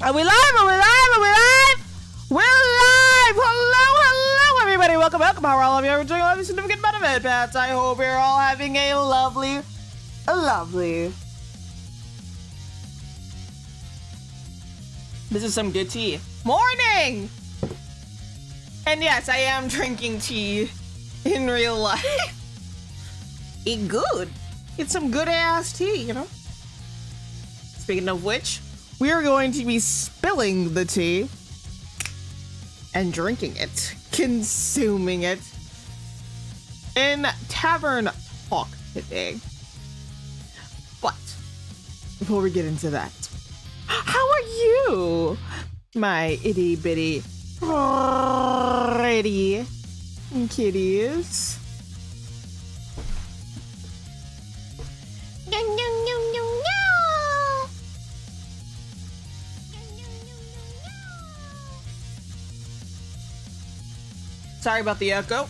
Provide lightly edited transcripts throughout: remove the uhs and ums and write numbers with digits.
Are we live? Are we live? Are we live? We're live! Hello, everybody. Welcome. How are all of you enjoying all the significant benefit, pets? I hope you're all having a lovely. This is some good tea. Morning! And yes, I am drinking tea in real life. It's good. It's some good ass tea, you know? Speaking of which, we are going to be spilling the tea and drinking it, consuming it in Tavern talk today. But before we get into that, how are you, my itty bitty pretty kitties? Sorry about the echo.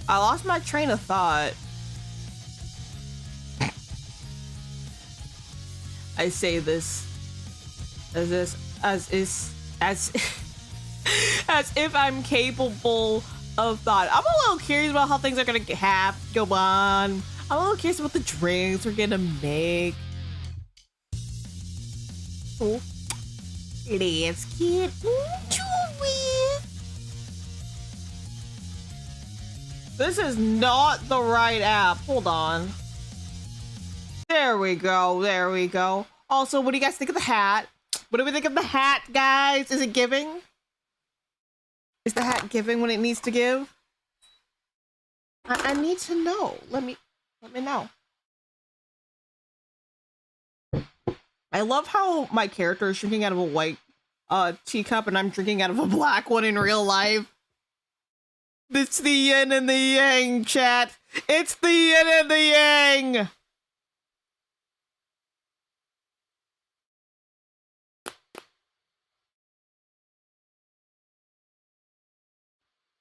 I lost my train of thought. I say this as if I'm capable of thought. I'm a little curious about how things are gonna go on. I'm a little curious about the drinks we're gonna make. So let's get into it. This is not the right app. Hold on. There we go. There we go. Also, what do you guys think of the hat? What do we think of the hat, guys? Is it giving? Is the hat giving when it needs to give? I need to know. Let me know. I love how my character is drinking out of a white teacup and I'm drinking out of a black one in real life. It's the yin and the yang, chat. It's the yin and the yang.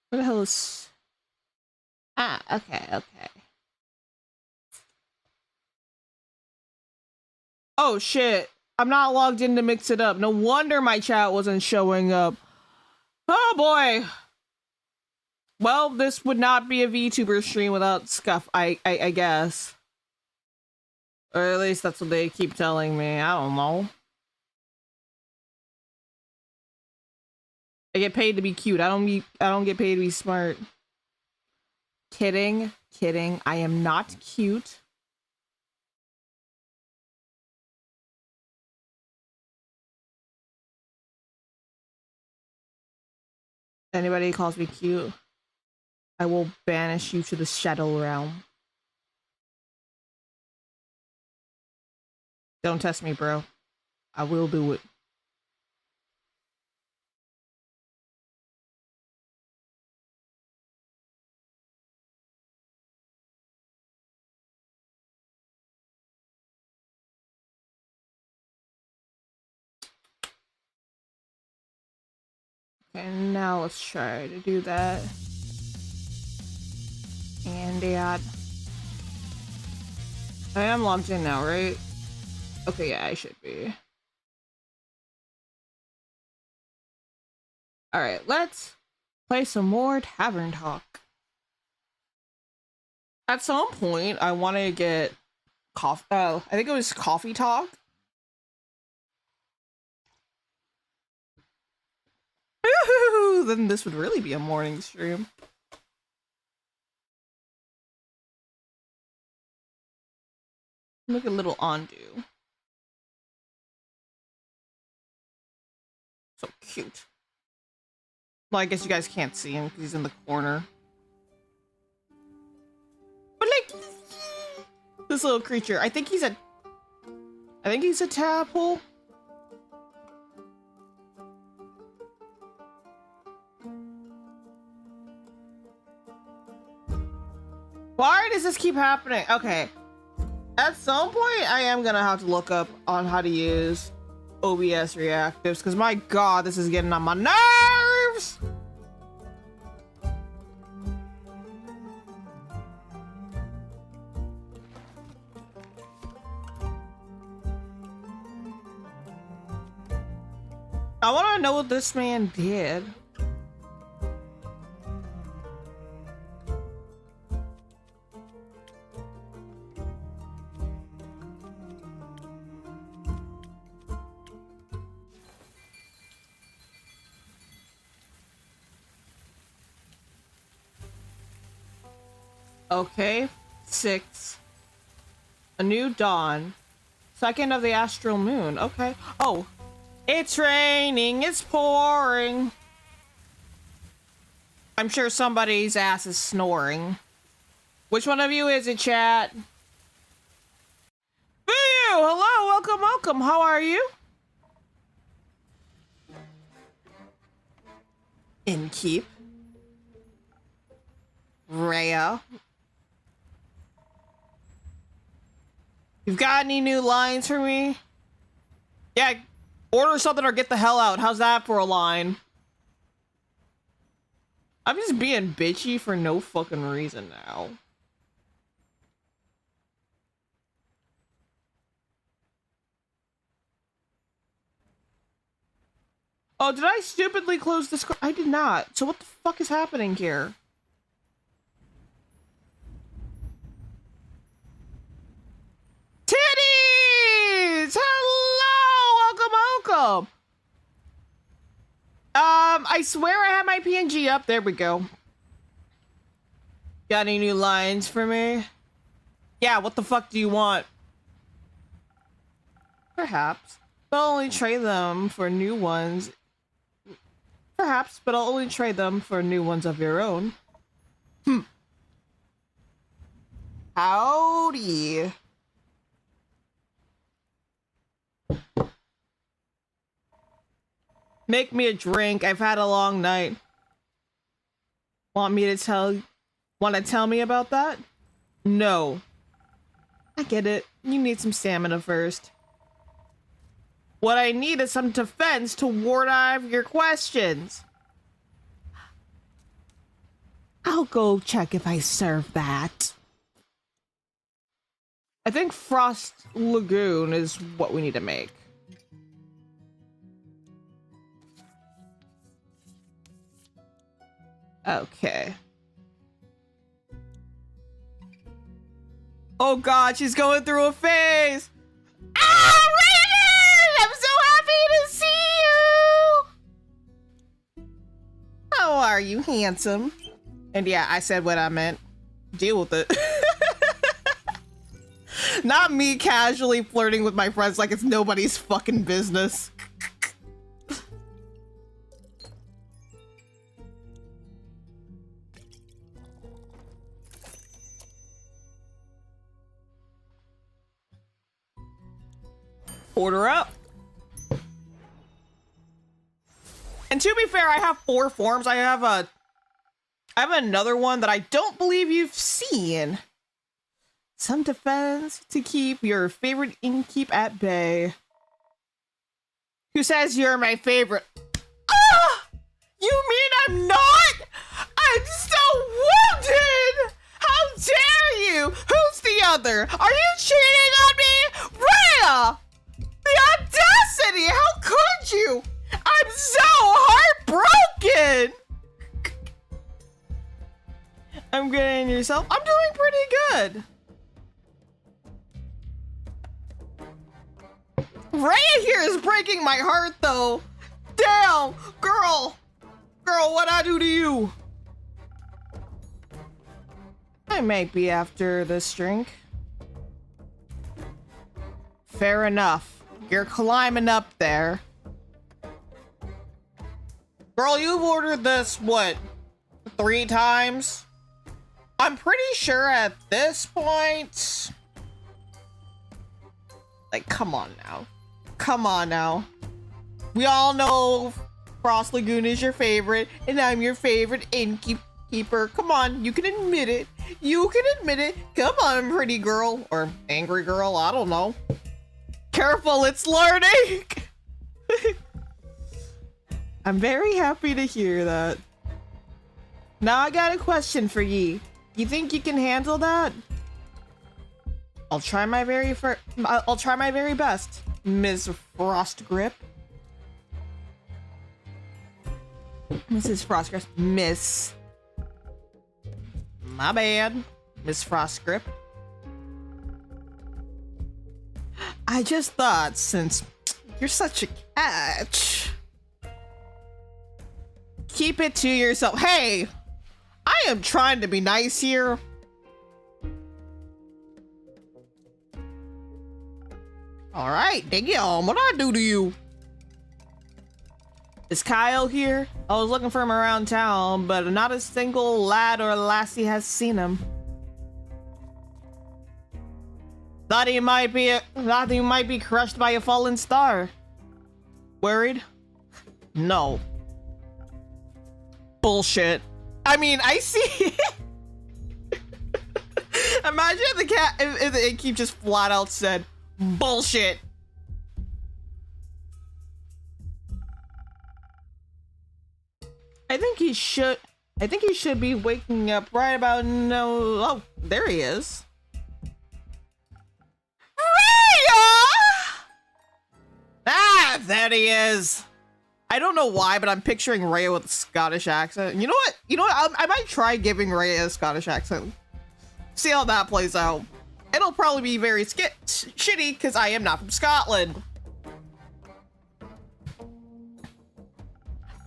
What the hell is... Ah, okay. Oh shit, I'm not logged in to mix it up. No wonder my chat wasn't showing up. Oh boy. Well, this would not be a VTuber stream without scuff, I guess. Or at least that's what they keep telling me. I don't know. I get paid to be cute. I don't get paid to be smart. Kidding. I am not cute. Anybody calls me cute, I will banish you to the shadow realm. Don't test me, bro. I will do it. And now let's try to do that. And add. I am logged in now, right? Okay, yeah, I should be. Alright, let's play some more Tavern Talk. At some point, I want to get coffee. I think it was Coffee Talk. Then this would really be a morning stream. Look at little undo. So cute. Well, I guess you guys can't see him because he's in the corner. But like this little creature, I think he's a tadpole. Why does this keep happening? Okay. At some point, I am gonna have to look up on how to use OBS reactives, because my god, this is getting on my nerves! I want to know what this man did. Okay, 6. A new dawn. Second of the astral moon. Okay. Oh, it's raining. It's pouring. I'm sure somebody's ass is snoring. Which one of you is it, chat? Boo! Hello, welcome, welcome. How are you? Innkeep. Rhea. You've got any new lines for me? Yeah, order something or get the hell out. How's that for a line? I'm just being bitchy for no fucking reason now. Oh, did I stupidly close this? I did not. So what the fuck is happening here? Titties! Hello! Welcome, welcome! I swear I have my PNG up. There we go. Got any new lines for me? Yeah, what the fuck do you want? Perhaps. But I'll only trade them for new ones. Perhaps, but I'll only trade them for new ones of your own. Howdy. Make me a drink. I've had a long night. Want to tell me about that? No. I get it. You need some stamina first. What I need is some defense to ward off your questions. I'll go check if I serve that. I think Frost Lagoon is what we need to make. Okay. Oh god, she's going through a phase! Ah, Raven! I'm so happy to see you! How are you, handsome? And yeah, I said what I meant. Deal with it. Not me casually flirting with my friends like it's nobody's fucking business. Order up. And to be fair, I have 4 forms. I have another one that I don't believe you've seen. Some defense to keep your favorite innkeep at bay. Who says you're my favorite? Ah! You mean I'm not? I'm so wounded! How dare you? Who's the other? Are you cheating on me? Rhea! The audacity! How could you? I'm so heartbroken! I'm good and yourself? I'm doing pretty good. Rhea here is breaking my heart though. Damn, girl, what'd I do to you? I might be after this drink. Fair enough. You're climbing up there. Girl, you've ordered this, what, 3 times? I'm pretty sure at this point... Like, come on now. Come on now. We all know Frost Lagoon is your favorite, and I'm your favorite innkeeper. Come on, you can admit it. You can admit it. Come on, pretty girl. Or angry girl, I don't know. Careful, it's learning! I'm very happy to hear that. Now I got a question for ye. You think you can handle that? I'll try my very best, Ms. Frostgrip. Mrs. Frostgrip. Miss. My bad, Miss Frostgrip. I just thought, since you're such a catch, keep it to yourself. Hey, I am trying to be nice here. All right, damn, what'd I do to you? Is Kyle here? I was looking for him around town, but not a single lad or lassie has seen him. Thought he might be crushed by a fallen star. Worried? No. Bullshit. I mean, I see. Imagine if the cat, if the innkeep just flat out said, bullshit. I think he should be waking up right about now. Oh, there he is. Rhea! Ah, there he is. I don't know why, but I'm picturing Rhea with a Scottish accent. You know what? I might try giving Rhea a Scottish accent. See how that plays out. It'll probably be very shitty because I am not from Scotland.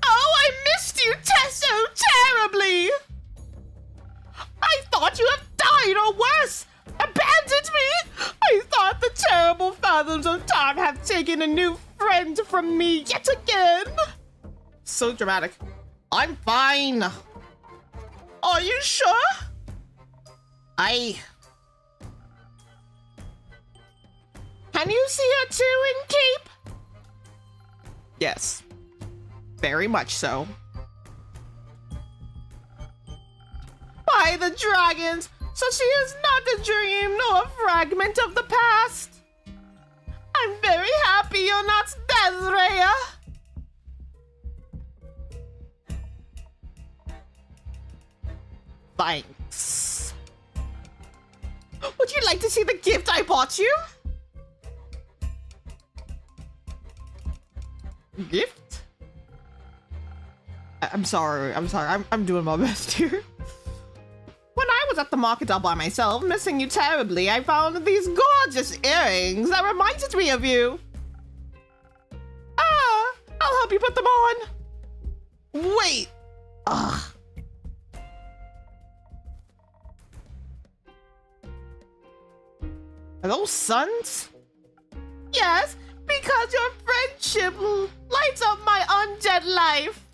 Oh, I missed you so terribly. I thought you have died or worse, abandoned me. I thought the terrible fathoms of time have taken a new friend from me yet again. So dramatic. I'm fine. Are you sure? Can you see her too in Cape? Yes. Very much so. By the dragons! So she is not a dream nor a fragment of the past. I'm very happy you're not dead, Rhea. Thanks. Would you like to see the gift I bought you? Gift? I'm sorry. I'm doing my best here. When I was at the market all by myself, missing you terribly, I found these gorgeous earrings that reminded me of you. Ah, I'll help you put them on. Wait. Ugh. Are those suns? Yes, because your friendship lights up my undead life.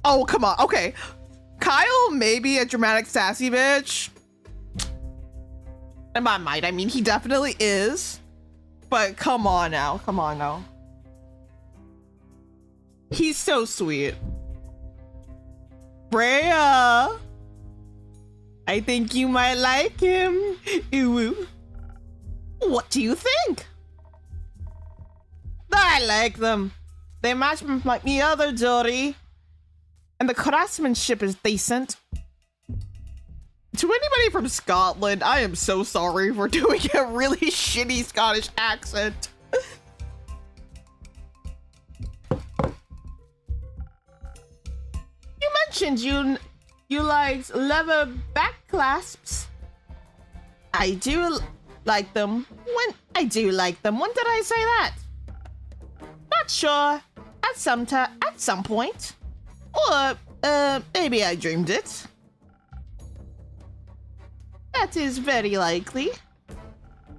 Oh, come on. Okay. Kyle may be a dramatic sassy bitch. And by might, I mean he definitely is. But come on now. Come on now. He's so sweet. Rhea. I think you might like him. Ooh. What do you think? I like them. They match like the other jewelry. And the craftsmanship is decent. To anybody from Scotland, I am so sorry for doing a really shitty Scottish accent. You mentioned you liked leather back clasps. I do like them. When did I say that? Not sure. At some point. Or, maybe I dreamed it. That is very likely.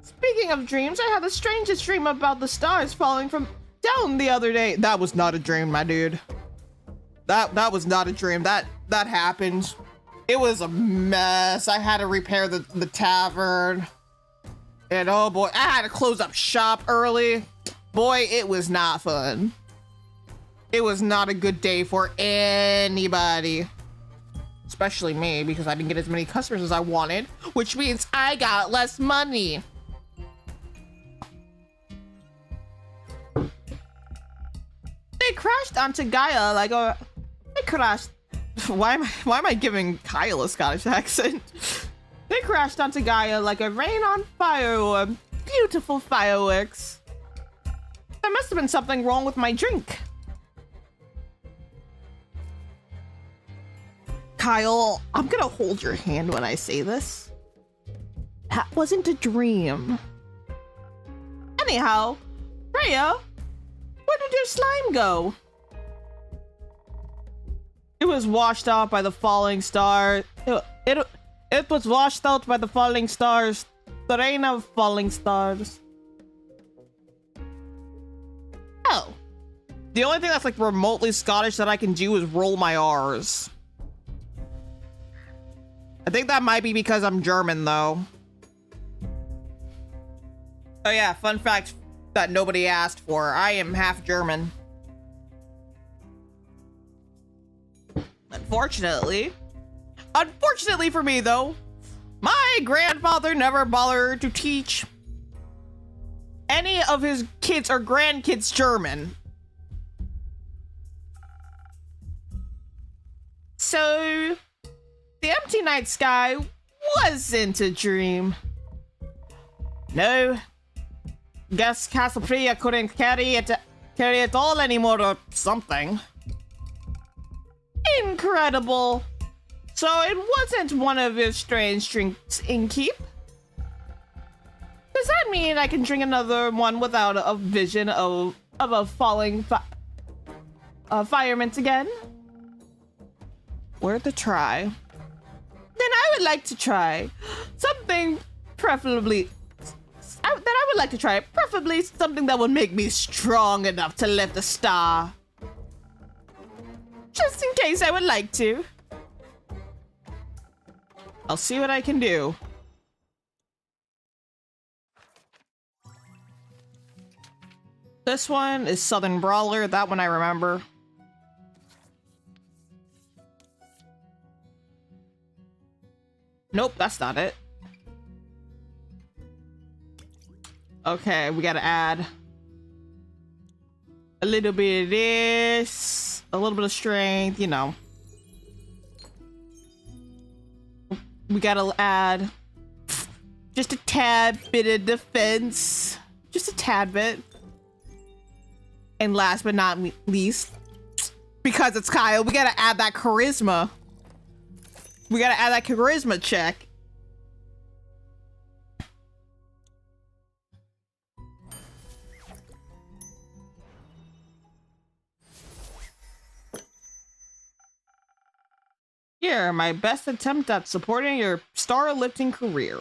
Speaking of dreams, I had the strangest dream about the stars falling from down the other day. That was not a dream, my dude. That was not a dream. That happened. It was a mess. I had to repair the tavern. And oh boy, I had to close up shop early. Boy, it was not fun. It was not a good day for anybody. Especially me, because I didn't get as many customers as I wanted, which means I got less money. They crashed onto Gaia like a... They crashed... Why am I giving Kyle a Scottish accent? They crashed onto Gaia like a rain on fire or beautiful fireworks. There must have been something wrong with my drink. Kyle, I'm gonna hold your hand when I say this. That wasn't a dream. Anyhow, Rhea, where did your slime go? It was washed out by the falling stars. It was washed out by the falling stars. The rain of falling stars. Oh. The only thing that's like remotely Scottish that I can do is roll my R's. I think that might be because I'm German though. Oh yeah, fun fact that nobody asked for. I am half German. Unfortunately for me though, my grandfather never bothered to teach any of his kids or grandkids German. So, the empty night sky wasn't a dream. No. Guess Cassiopeia couldn't carry it all anymore or something. Incredible. So it wasn't one of your strange drinks in keep? Does that mean I can drink another one without a vision of a falling fireman again? Worth a try. Then I would like to try something preferably something that would make me strong enough to lift a star. Just in case I would like to. I'll see what I can do. This one is Southern Brawler. That one I remember. Nope, that's not it. Okay, we gotta add a little bit of this, a little bit of strength, you know. We gotta add just a tad bit of defense. Just a tad bit. And last but not least, because it's Kyle, we gotta add that charisma. We gotta add that charisma check. Here, my best attempt at supporting your star lifting career.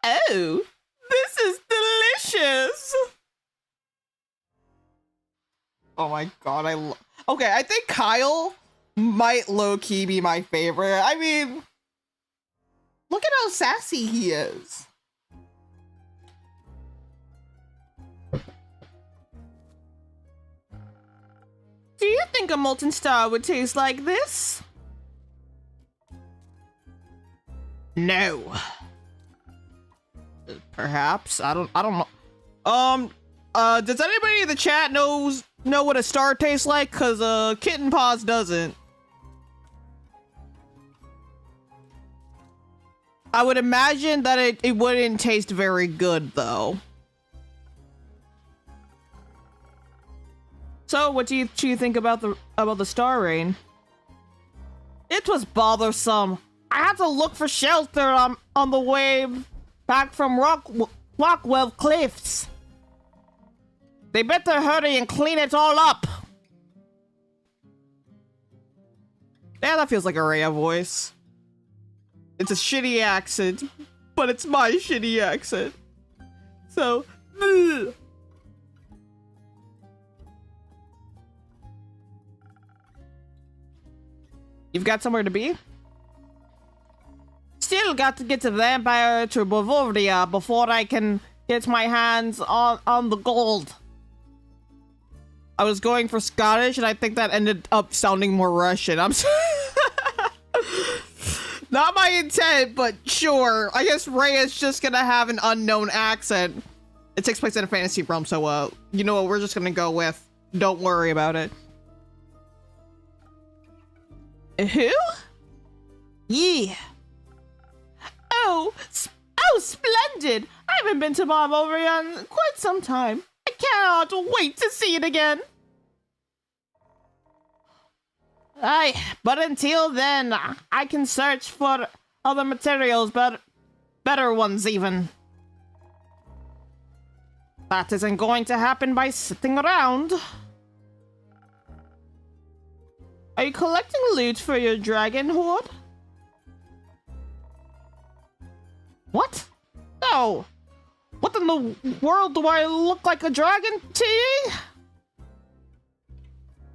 Oh, this is delicious. Oh my god, okay, I think Kyle might low-key be my favorite. I mean, look at how sassy he is. Do you think a molten star would taste like this? No. Perhaps. I don't know. Does anybody in the chat know what a star tastes like? Cause Kitten Pauws doesn't. I would imagine that it wouldn't taste very good though. So what do you think about the star rain? It was bothersome. I had to look for shelter on the way back from Rockwell Cliffs. They better hurry and clean it all up. Yeah, that feels like a Rhea voice. It's a shitty accent, but it's my shitty accent. So, ugh. You've got somewhere to be? Still got to get to Vampire to Bavaria before I can get my hands on the gold. I was going for Scottish and I think that ended up sounding more Russian. I'm sorry. Not my intent, but sure. I guess Rhea's just gonna have an unknown accent. It takes place in a fantasy realm, so you know what, we're just gonna go with don't worry about it. Who? Yeah. Oh, splendid! I haven't been to Bavaria in quite some time. I cannot wait to see it again. But until then, I can search for other materials, but better ones even. That isn't going to happen by sitting around. Are you collecting loot for your dragon hoard? What? No. What in the world do I look like a dragon to you?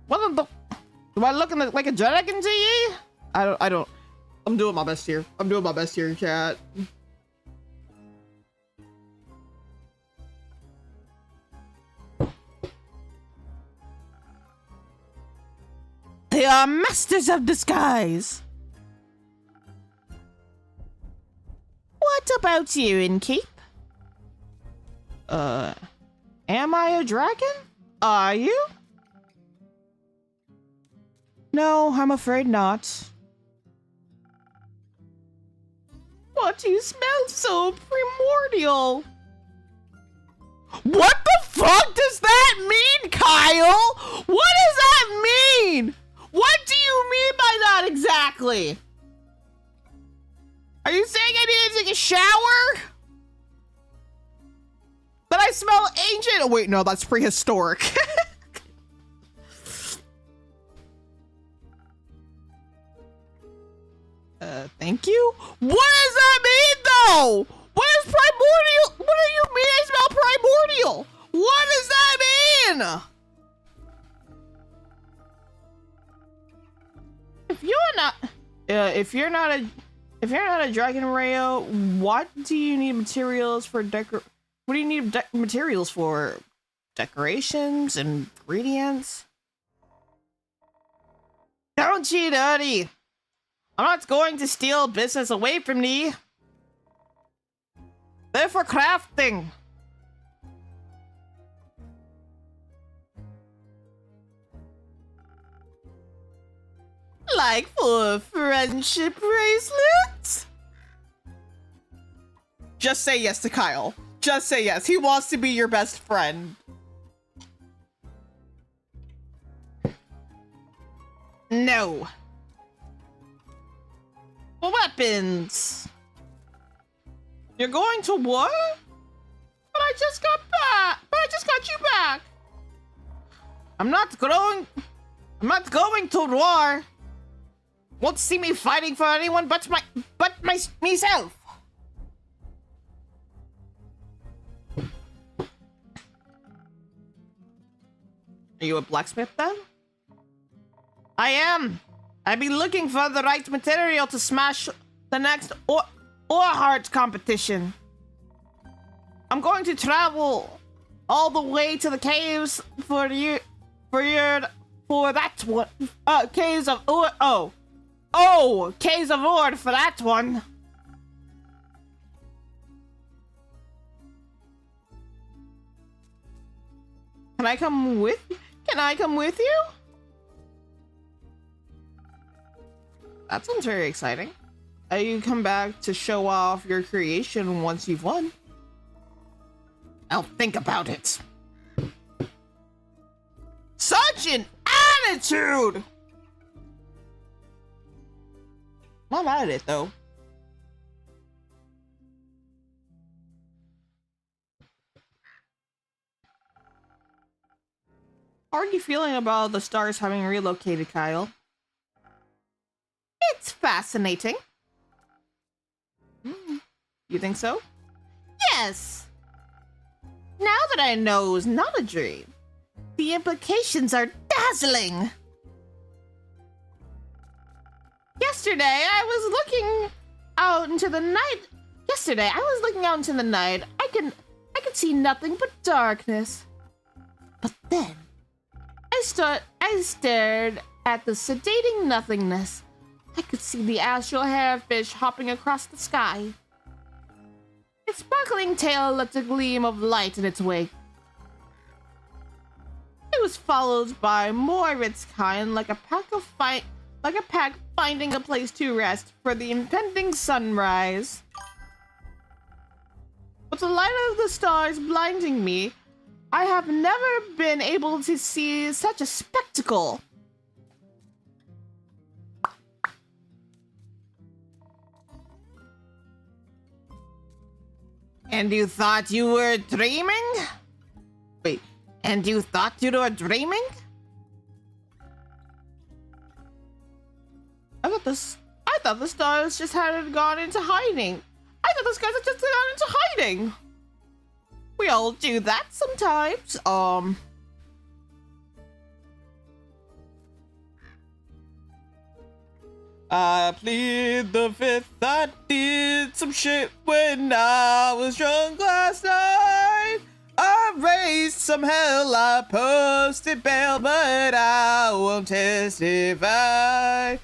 What in the... Do I look like a dragon to you? I don't. I'm doing my best here. I'm doing my best here, chat. They are masters of disguise. What about you, Innkeep? Am I a dragon? Are you? No, I'm afraid not. What do you smell so primordial? What the fuck does that mean, Kyle? What does that mean? What do you mean by that exactly? Are you saying I need to take a shower? But I smell ancient. Oh, wait, no, that's prehistoric. Thank you? What does that mean, though? What is primordial? What do you mean I smell primordial? What does that mean? If you're not a dragon Rayo, what do you need materials for what do you need materials for? Decorations, ingredients? Don't cheat, Eddie. I'm not going to steal business away from thee. They're for crafting. Like for friendship bracelets? Just say yes to Kyle. Just say yes. He wants to be your best friend. No. Weapons. You're going to war? But I just got back. But I just got you back. I'm not going to war. Won't see me fighting for anyone but myself. Are you a blacksmith then? I am. I've been looking for the right material to smash the next ore heart competition. I'm going to travel all the way to the caves for that one. Caves of ore. Oh, caves of ore for that one. Can I come with you? That sounds very exciting. You come back to show off your creation once you've won. I'll think about it. Such an attitude! Not mad at it, though. How are you feeling about the stars having relocated, Kyle? It's fascinating. You think so? Yes. Now that I know it's not a dream, the implications are dazzling. Yesterday, I was looking out into the night. I could see nothing but darkness. But then, I stared at the sedating nothingness. I could see the astral hairfish hopping across the sky. Its sparkling tail left a gleam of light in its wake. It was followed by more of its kind, like a pack finding a place to rest for the impending sunrise. With the light of the stars blinding me, I have never been able to see such a spectacle. And you thought you were dreaming? Wait, and you thought you were dreaming? I thought the stars just hadn't gone into hiding. I thought those guys had just gone into hiding. We all do that sometimes. I plead the fifth. I did some shit when I was drunk last night. I raised some hell. I posted bail, but I won't testify.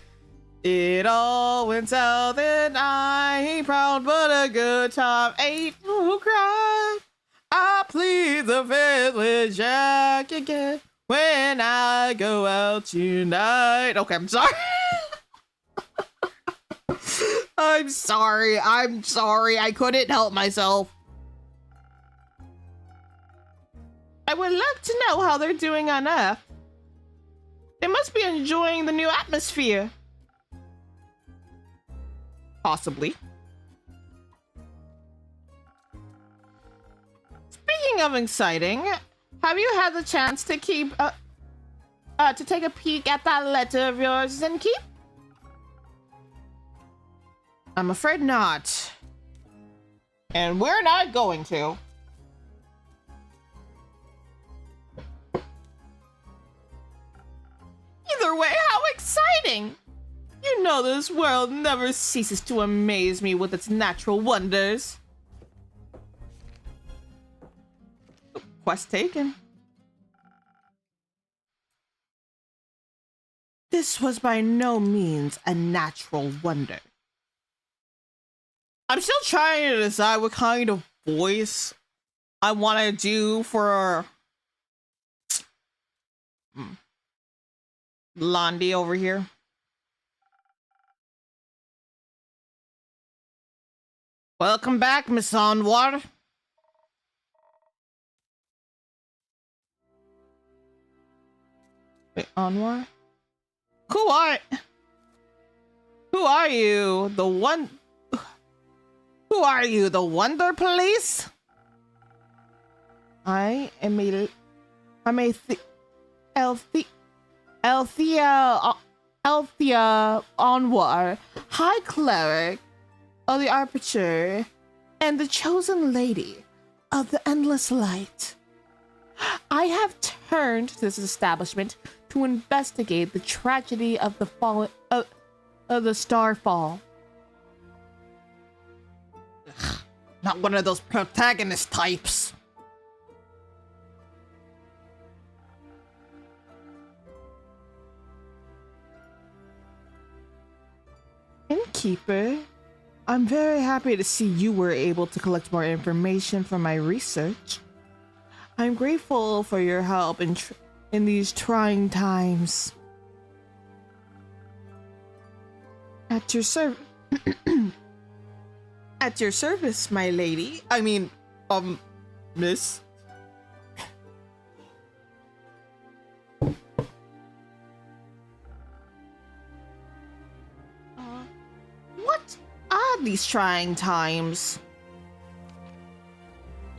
It all went south and I ain't proud, but a good time ain't no crime. I plead the fifth with Jack again when I go out tonight. Okay, I'm sorry. I'm sorry. I couldn't help myself. I would love to know how they're doing on Earth. They must be enjoying the new atmosphere. Possibly. Speaking of exciting, have you had the chance to take a peek at that letter of yours, Zenki? I'm afraid not. And we're not going to. Either way, how exciting! You know this world never ceases to amaze me with its natural wonders. Quest taken. This was by no means a natural wonder. I'm still trying to decide what kind of voice I want to do for Londi over here. Welcome back, Miss Anwar. Wait, Anwar? Who are you? Who are you? The Wonder Police? I am Althea Anwar, High Cleric of the Aperture and the chosen lady of the endless light. I have turned to this establishment to investigate the tragedy of the fall of the starfall. Ugh, not one of those protagonist types. Innkeeper, I'm very happy to see you were able to collect more information from my research. I'm grateful for your help in these trying times. At your service, my lady. I mean, miss. What are these trying times?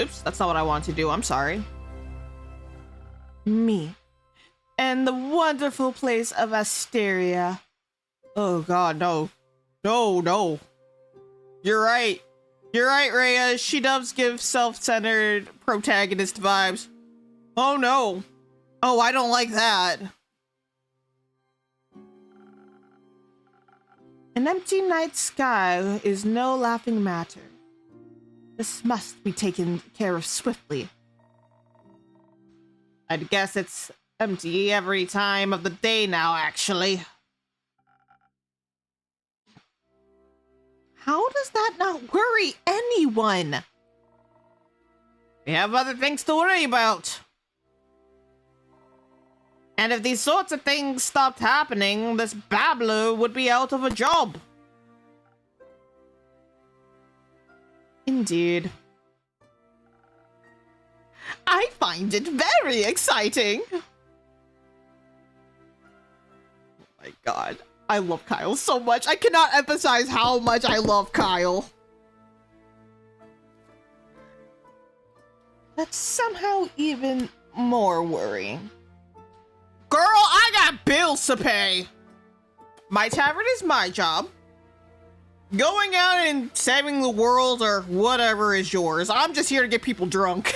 Oops, that's not what I wanted to do. I'm sorry. Me. And the wonderful place of Asteria. Oh god, no. No. You're right. You're right, Rhea. She does give self-centered protagonist vibes. Oh no. Oh, I don't like that. An empty night sky is no laughing matter. This must be taken care of swiftly. I'd guess it's empty every time of the day now, actually. How does that not worry anyone? We have other things to worry about. And if these sorts of things stopped happening, this babbler would be out of a job. Indeed. I find it very exciting. Oh my god. I love Kyle so much. I cannot emphasize how much I love Kyle. somehow even more worrying. Girl, I got bills to pay. My tavern is my job. Going out and saving the world or whatever is yours. I'm just here to get people drunk.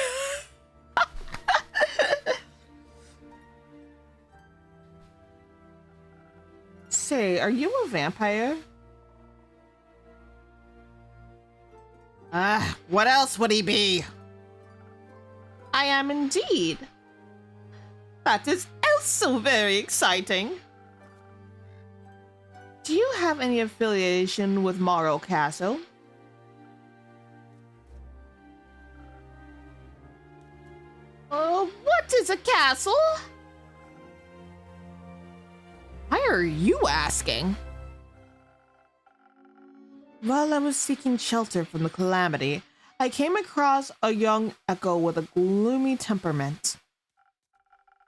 Say, are you a vampire? What else would he be? I am indeed. That is also very exciting. Do you have any affiliation with Morrow Castle? What is a castle? Why are you asking? While I was seeking shelter from the calamity, I came across a young echo with a gloomy temperament.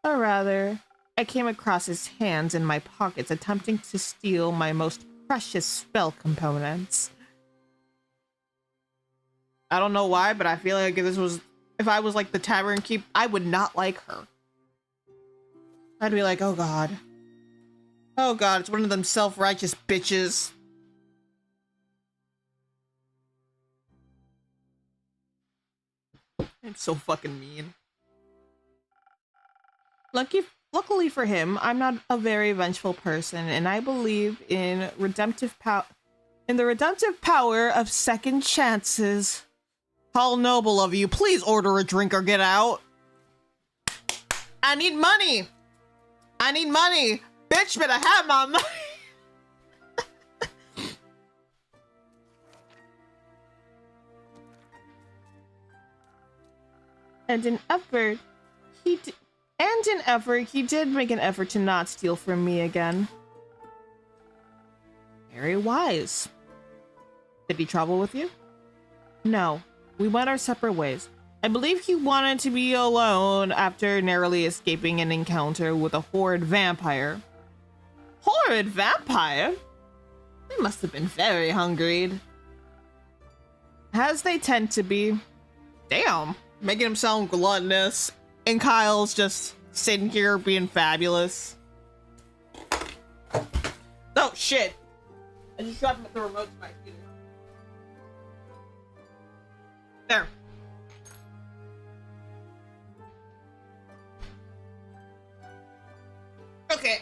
Or rather, I came across his hands in my pockets attempting to steal my most precious spell components. I don't know why, but I feel like if I was like the tavern keep, I would not like her. I'd be like, oh god. Oh god, it's one of them self-righteous bitches. I'm so fucking mean. Luckily for him, I'm not a very vengeful person, and I believe in the redemptive power of second chances. How noble of you. Please order a drink or get out. I need money. I need money. Bitch, but I have my money. And in effort, he did make an effort to not steal from me again. Very wise. Did he travel with you? No, we went our separate ways. I believe he wanted to be alone after narrowly escaping an encounter with a horrid vampire. Horrid vampire? They must have been very hungry. As they tend to be. Damn, making him sound gluttonous. And Kyle's just sitting here being fabulous. Oh shit! I just dropped the remote to my computer. There. Okay.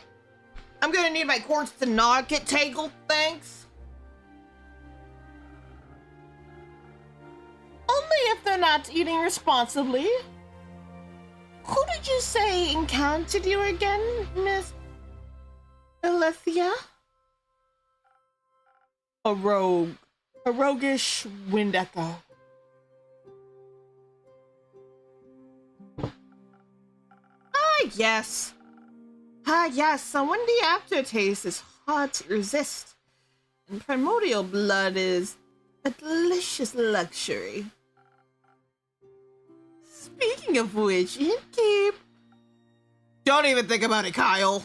I'm gonna need my corns to not get tangled, thanks. Only if they're not eating responsibly. Who did you say encountered you again, Miss Alethea? A rogue. A roguish wind echo. Yes. Yes, someone the aftertaste is hard to resist. And primordial blood is a delicious luxury. Speaking of which, keep. Don't even think about it, Kyle.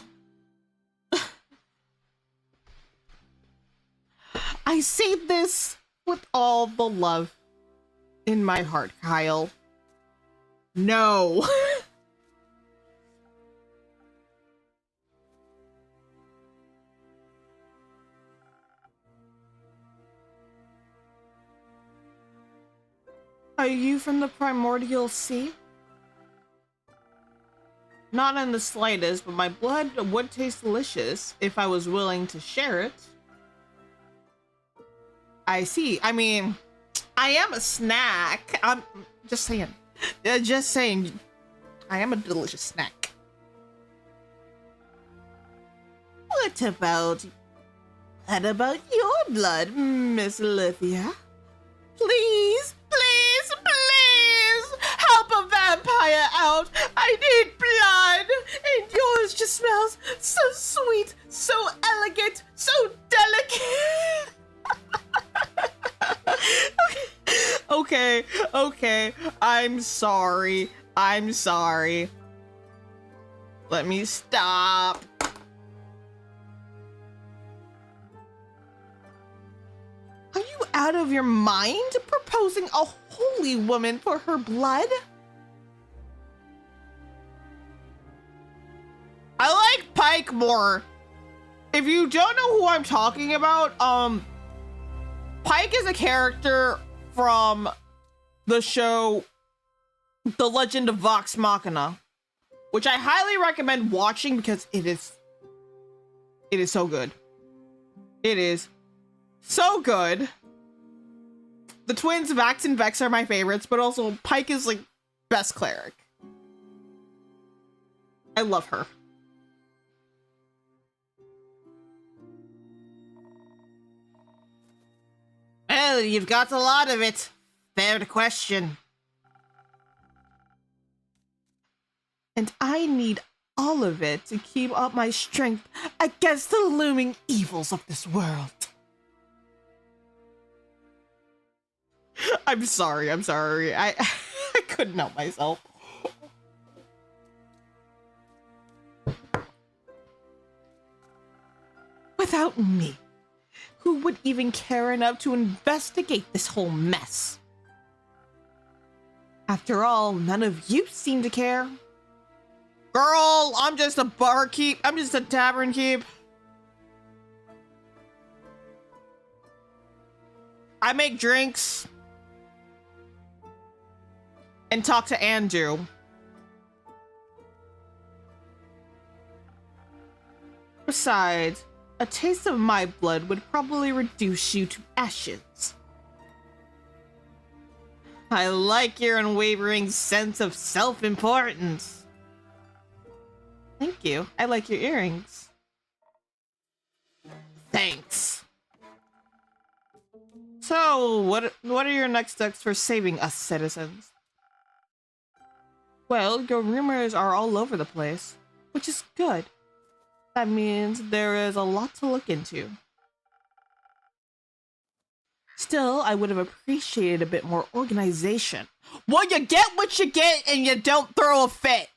I say this with all the love in my heart, Kyle. No. Are you from the primordial sea? Not in the slightest, but my blood would taste delicious if I was willing to share it. I see. I mean, I am a snack. I'm just saying. Just saying. I am a delicious snack. What about your blood, Miss Alethea? Please, please, please help a vampire out. I need blood. And yours just smells so sweet, so elegant, so delicate. Okay. I'm sorry. Let me stop. Are you out of your mind proposing a holy woman for her blood? more. If you don't know who I'm talking about, Pike is a character from the show The Legend of Vox Machina, which I highly recommend watching because it is so good. It is so good. The twins Vax and Vex are my favorites, but also Pike is like best cleric. I love her. Well, you've got a lot of it. Fair question. And I need all of it to keep up my strength against the looming evils of this world. I'm sorry. I couldn't help myself. Without me, who would even care enough to investigate this whole mess? After all, none of you seem to care. Girl, I'm just a barkeep. I'm just a tavern keep. I make drinks and talk to Andrew. Besides, a taste of my blood would probably reduce you to ashes. I like your unwavering sense of self-importance. Thank you. I like your earrings. Thanks. So, what are your next steps for saving us citizens? Well, your rumors are all over the place, which is good. That means there is a lot to look into. Still, I would have appreciated a bit more organization. Well, you get what you get and you don't throw a fit.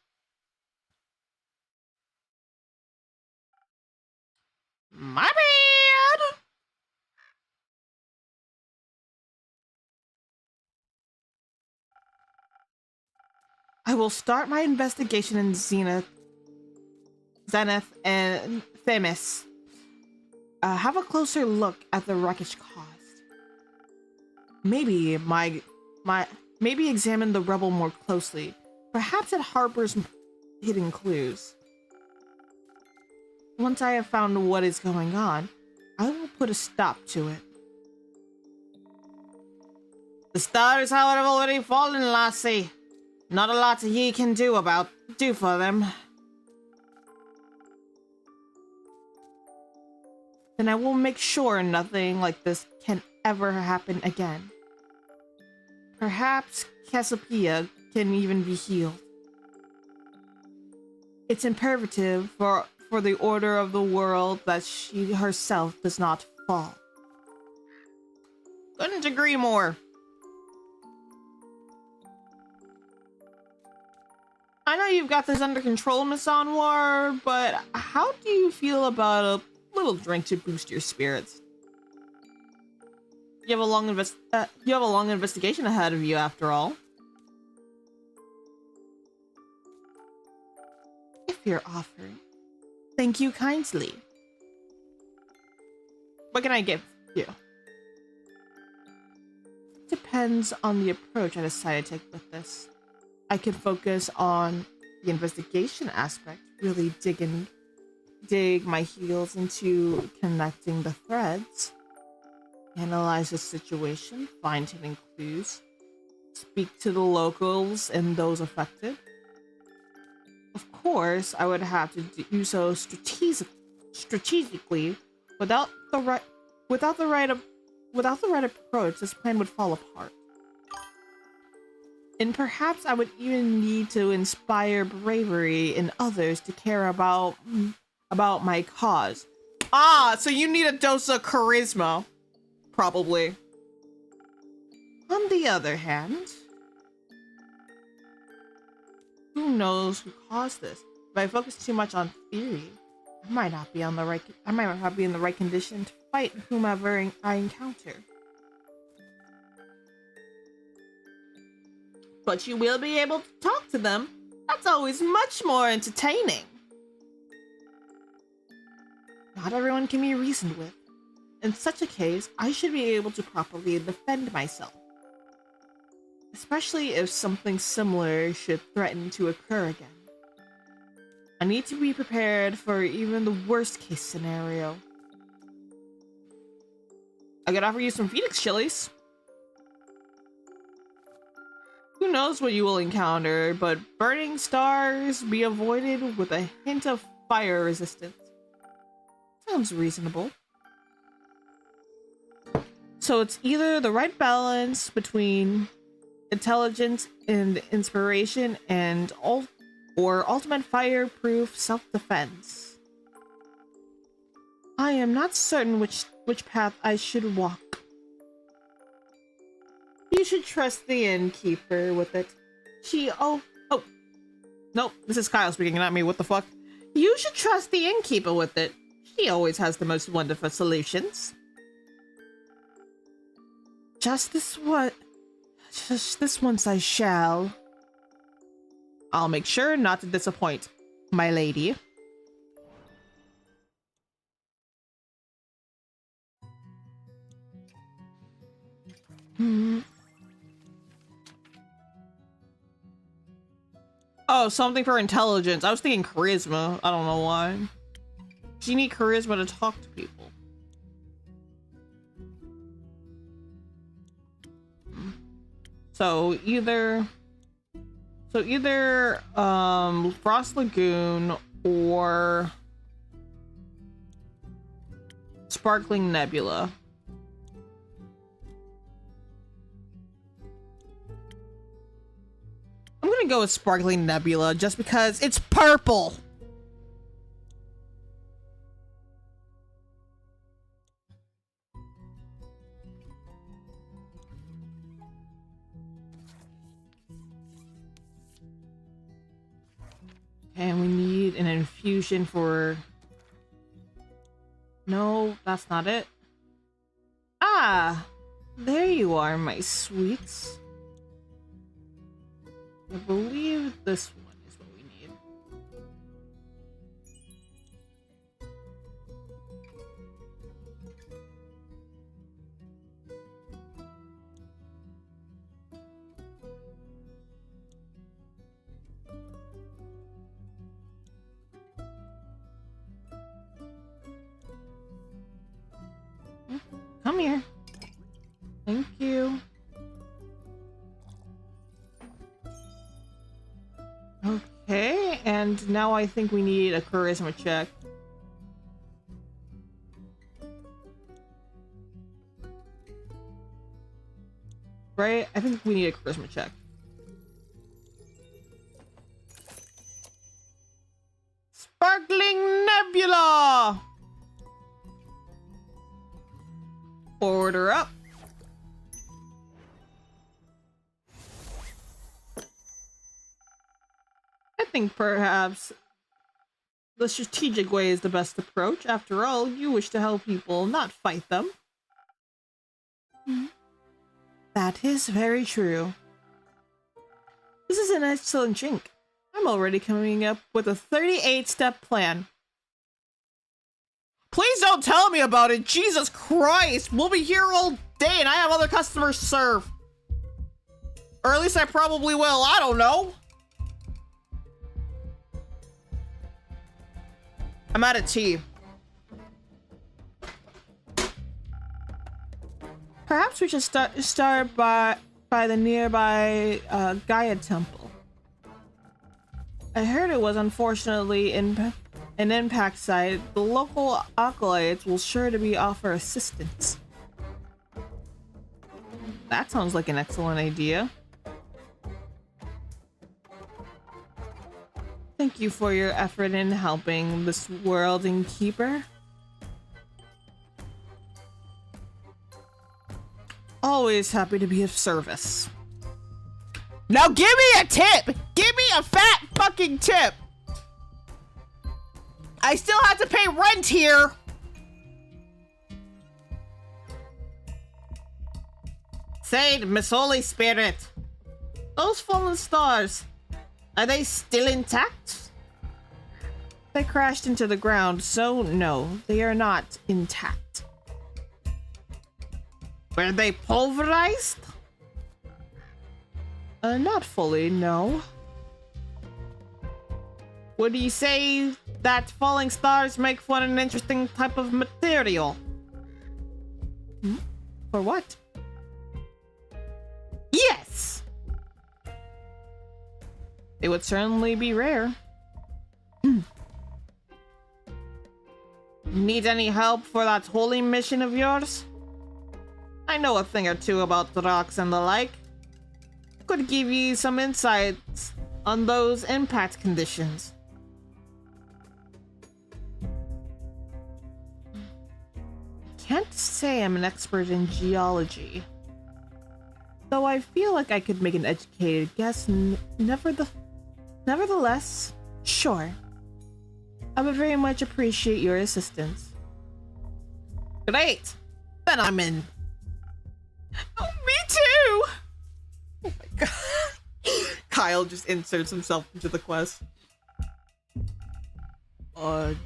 My bad. I will start my investigation in Zenith and Themis. Have a closer look at the wreckage caused. Maybe maybe examine the rubble more closely. Perhaps it harbors hidden clues. Once I have found what is going on, I will put a stop to it. The stars, however, have already fallen, lassie. Not a lot ye can do for them. Then I will make sure nothing like this can ever happen again. Perhaps Cassiopeia can even be healed. It's imperative for the order of the world that she herself does not fall. Couldn't agree more. I know you've got this under control, Miss Anwar, but how do you feel about a little drink to boost your spirits? You have a long investigation ahead of you, after all. If you're offering, thank you kindly. What can I give you? Depends on the approach I decide to take with this. I could focus on the investigation aspect, really dig my heels into connecting the threads, analyze the situation, find hidden clues, speak to the locals and those affected. Of course, I would have to do so strategically. Without the right approach, this plan would fall apart. And perhaps I would even need to inspire bravery in others to care about my cause. Ah, so you need a dose of charisma. Probably. On the other hand, who knows who caused this? If I focus too much on theory, I might not be in the right condition to fight whomever I encounter. But you will be able to talk to them. That's always much more entertaining. Not everyone can be reasoned with. In such a case, I should be able to properly defend myself. Especially if something similar should threaten to occur again. I need to be prepared for even the worst case scenario. I could offer you some Phoenix chilies. Who knows what you will encounter, but burning stars be avoided with a hint of fire resistance. Sounds reasonable. So it's either the right balance between intelligence and inspiration and or ultimate fireproof self-defense. I am not certain which path I should walk. You should trust the innkeeper with it. Nope, this is Kyle speaking, not me. What the fuck? You should trust the innkeeper with it. She always has the most wonderful solutions. Just this once I shall. I'll make sure not to disappoint, my lady. Oh, something for intelligence. I was thinking charisma. I don't know why. You need charisma to talk to people. So either Frost Lagoon or Sparkling Nebula. I'm gonna go with Sparkling Nebula just because it's purple. And we need an infusion for... No, that's not it. Ah! There you are, my sweets. I believe this one is what we need. Come here. Thank you. Okay, and now I think we need a charisma check. Right? I think we need a charisma check. Sparkling Nebula! Order up. I think perhaps the strategic way is the best approach. After all, you wish to help people, not fight them. That is very true. This is an excellent drink. I'm already coming up with a 38-step plan. Please don't tell me about it! Jesus Christ! We'll be here all day and I have other customers to serve. Or at least I probably will, I don't know. I'm out of tea. Perhaps we should start by the nearby Gaia Temple. I heard it was unfortunately an impact site. The local acolytes will sure to be offer assistance. That sounds like an excellent idea. Thank you for your effort in helping this world innkeeper. Always happy to be of service. Now give me a tip! Give me a fat fucking tip! I still have to pay rent here! Say, Miss Holy Spirit, those fallen stars, are they still intact? They crashed into the ground, so no, they are not intact. Were they pulverized? Not fully, no. Would you say that falling stars make for an interesting type of material? For what? Yes! It would certainly be rare. Need any help for that holy mission of yours? I know a thing or two about rocks and the like. Could give you some insights on those impact conditions. Can't say I'm an expert in geology, though I feel like I could make an educated guess. Nevertheless, sure. I would very much appreciate your assistance. Great! Then I'm in. Oh, me too! Oh my god. Kyle just inserts himself into the quest. Do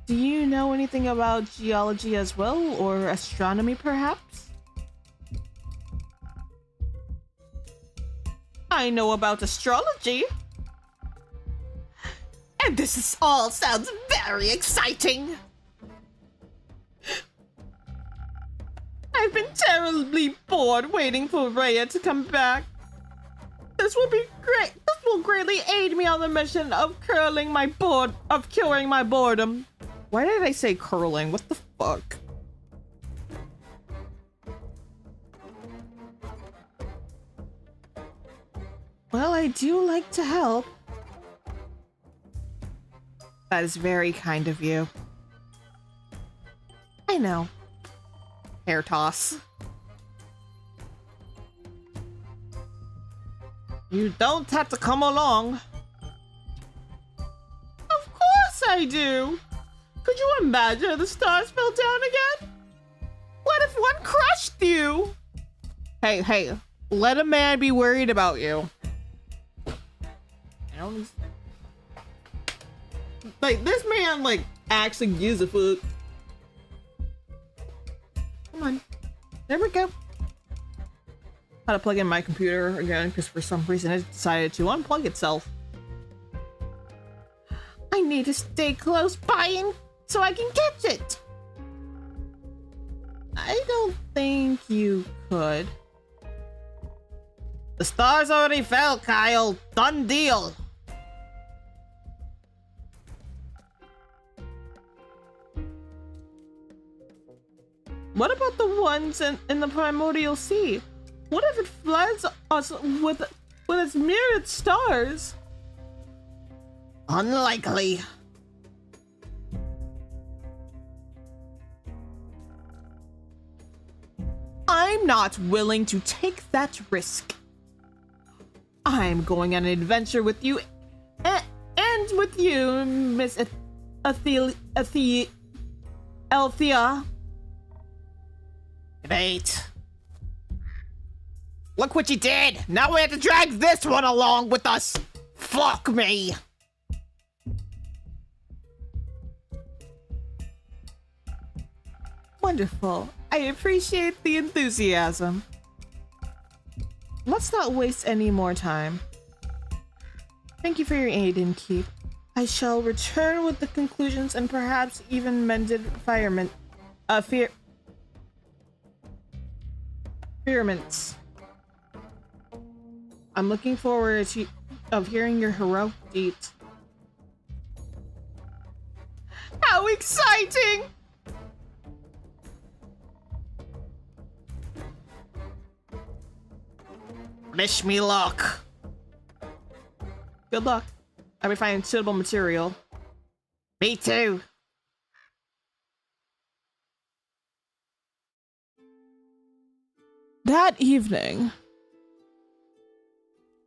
you know anything about geology as well, or astronomy perhaps? I know about astrology. And this all sounds very exciting. I've been terribly bored waiting for Rhea to come back. This will be great. This will greatly aid me on the mission of curing my boredom. Why did I say curling? What the fuck? Well, I do like to help. That is very kind of you. I know. Hair toss. You don't have to come along. Of course I do. Could you imagine if the stars fell down again? What if one crushed you? Hey, let a man be worried about you. I don't... Like, this man, like, actually gives a fuck. Come on. There we go. How to plug in my computer again, because for some reason it decided to unplug itself. I need to stay close by and so I can catch it. I don't think you could. The stars already fell, Kyle. Done deal. What about the ones in the primordial sea? What if it floods us with its myriad stars? Unlikely. I'm not willing to take that risk. I'm going on an adventure with you and with you, Miss Althea. Great. Look what you did! Now we have to drag this one along with us! Fuck me! Wonderful. I appreciate the enthusiasm. Let's not waste any more time. Thank you for your aid and keep. I shall return with the conclusions and perhaps even mended experiments. I'm looking forward to hearing your heroic deeds. How exciting! Wish me luck. Good luck. I'll be finding suitable material. Me too. That evening.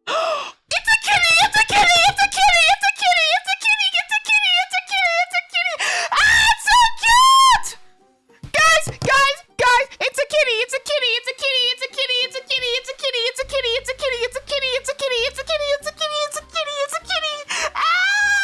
It's a kitty! It's a kitty! It's a kitty! It's a kitty! It's a kitty! It's a kitty! It's a kitty! It's a kitty! Ah, it's so cute! Guys! It's a kitty! It's a kitty! It's a kitty! It's a kitty! It's a kitty! It's a kitty! It's a kitty! It's a kitty! It's a kitty! It's a kitty! It's a kitty! It's a kitty! It's a kitty! It's a kitty! Ah!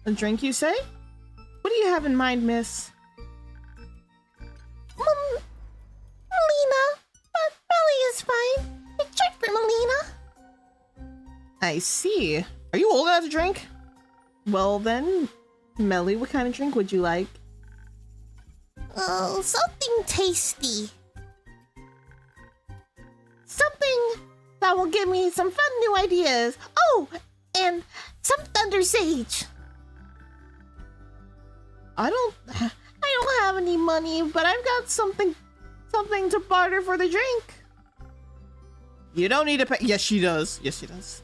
A drink, you say? What do you have in mind, miss? Melina. But Melly is fine. I checked for Melina. I see. Are you old enough to drink? Well then, Melly, what kind of drink would you like? Oh, something tasty. Something that will give me some fun new ideas. Oh, and some Thunder Sage. I don't have any money, but I've got something to barter for the drink. You don't need to pay. Yes, she does. Yes, she does.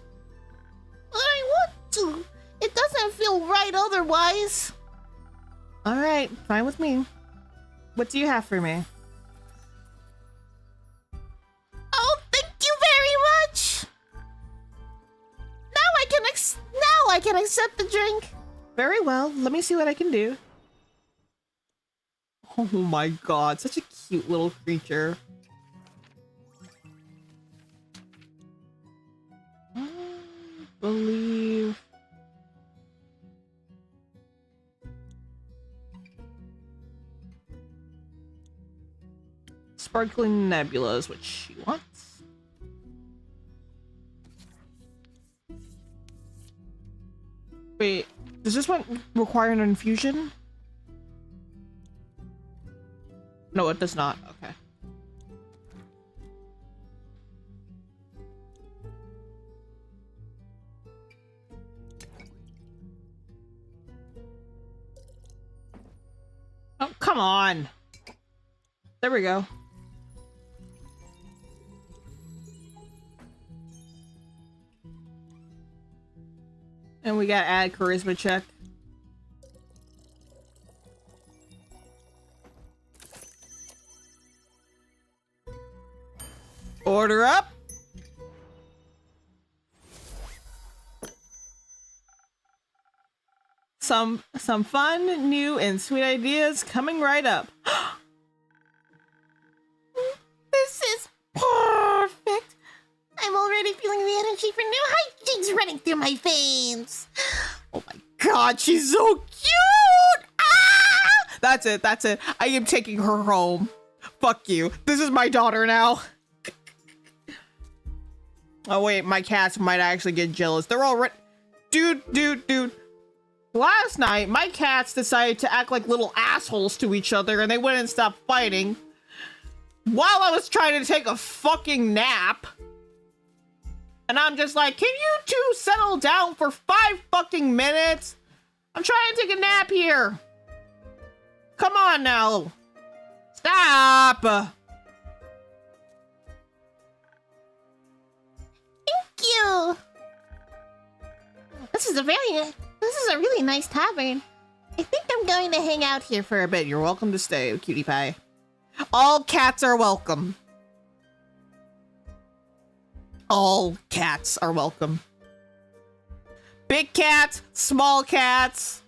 But I want to. It doesn't feel right otherwise. All right, fine with me. What do you have for me? Oh, thank you very much. Now I can accept the drink. Very well. Let me see what I can do. Oh my god, such a cute little creature. I believe... Sparkling Nebula is what she wants. Wait, does this one require an infusion? No, it does not. Okay. Oh, come on. There we go. And we got add charisma check. Order up. Some fun, new, and sweet ideas coming right up. This is perfect. I'm already feeling the energy for new hijinks running through my veins. Oh my god, she's so cute! Ah! That's it, that's it. I am taking her home. Fuck you. This is my daughter now. Oh wait, my cats might actually get jealous. They're all right. Dude. Last night, my cats decided to act like little assholes to each other and they wouldn't stop fighting. While I was trying to take a fucking nap. And I'm just like, can you two settle down for 5 fucking minutes? I'm trying to take a nap here. Come on now. Stop. Thank you. This is a really nice tavern. I think I'm going to hang out here for a bit. You're welcome to stay, cutie pie. All cats are welcome. All cats are welcome. Big cats, small cats,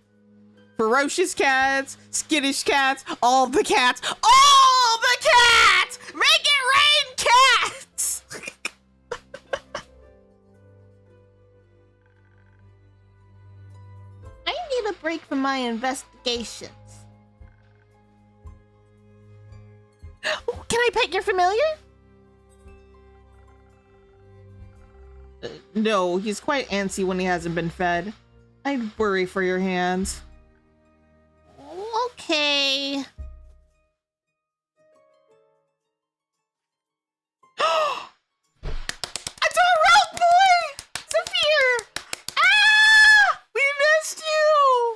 ferocious cats, skittish cats, all the cats. All the cats! Make it rain cats! I need a break from my investigations. Can I pet your familiar? No, he's quite antsy when he hasn't been fed. I'd worry for your hands. Okay. It's our route boy! Zephyr! Ah! We missed you!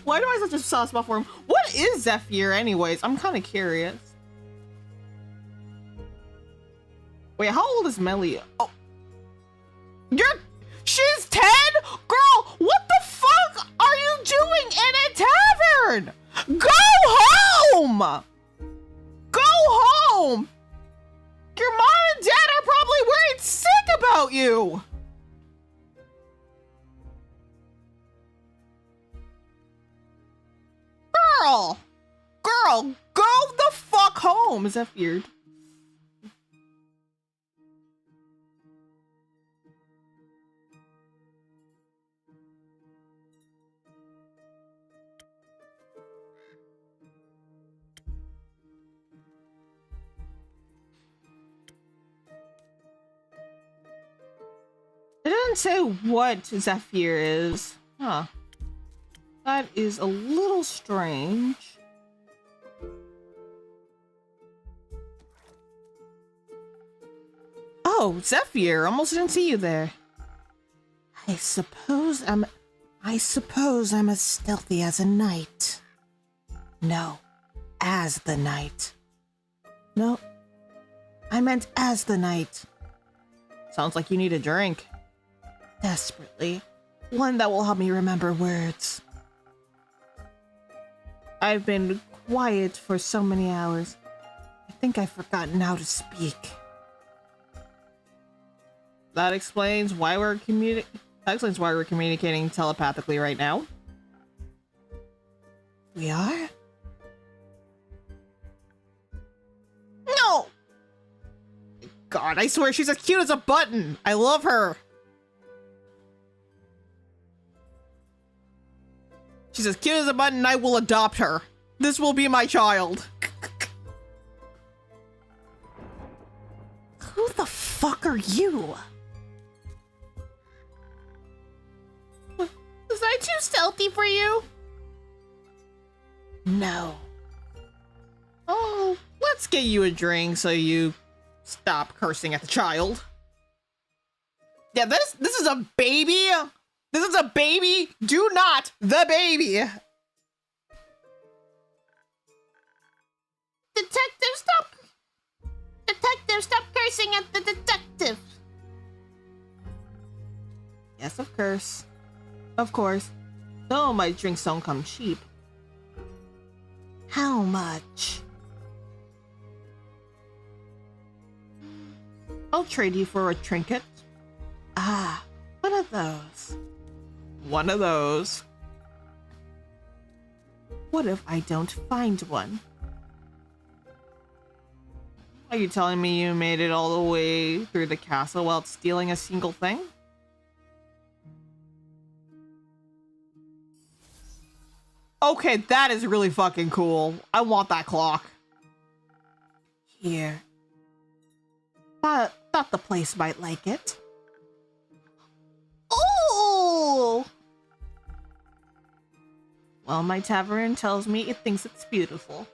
Why do I have such a soft spot for him? What is Zephyr anyways? I'm kind of curious. Wait, how old is Melly? Oh. She's 10? Girl, what the fuck are you doing in a tavern? Go home! Go home! Your mom and dad are probably worried sick about you! Girl, go the fuck home! Is that weird? didn't say what Zephyr is. Huh. That is a little strange. Oh, Zephyr, almost didn't see you there. I suppose I'm as stealthy as a knight. No, as the knight. No, I meant as the knight. Sounds like you need a drink. Desperately. One that will help me remember words. I've been quiet for so many hours. I think I've forgotten how to speak. That explains why we're communicating telepathically right now. We are? No! God, I swear she's as cute as a button. I love her. She's as cute as a button, and I will adopt her. This will be my child. Who the fuck are you? Was I too stealthy for you? No. Oh, let's get you a drink so you stop cursing at the child. Yeah, this is a baby. This is a baby. Do not the baby. Detective, stop cursing at the detective. Yes, of course. Of course. No, my drinks don't come cheap. How much? I'll trade you for a trinket. Ah, one of those. One of those. What if I don't find one? Are you telling me you made it all the way through the castle without stealing a single thing? Okay, that is really fucking cool. I want that clock. Here. Thought the place might like it. Oh! Well, my tavern tells me it thinks it's beautiful.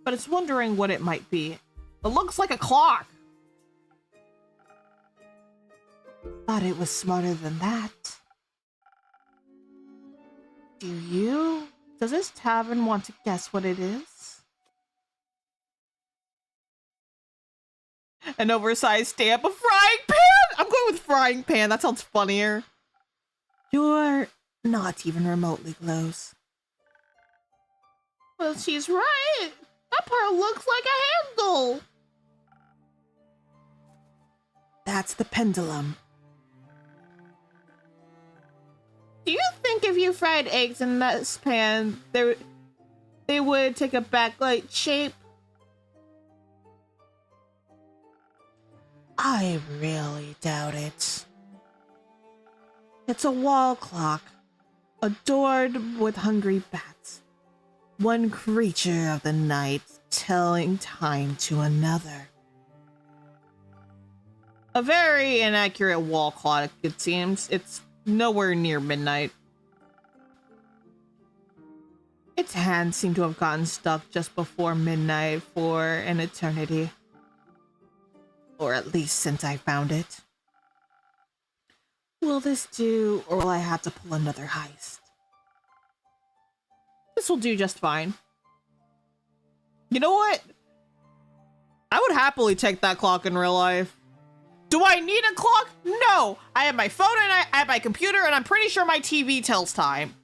But it's wondering what it might be. It looks like a clock. Thought it was smarter than that. Do you? Does this tavern want to guess what it is? An oversized stamp, a frying pan! I'm going with frying pan, that sounds funnier. You're not even remotely close. Well, she's right. That part looks like a handle. That's the pendulum. Do you think if you fried eggs in this pan, they would take a backlight shape? I really doubt it. It's a wall clock, adored with hungry bats. One creature of the night telling time to another. A very inaccurate wall clock, it seems. It's nowhere near midnight. Its hands seem to have gotten stuck just before midnight for an eternity. Or at least since I found it. Will this do, or will I have to pull another heist? This will do just fine. You know what? I would happily take that clock in real life. Do I need a clock? No! I have my phone and I have my computer and I'm pretty sure my TV tells time.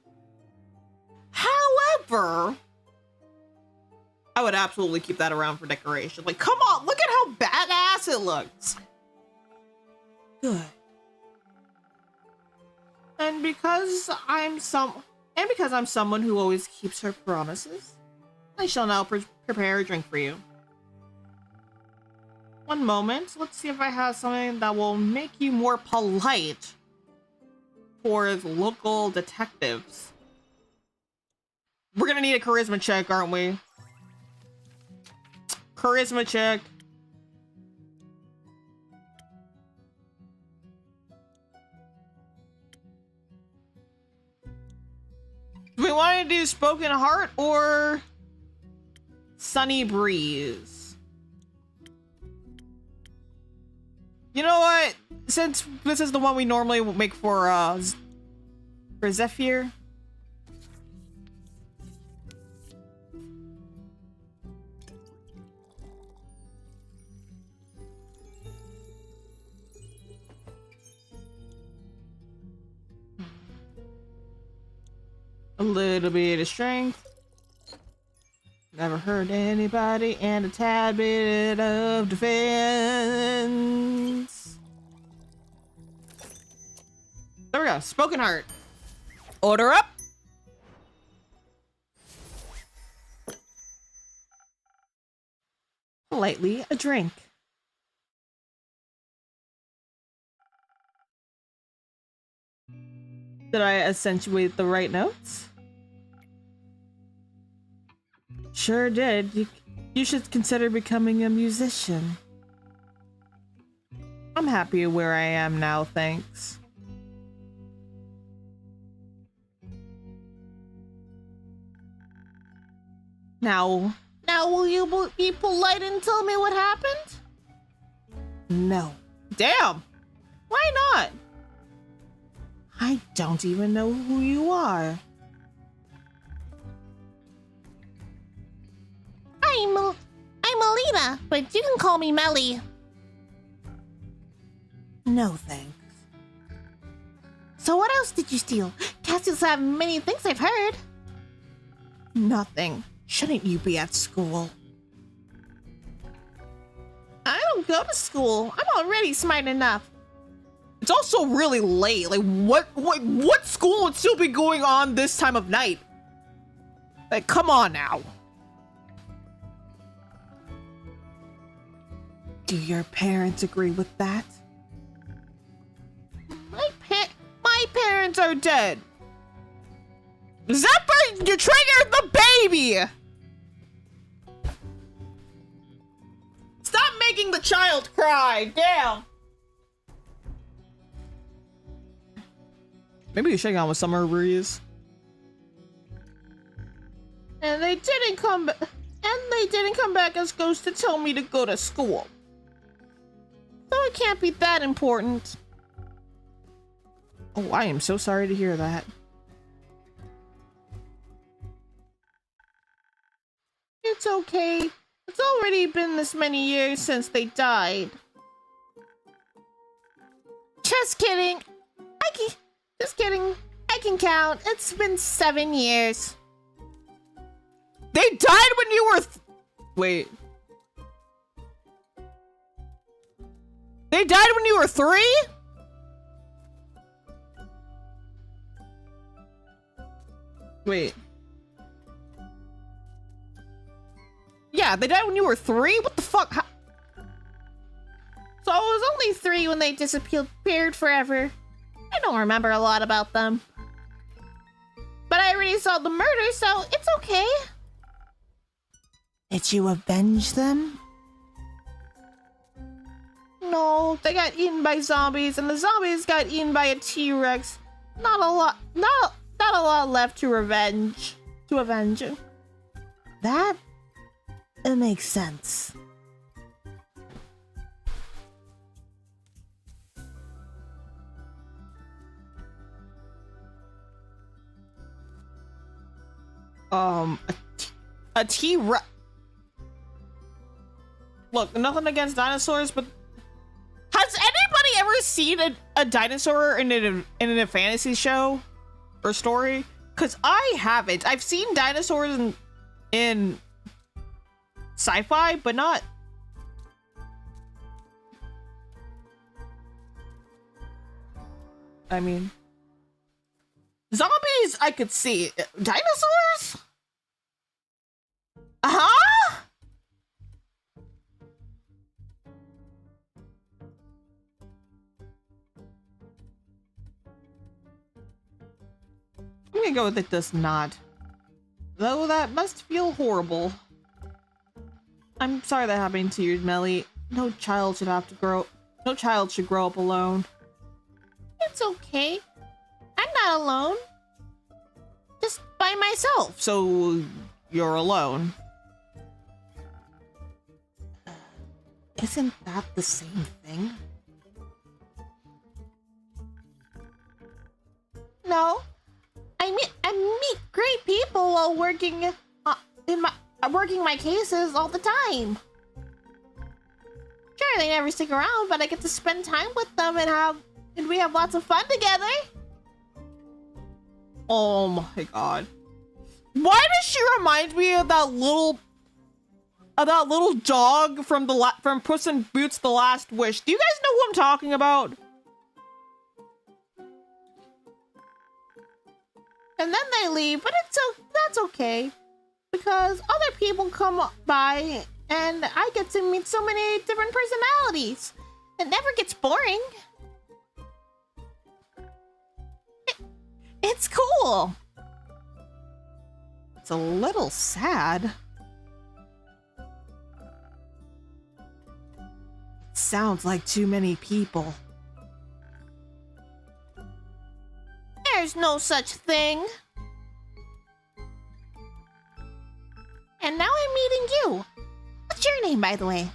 However, I would absolutely keep that around for decoration. Like, come on, look at how badass it looks. Good. And because I'm someone who always keeps her promises, I shall now prepare a drink for you. One moment. Let's see if I have something that will make you more polite towards local detectives. We're gonna need a charisma check, aren't we? Charisma check. I do Spoken Heart or Sunny Breeze? You know what? Since this is the one we normally make for Zephyr. A little bit of strength. Never hurt anybody, and a tad bit of defense. There we go. Spoken Heart. Order up. Politely, a drink. Did I accentuate the right notes? Sure did. You should consider becoming a musician. I'm happy where I am now, thanks. Now will you be polite and tell me what happened? No. Damn. Why not? I don't even know who you are. I'm Alina, but you can call me Melly. No thanks. So what else did you steal? Castles have many things, I've heard. Nothing. Shouldn't you be at school? I don't go to school. I'm already smart enough. It's also really late. Like, what school would still be going on this time of night? Like, come on now. Do your parents agree with that? My parents are dead. Zephyr, you triggered the baby! Stop making the child cry. Damn. Maybe you should hang out with Summer Breeze. And they didn't come back as ghosts to tell me to go to school. So it can't be that important. Oh, I am so sorry to hear that. It's okay. It's already been this many years since they died. Just kidding. Just kidding. I can count. It's been 7 years. They died when you were wait. They died when you were 3? Wait. Yeah, they died when you were 3? What the fuck? So I was only 3 when they disappeared forever. I don't remember a lot about them. But I already saw the murder, so it's okay. Did you avenge them? No, they got eaten by zombies, and the zombies got eaten by a T-Rex. Not a lot left to avenge. That it makes sense. A T-Rex. Look, nothing against dinosaurs, but has anybody ever seen a dinosaur in a fantasy show or story? Because I haven't. I've seen dinosaurs in sci-fi, but not. I mean, zombies I could see. Dinosaurs? Uh-huh? I'm gonna go with it does not. Though that must feel horrible. I'm sorry that happened to you, Melly. No child should grow up alone. It's okay. I'm not alone. Despite by myself. So you're alone. Isn't that the same thing? No, I meet great people while working working my cases all the time. Sure, they never stick around, but I get to spend time with them and we have lots of fun together. Oh my god. Why does she remind me of that little dog from from Puss in Boots: The Last Wish? Do you guys know who I'm talking about? And then they leave, but that's okay. Because other people come by and I get to meet so many different personalities. It never gets boring. It's cool. It's a little sad. It sounds like too many people. There's no such thing. And now I'm meeting you. What's your name, by the way?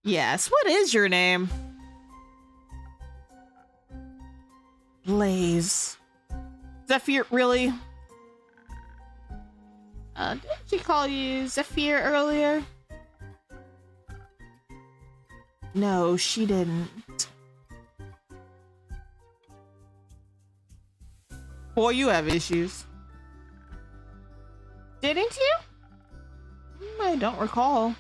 Yes, what is your name? Blaze. Zephyr, really? Didn't she call you Zephyr earlier? No, she didn't. Boy, you have issues. Didn't you? I don't recall.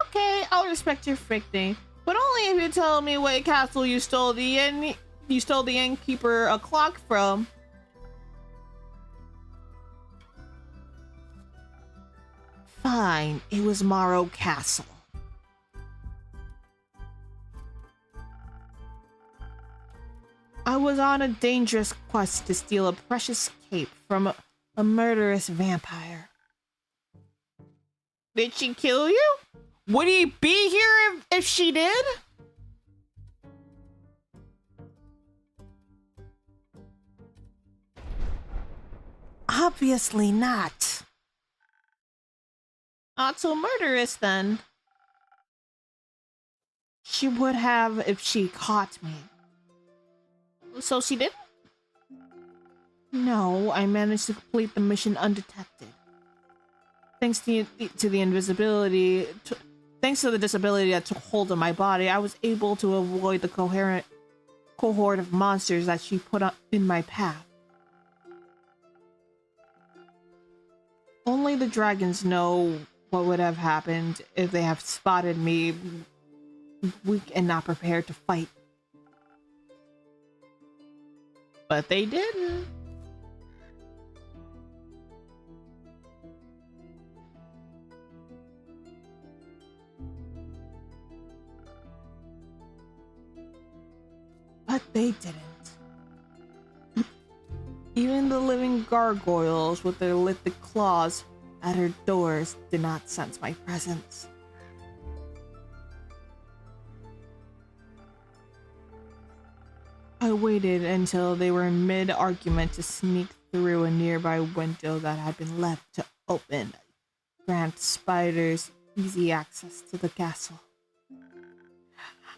Okay, I'll respect your fake name, but only if you tell me what castle you stole the innkeeper a clock from. Fine, it was Morrow Castle. I was on a dangerous quest to steal a precious cape from a murderous vampire. Did she kill you? Would he be here if she did? Obviously not. Not so murderous then. She would have if she caught me. So she did? No, I managed to complete the mission undetected. Thanks to the invisibility, thanks to the disability that took hold of my body, I was able to avoid the cohort of monsters that she put in my path. Only the dragons know what would have happened if they have spotted me weak and not prepared to fight. But they didn't. But they didn't. Even the living gargoyles with their lithic claws at her doors did not sense my presence. I waited until they were in mid-argument to sneak through a nearby window that had been left to open, grant spiders easy access to the castle.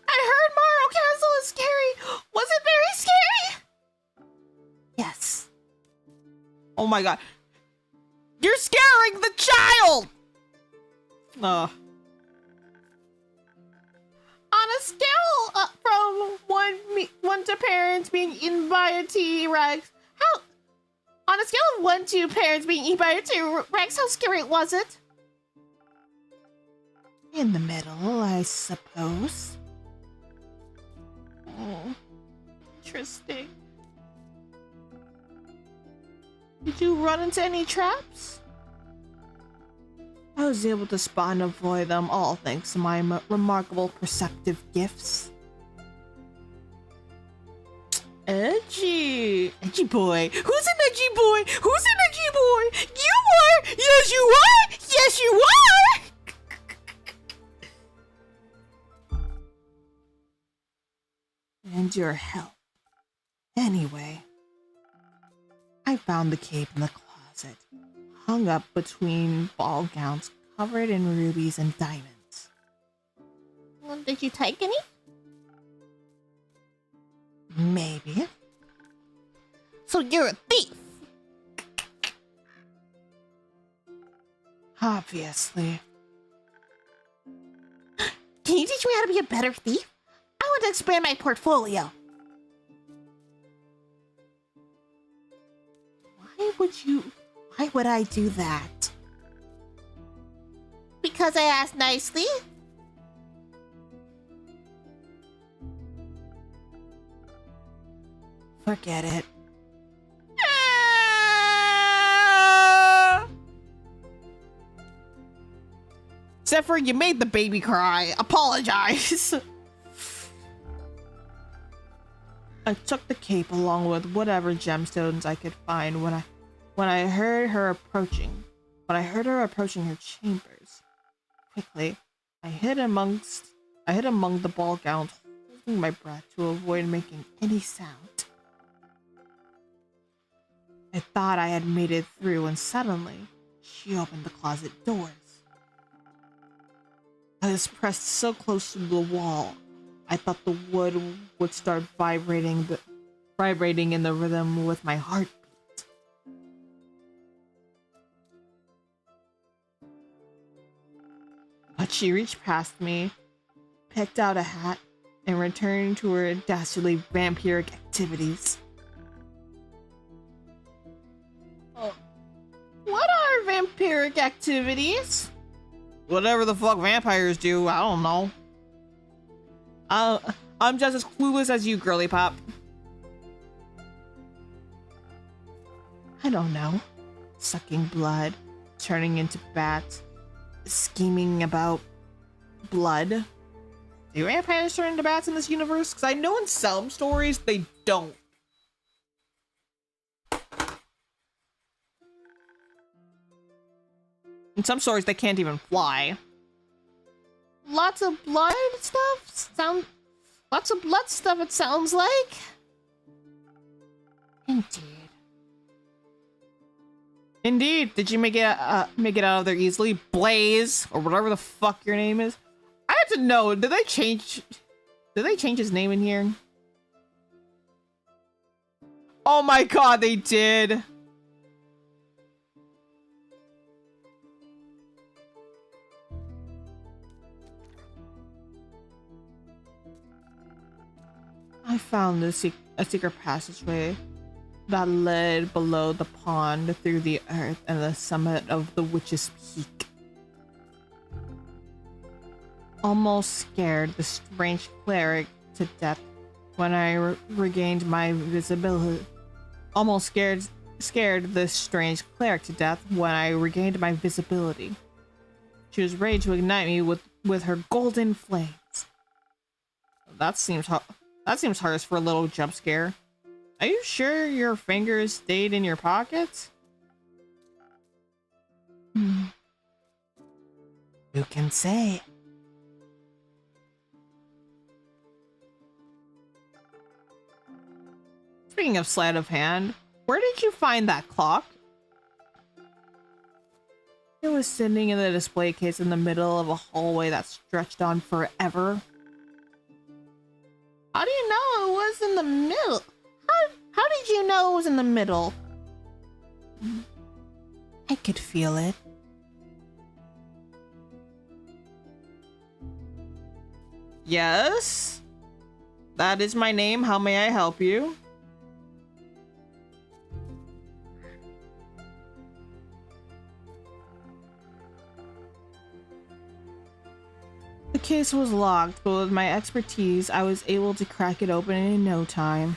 I heard Morrow Castle is scary. Was it very scary? Yes. Oh my god. You're scaring the child! On a scale from one to parents being eaten by a T-Rex, on a scale of 1 to parents being eaten by a T-Rex, how scary was it? In the middle, I suppose. Oh, interesting. Did you run into any traps? I was able to spot and avoid them all thanks to my remarkable perceptive gifts. Edgy. Edgy boy. Who's an edgy boy? Who's an edgy boy? You are! Yes, you are! Yes, you are! And your help. Anyway, I found the cape in the closet, hung up between ball gowns covered in rubies and diamonds. Well, did you take any? Maybe. So you're a thief. Obviously. Can you teach me how to be a better thief? I want to expand my portfolio. Why would I do that? Because I asked nicely. Forget it. Zephyr, you made the baby cry. Apologize. I took the cape along with whatever gemstones I could find when I heard her approaching. When I heard her approaching her chambers. Quickly, I hid among the ball gowns, holding my breath to avoid making any sound. I thought I had made it through when suddenly she opened the closet doors. I was pressed so close to the wall, I thought the wood would start vibrating in the rhythm with my heartbeat. But she reached past me, picked out a hat, and returned to her dastardly vampiric activities. What are vampiric activities? Whatever the fuck vampires do, I don't know. I'm just as clueless as you, girly pop. I don't know. Sucking blood, turning into bats, scheming about blood. Do vampires turn into bats in this universe? Because I know in some stories they don't. In some stories they can't even fly. Lots of blood stuff? Lots of blood stuff, it sounds like. Indeed. Indeed. Did you make it out of there easily? Blaze, or whatever the fuck your name is. I have to know, did they change his name in here? Oh my god, they did. I found a secret passageway that led below the pond through the earth and the summit of the Witch's Peak. Almost scared the strange cleric to death when I regained my visibility. Almost scared the strange cleric to death when I regained my visibility. She was ready to ignite me with her golden flames. That seems harsh for a little jump scare. Are you sure your fingers stayed in your pockets? Who can say? Speaking of sleight of hand, where did you find that clock? It was sitting in the display case in the middle of a hallway that stretched on forever. How do you know it was in the middle? How did you know it was in the middle? I could feel it. Yes? That is my name. How may I help you? The case was locked, but with my expertise, I was able to crack it open in no time.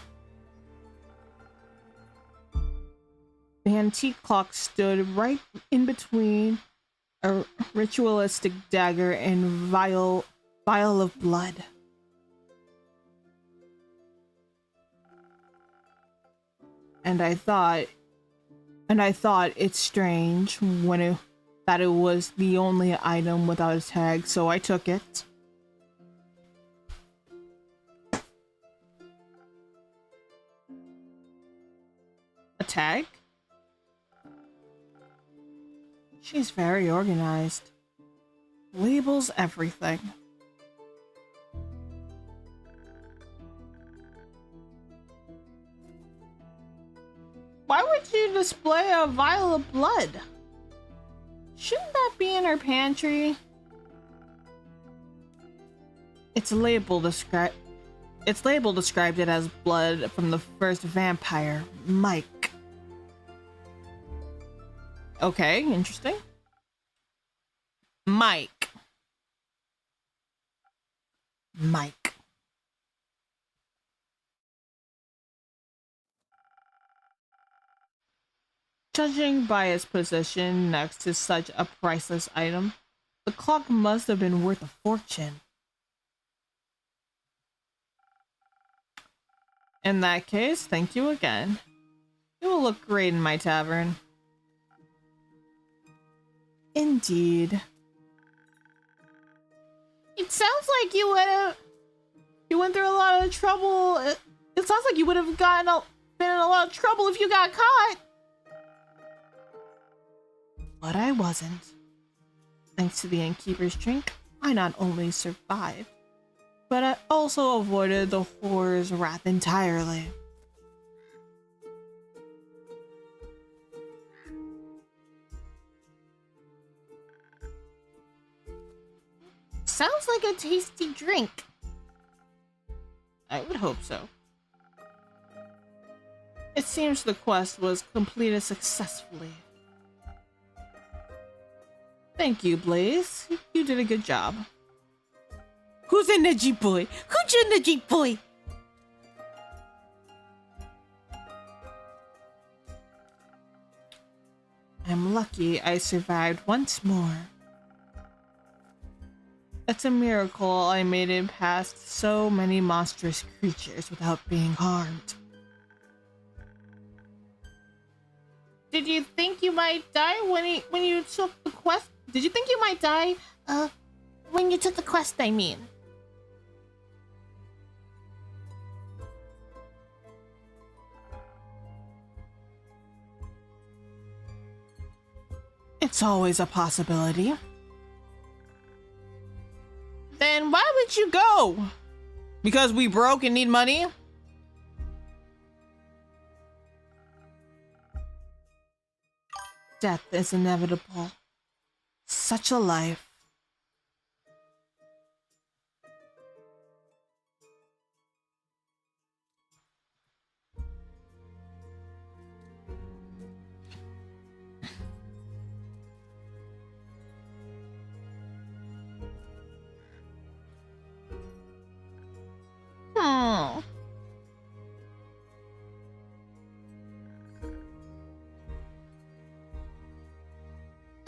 The antique clock stood right in between a ritualistic dagger and vial of blood. And I thought it's strange that it was the only item without a tag, so I took it. A tag? She's very organized. Labels everything. Why would you display a vial of blood? Shouldn't that be in her pantry? Its label described it as blood from the first vampire, Mike. Okay, interesting. Mike. Judging by its position next to such a priceless item, the clock must have been worth a fortune. In that case, thank you again. It will look great in my tavern. Indeed. It sounds like you went through a lot of trouble. It sounds like you would have been in a lot of trouble if you got caught. But I wasn't. Thanks to the innkeeper's drink, I not only survived, but I also avoided the horror's wrath entirely. Sounds like a tasty drink. I would hope so. It seems the quest was completed successfully. Thank you, Blaze. You did a good job. Who's in the Jeep boy? Who's in the Jeep boy? I'm lucky I survived once more. It's a miracle I made it past so many monstrous creatures without being harmed. Did you think you might die when you took the quest? Did you think you might die? When you took the quest, I mean. It's always a possibility. Then why would you go? Because we broke and need money? Death is inevitable. Such a life.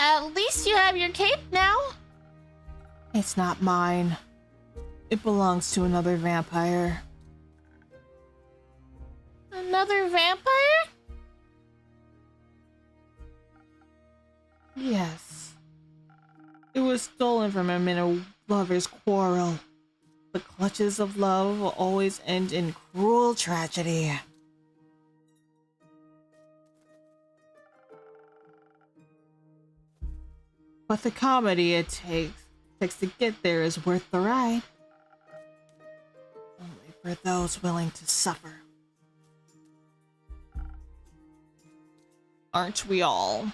At least you have your cape now. It's not mine. It belongs to another vampire. Another vampire? Yes. It was stolen from him in a lover's quarrel. The clutches of love will always end in cruel tragedy. But the comedy it takes to get there is worth the ride. Only for those willing to suffer. Aren't we all?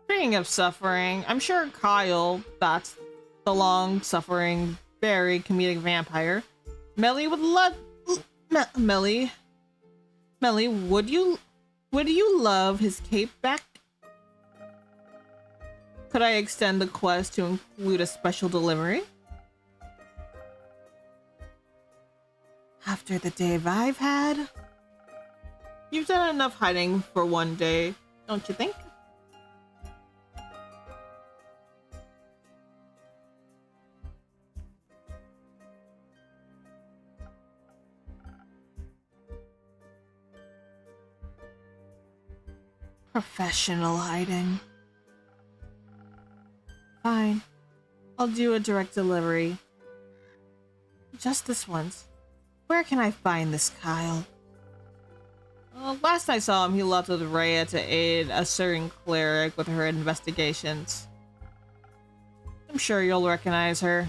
Speaking of suffering, I'm sure Kyle, that's the long-suffering, very comedic vampire, Melly would love... Melly, would you love his cape back? Could I extend the quest to include a special delivery? After the day I've had? You've done enough hiding for one day, don't you think? Professional hiding. Fine. I'll do a direct delivery. Just this once. Where can I find this Kyle? Last I saw him, he left with Rhea to aid a certain cleric with her investigations. I'm sure you'll recognize her.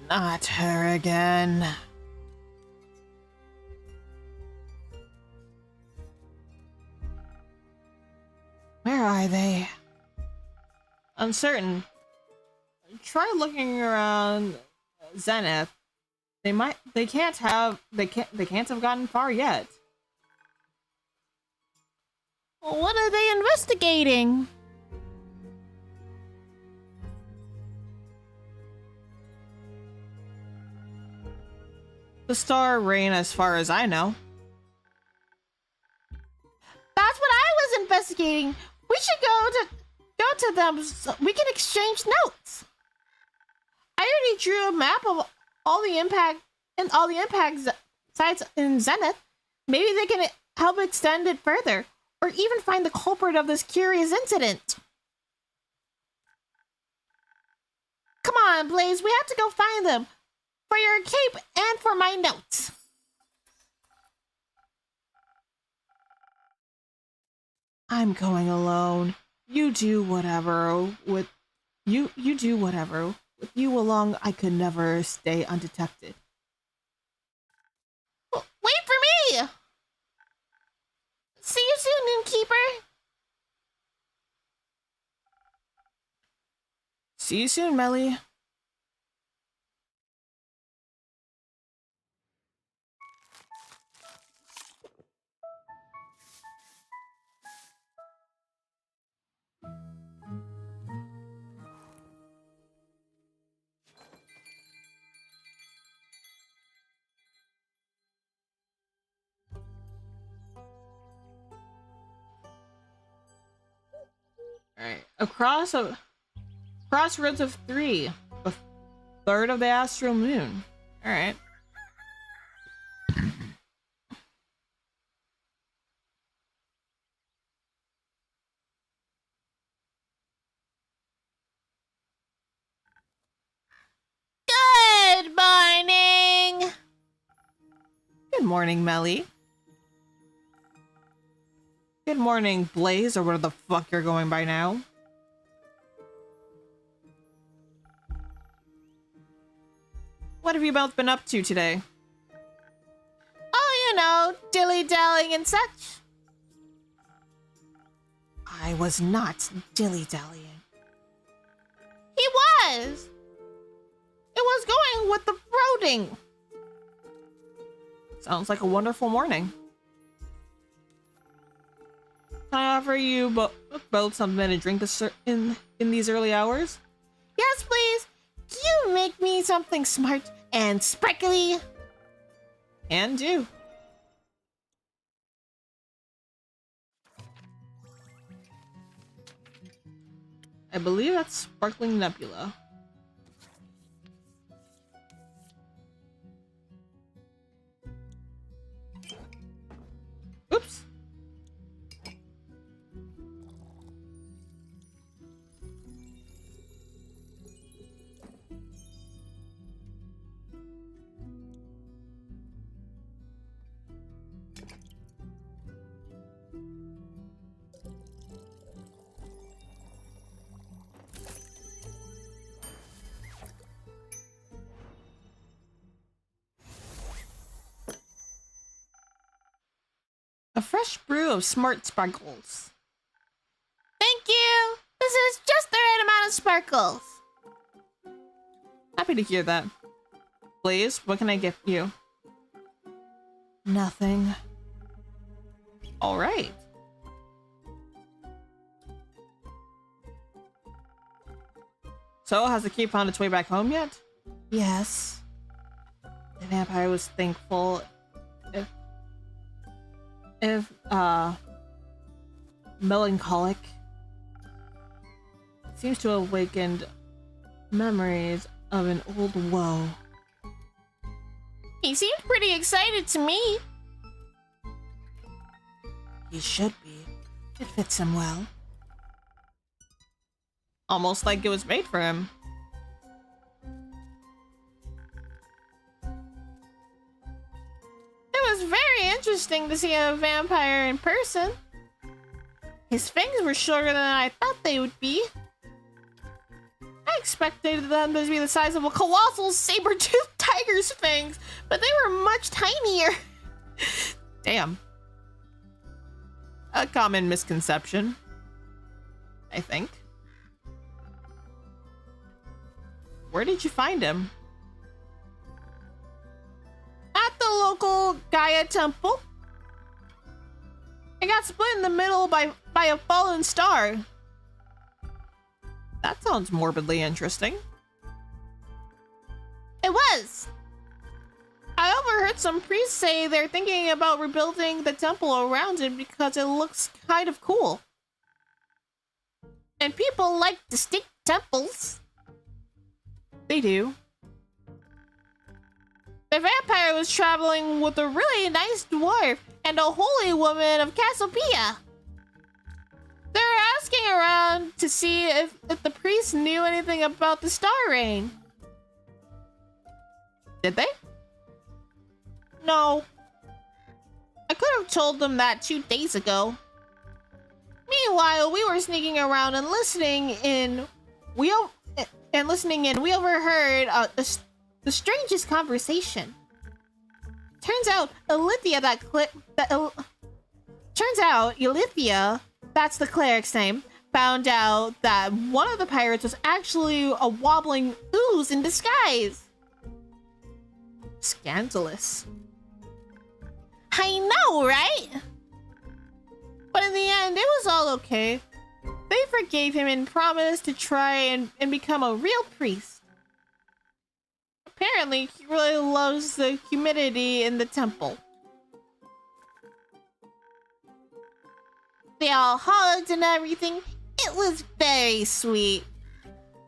Not her again. Where are they? Uncertain. Try looking around Zenith. They can't have gotten far yet. What are they investigating? The star reign as far as I know. That's what I was investigating. We should go to them so we can exchange notes. I already drew a map of all the impact sites in Zenith. Maybe they can help extend it further, or even find the culprit of this curious incident. Come on, Blaze, we have to go find them. For your cape and for my notes. I'm going alone. You do whatever. With you do whatever. With you along, I could never stay undetected. Wait for me! See you soon, innkeeper. See you soon, Melly. Alright. Crossroads of 3. A third of the astral moon. Alright. Good morning. Good morning, Melly. Good morning, Blaze, or whatever the fuck you're going by now. What have you both been up to today? Oh, you know, dilly-dallying and such. I was not dilly-dallying. He was. It was going with the roading. Sounds like a wonderful morning. Can I offer you both something to drink in these early hours? Yes, please. You make me something smart and sparkly. And do. I believe that's Sparkling Nebula. Oops. A fresh brew of smart sparkles. Thank you. This is just the right amount of sparkles. Happy to hear that. Blaze, what can I get you? Nothing. All right. So, has the key found its way back home yet? Yes. The vampire was thankful if melancholic. Seems to have awakened memories of an old woe. He seemed pretty excited to me. He should be. It fits him well. Almost like it was made for him. It was very interesting to see a vampire in person. His fangs were shorter than I thought they would be. I expected them to be the size of a colossal saber-toothed tiger's fangs, but they were much tinier. Damn. A common misconception, I think. Where did you find him? At the local Gaia temple. It got split in the middle by a fallen star. That sounds morbidly interesting. It was. I overheard some priests say they're thinking about rebuilding the temple around it because it looks kind of cool. And people like distinct temples. They do. The vampire was traveling with a really nice dwarf and a holy woman of Cassiopeia. They were asking around to see if the priests knew anything about the star rain. Did they? No. I could have told them that 2 days ago. Meanwhile, we were sneaking around and listening in. We overheard the strangest conversation. Turns out, Elithia, that's the cleric's name, found out that one of the pirates was actually a wobbling ooze in disguise. Scandalous. I know, right? But in the end, it was all okay. They forgave him and promised to try and become a real priest. Apparently, he really loves the humidity in the temple. They all hugged and everything. It was very sweet.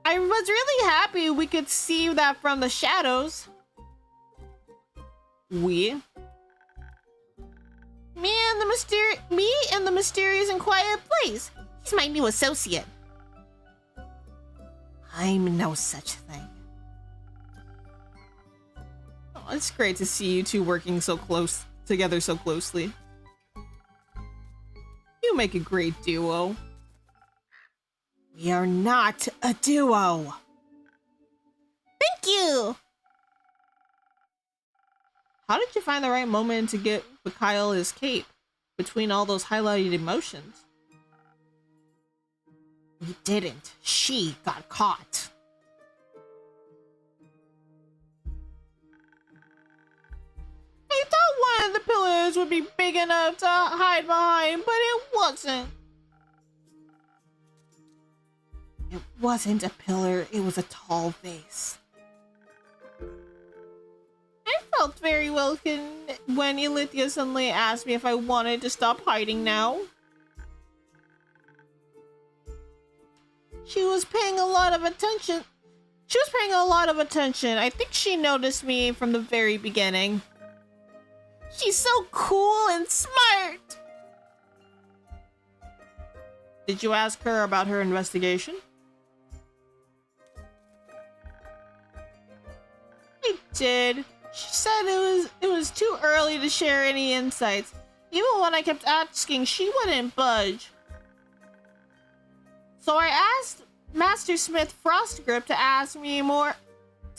I was really happy we could see that from the shadows. We? Me and the mysterious and quiet place. He's my new associate. I'm no such thing. Oh, it's great to see you two working so close together so closely. You make a great duo. We are not a duo. Thank you. How did you find the right moment to get Mikhail his cape between all those highlighted emotions? We didn't. She got caught. I thought one of the pillars would be big enough to hide behind, but it wasn't. It wasn't a pillar, it was a tall vase. I felt very welcome when Elithia suddenly asked me if I wanted to stop hiding now. She was paying a lot of attention. I think she noticed me from the very beginning. She's so cool and smart. Did you ask her about her investigation? I did. She said it was too early to share any insights. Even when I kept asking, she wouldn't budge. So I asked Master Smith Frostgrip to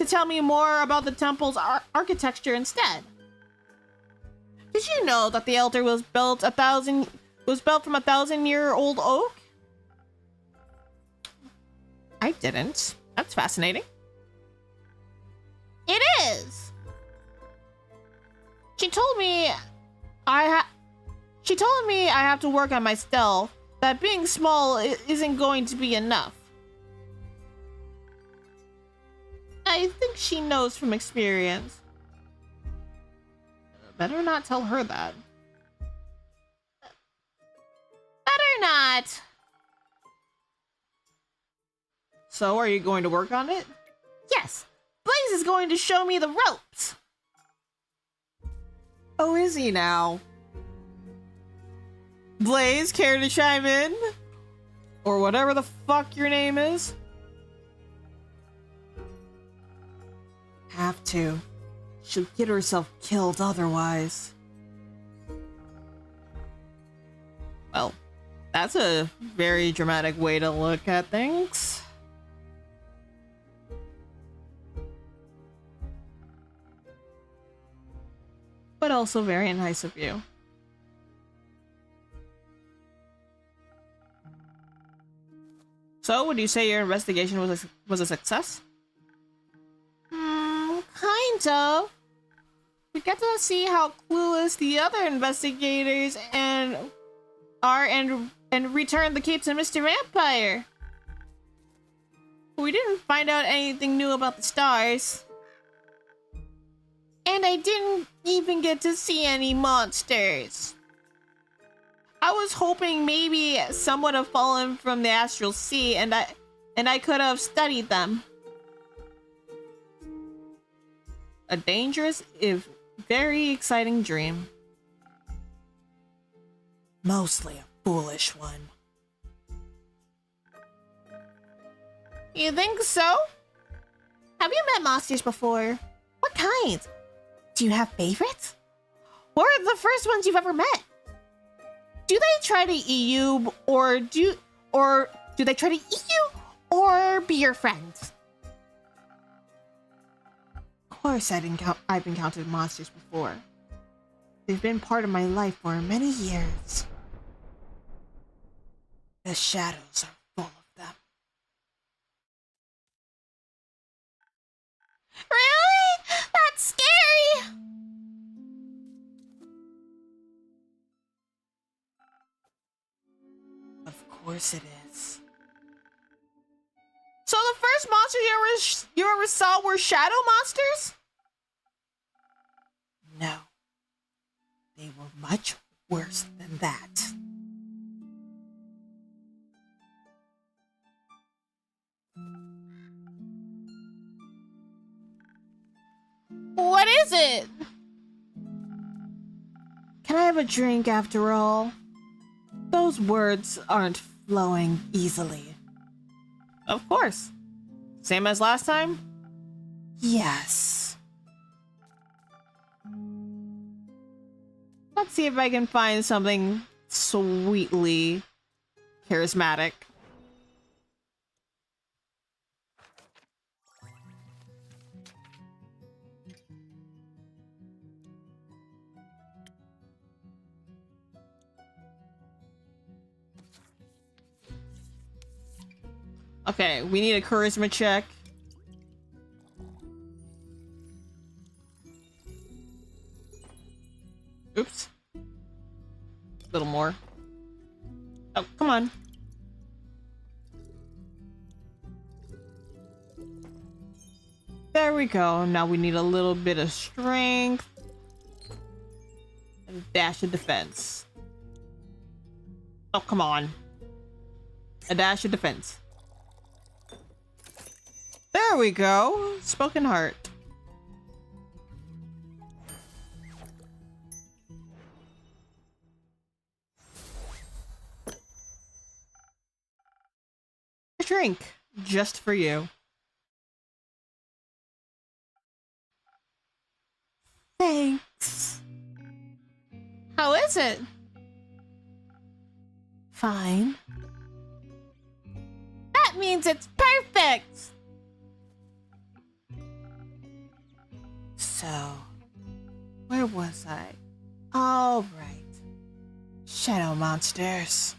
tell me more about the temple's architecture instead. Did you know that the Elder was built from a 1,000-year-old oak? I didn't. That's fascinating. It is. She told me I have to work on my stealth. That being small isn't going to be enough. I think she knows from experience. Better not tell her that. Better not. So, are you going to work on it? Yes, Blaze is going to show me the ropes. Oh, is he now? Blaze, care to chime in? Or whatever the fuck your name is? Have to. She'll get herself killed otherwise. Well, that's a very dramatic way to look at things. But also very nice of you. So, would you say your investigation was a success? Kind of. We get to see how clueless the other investigators and return the cape to Mr. Vampire. We didn't find out anything new about the stars. And I didn't even get to see any monsters. I was hoping maybe some would have fallen from the astral sea and I could have studied them. A dangerous, if very exciting dream. Mostly a foolish one. You think so? Have you met monsters before? What kind? Do you have favorites? What are the first ones you've ever met? Do they try to eat you, or do they try to eat you, or be your friends? Of course, I've encountered monsters before. They've been part of my life for many years. The shadows are full of them. Really? That's scary! Of course it is. So the first monster you ever saw were shadow monsters? No. They were much worse than that. What is it? Can I have a drink after all? Those words aren't flowing easily. Of course. Same as last time? Yes. Let's see if I can find something sweetly charismatic. Okay, we need a charisma check. Oops. A little more. Oh, come on. There we go. Now we need a little bit of strength. And a dash of defense. Oh, come on. A dash of defense. There we go. Spoken heart. A drink just for you. Thanks. How is it? Fine. That means it's perfect! So, where was I? All right. Shadow monsters.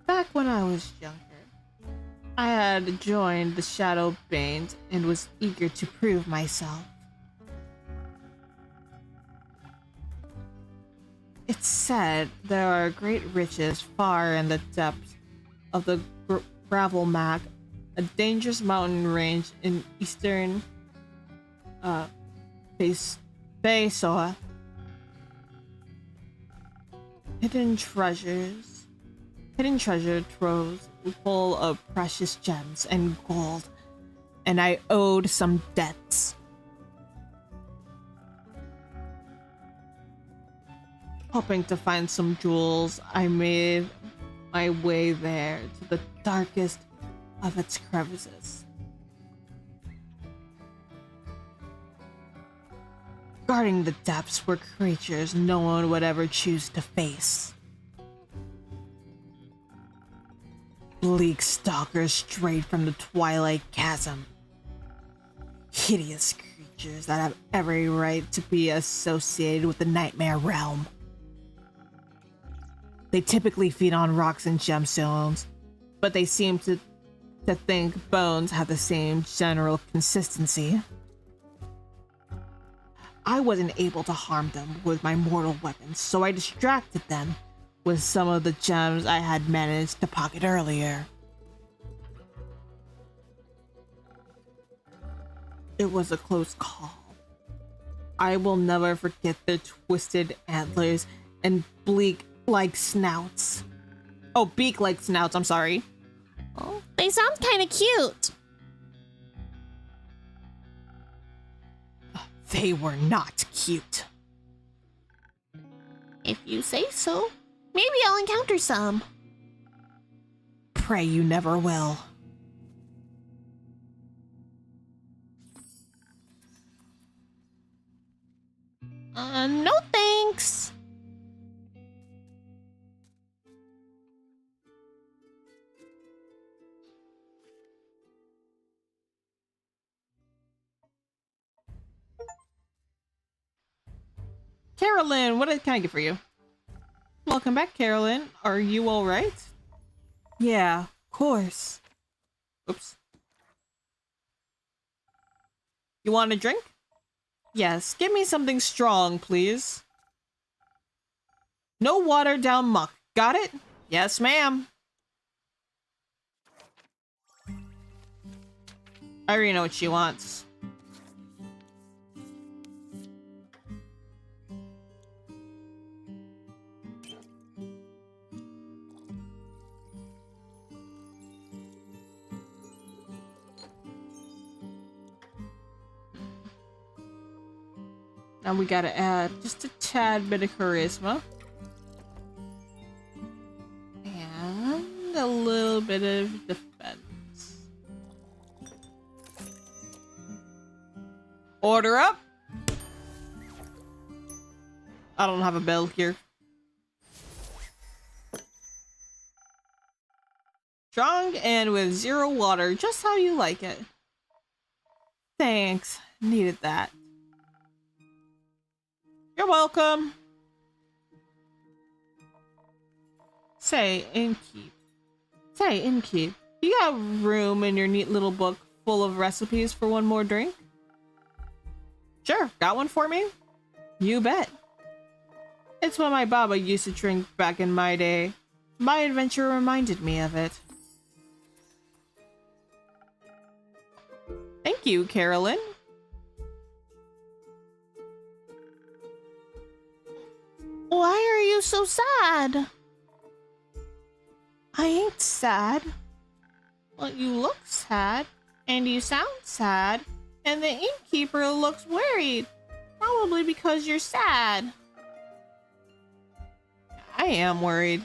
Back when I was younger, I had joined the Shadow Banes and was eager to prove myself. It's said there are great riches far in the depths of the Gravel Mag, a dangerous mountain range in eastern Baysoa. Hidden treasure troves full of precious gems and gold, and I owed some debts. Hoping to find some jewels, I made my way there to the darkest of its crevices. Guarding the depths were creatures no one would ever choose to face. Bleak stalkers straight from the twilight chasm. Hideous creatures that have every right to be associated with the nightmare realm. They typically feed on rocks and gemstones, but they seem to think bones have the same general consistency. I wasn't able to harm them with my mortal weapons, so I distracted them with some of the gems I had managed to pocket earlier. It was a close call. I will never forget their twisted antlers and bleak-like snouts. Oh, beak-like snouts, I'm sorry. Oh, they sound kind of cute. They were not cute. If you say so. Maybe I'll encounter some. Pray you never will. No thanks. Carolyn, what can I get for you? Welcome back, Carolyn. Are you all right? Yeah, of course. Oops. You want a drink? Yes, give me something strong, please. No watered down muck. Got it? Yes, ma'am. I already know what she wants. Now we gotta add just a tad bit of charisma. And a little bit of defense. Order up! I don't have a bell here. Strong and with 0 water, just how you like it. Thanks, needed that. You're welcome. Say, innkeep, you got room in your neat little book full of recipes for one more drink? Sure, got one for me? You bet. It's what my baba used to drink back in my day. My adventure reminded me of it. Thank you, Carolyn. Why are you so sad? I ain't sad. Well, you look sad, and you sound sad, and the innkeeper looks worried. Probably because you're sad. I am worried.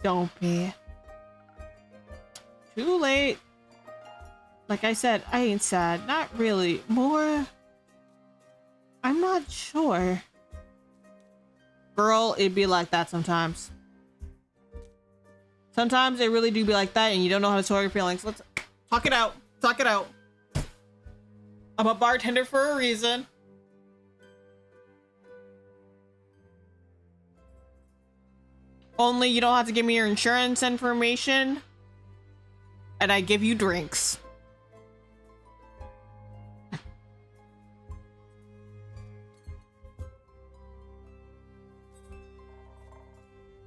Don't be. Too late. Like I said, I ain't sad. Not really. More... I'm not sure. Girl, it'd be like that sometimes. Sometimes it really do be like that and you don't know how to show your feelings. Let's talk it out. Talk it out. I'm a bartender for a reason. Only you don't have to give me your insurance information. And I give you drinks.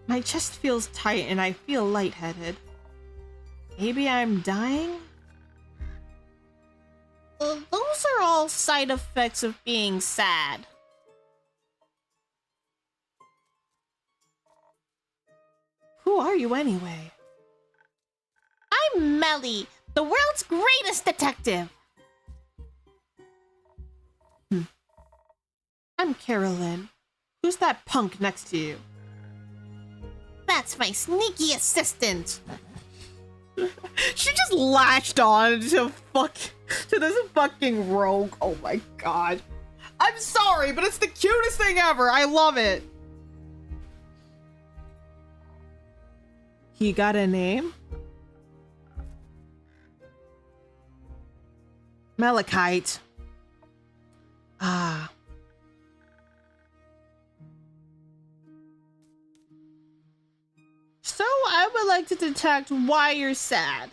My chest feels tight and I feel lightheaded. Maybe I'm dying? Those are all side effects of being sad. Who are you anyway? I'm Melly, the world's greatest detective. I'm Carolyn. Who's that punk next to you? That's my sneaky assistant. She just latched on to fuck to this fucking rogue. Oh my god. I'm sorry, but it's the cutest thing ever. I love it. He got a name? Malachite. Ah. So I would like to detect why you're sad.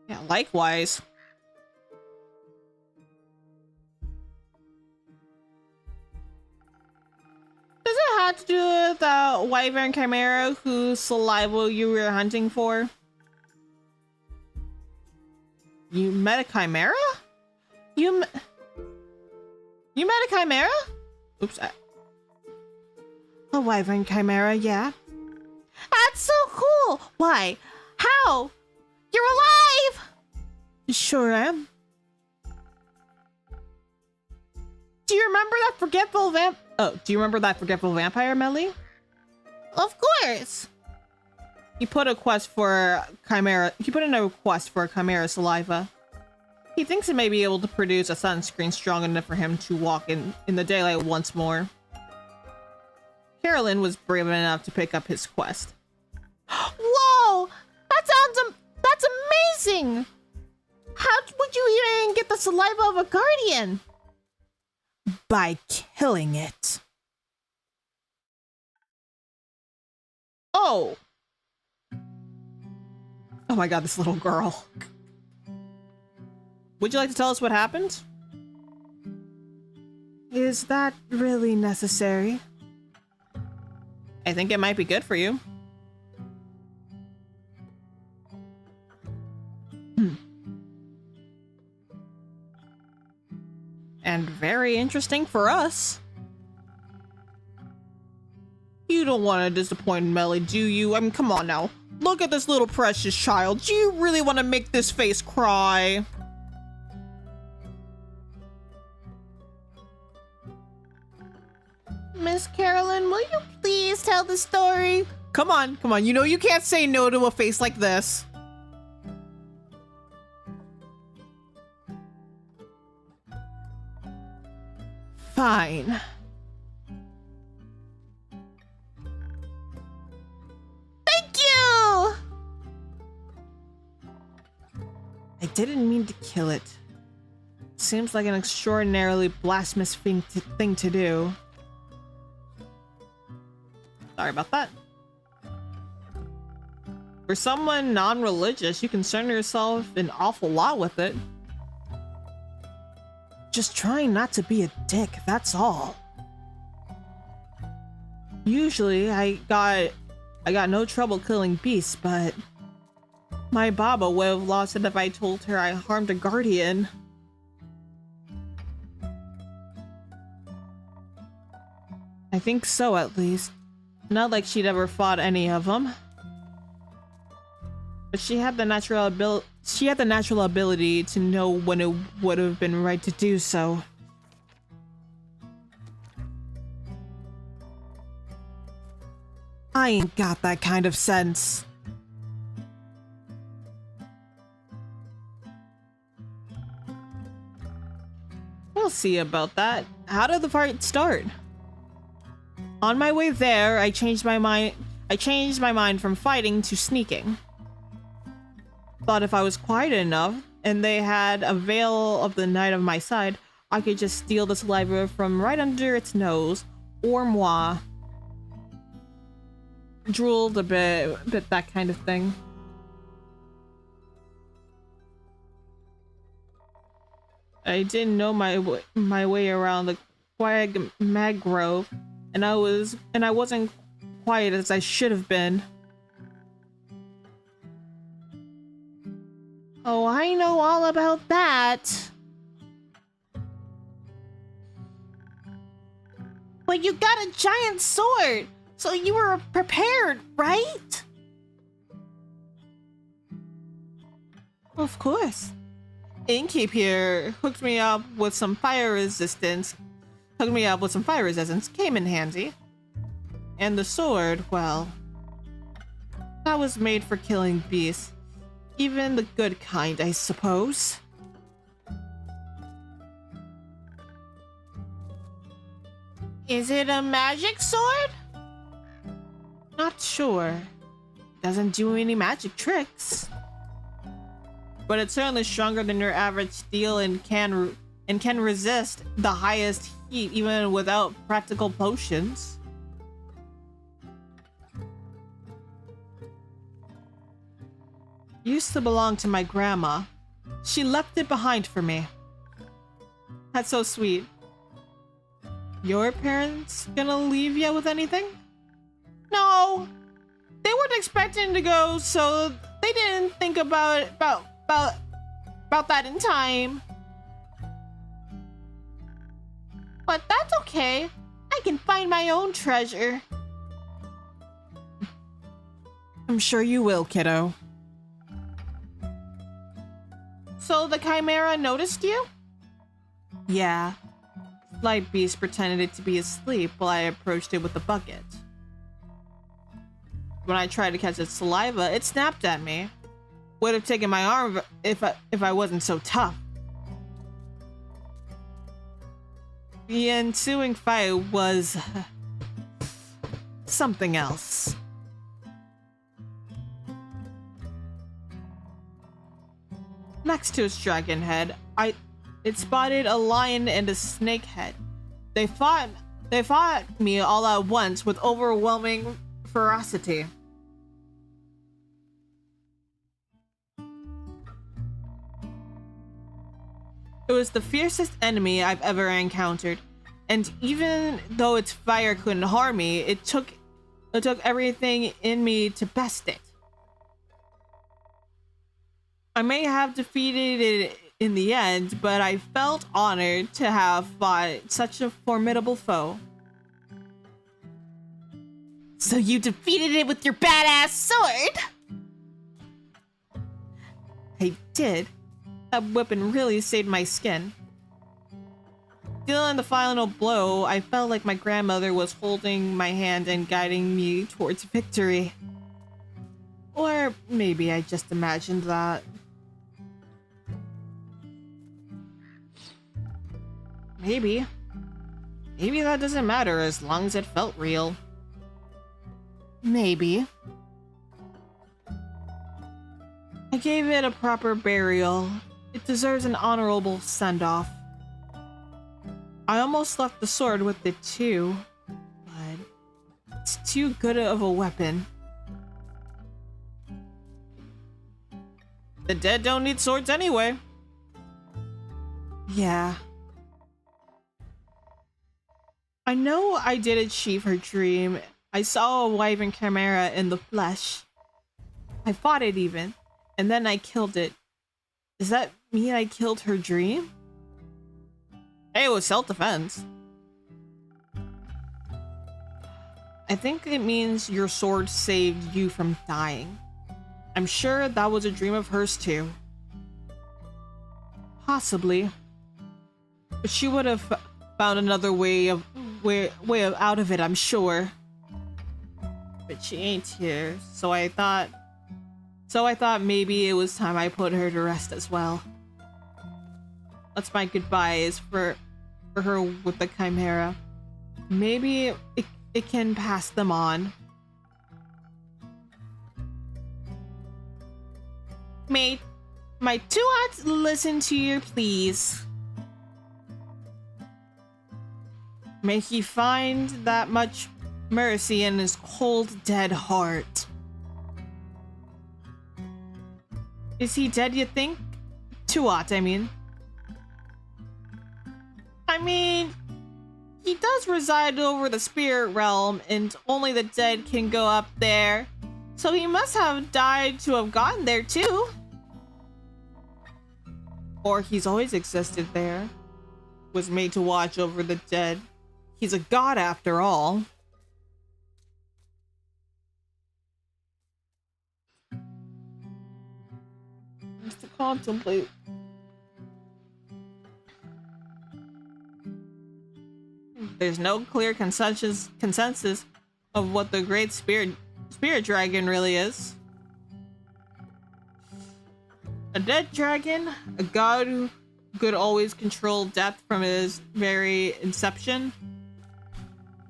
Yeah, likewise. Does it have to do with the wyvern chimera whose saliva you were hunting for? You met a chimera? You met a chimera? Oops. A wyvern chimera, yeah. That's so cool! Why? How? You're alive! Sure am. Do you remember that forgetful Do you remember that forgetful vampire, Melly? Of course! He put a quest for chimera. He put in a request for chimera saliva. He thinks it may be able to produce a sunscreen strong enough for him to walk in the daylight once more. Carolyn was brave enough to pick up his quest. Whoa! That's amazing! How would you even get the saliva of a guardian? By killing it. Oh! Oh my god, this little girl. Would you like to tell us what happened? Is that really necessary? I think it might be good for you. And very interesting for us. You don't want to disappoint Melly, do you? I mean, come on now. Look at this little precious child. Do you really want to make this face cry? Miss Carolyn, will you please tell the story? Come on. You know you can't say no to a face like this. Fine. Thank you! I didn't mean to kill it. Seems like an extraordinarily blasphemous thing to do. Sorry about that. For someone non-religious, you concern yourself an awful lot with it. Just trying not to be a dick, that's all. Usually, I got no trouble killing beasts, but my Baba would have lost it if I told her I harmed a guardian. I think so, at least. Not like she'd ever fought any of them. But she had the natural ability to know when it would have been right to do so. I ain't got that kind of sense. We'll see about that. How did the fight start? On my way there, I changed my mind from fighting to sneaking. Thought if I was quiet enough, and they had a veil of the night on my side, I could just steal the saliva from right under its nose, or moi. Drooled a bit that kind of thing. I didn't know my way around the Quag Mangrove, and I wasn't quiet as I should have been. Oh, I know all about that. But you got a giant sword, so you were prepared, right? Of course. Innkeep here hooked me up with some fire resistance. Came in handy. And the sword, well, that was made for killing beasts. even the good kind, I suppose. Is it a magic sword? Not sure. Doesn't do any magic tricks. But it's certainly stronger than your average steel and can resist the highest heat even without practical potions. Used to belong to my grandma. She left it behind for me. That's so sweet. Your parents gonna leave you with anything? No. They weren't expecting to go, so they didn't think about that in time. But that's okay. I can find my own treasure. I'm sure you will, kiddo. So the Chimera noticed you? Yeah. Slight beast pretended to be asleep while I approached it with the bucket. When I tried to catch its saliva, it snapped at me. Would have taken my arm if I wasn't so tough. The ensuing fight was something else. Next to its dragon head, it spotted a lion and a snake head. They fought me all at once with overwhelming ferocity. It was the fiercest enemy I've ever encountered, and even though its fire couldn't harm me, it took everything in me to best it. I may have defeated it in the end, but I felt honored to have fought such a formidable foe. So you defeated it with your badass sword? I did. That weapon really saved my skin. Dealing the final blow, I felt like my grandmother was holding my hand and guiding me towards victory. Or maybe I just imagined that. Maybe. Maybe that doesn't matter as long as it felt real. Maybe. I gave it a proper burial. It deserves an honorable send-off. I almost left the sword with it too, but it's too good of a weapon. The dead don't need swords anyway. Yeah. I know I did achieve her dream. I saw a wyvern chimera in the flesh. I fought it even, and then I killed it. Does that mean I killed her dream? Hey, it was self-defense. I think it means your sword saved you from dying. I'm sure that was a dream of hers too. Possibly. But she would have found another way out of it, I'm sure. But she ain't here, so I thought maybe it was time I put her to rest as well. That's my goodbyes for her with the Chimera. Maybe it can pass them on. May my two-hearts listen to you, please. May he find that much mercy in his cold, dead heart. Is he dead, you think? Tuat, I mean. I mean, he does reside over the spirit realm, and only the dead can go up there. So he must have died to have gotten there too. Or he's always existed there. Was made to watch over the dead. He's a god after all. Just to contemplate. There's no clear consensus of what the great spirit dragon really is. A dead dragon, a god who could always control death from his very inception.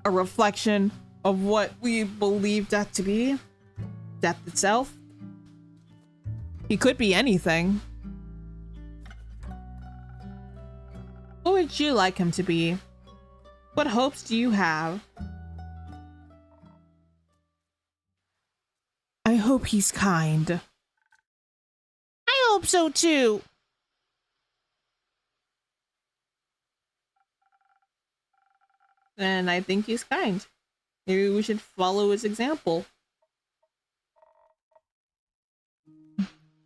A reflection of what we believe death to be. Death itself. He could be anything. What would you like him to be? What hopes do you have? I hope he's kind. I hope so too. And I think he's kind. Maybe we should follow his example.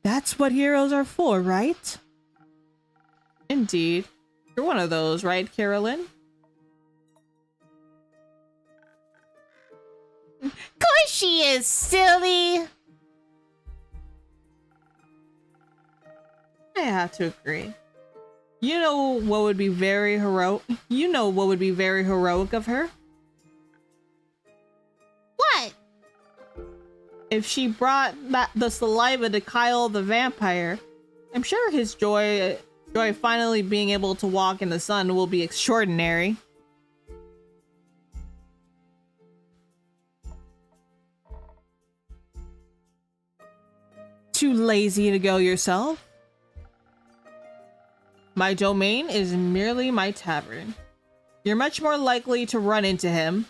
That's what heroes are for, right? Indeed. You're one of those, right, Carolyn? Course she is, silly. I have to agree. You know what would be very heroic? You know what would be very heroic of her? What? If she brought the saliva to Kyle the vampire, I'm sure his joy finally being able to walk in the sun will be extraordinary. Too lazy to go yourself? My domain is merely my tavern. You're much more likely to run into him.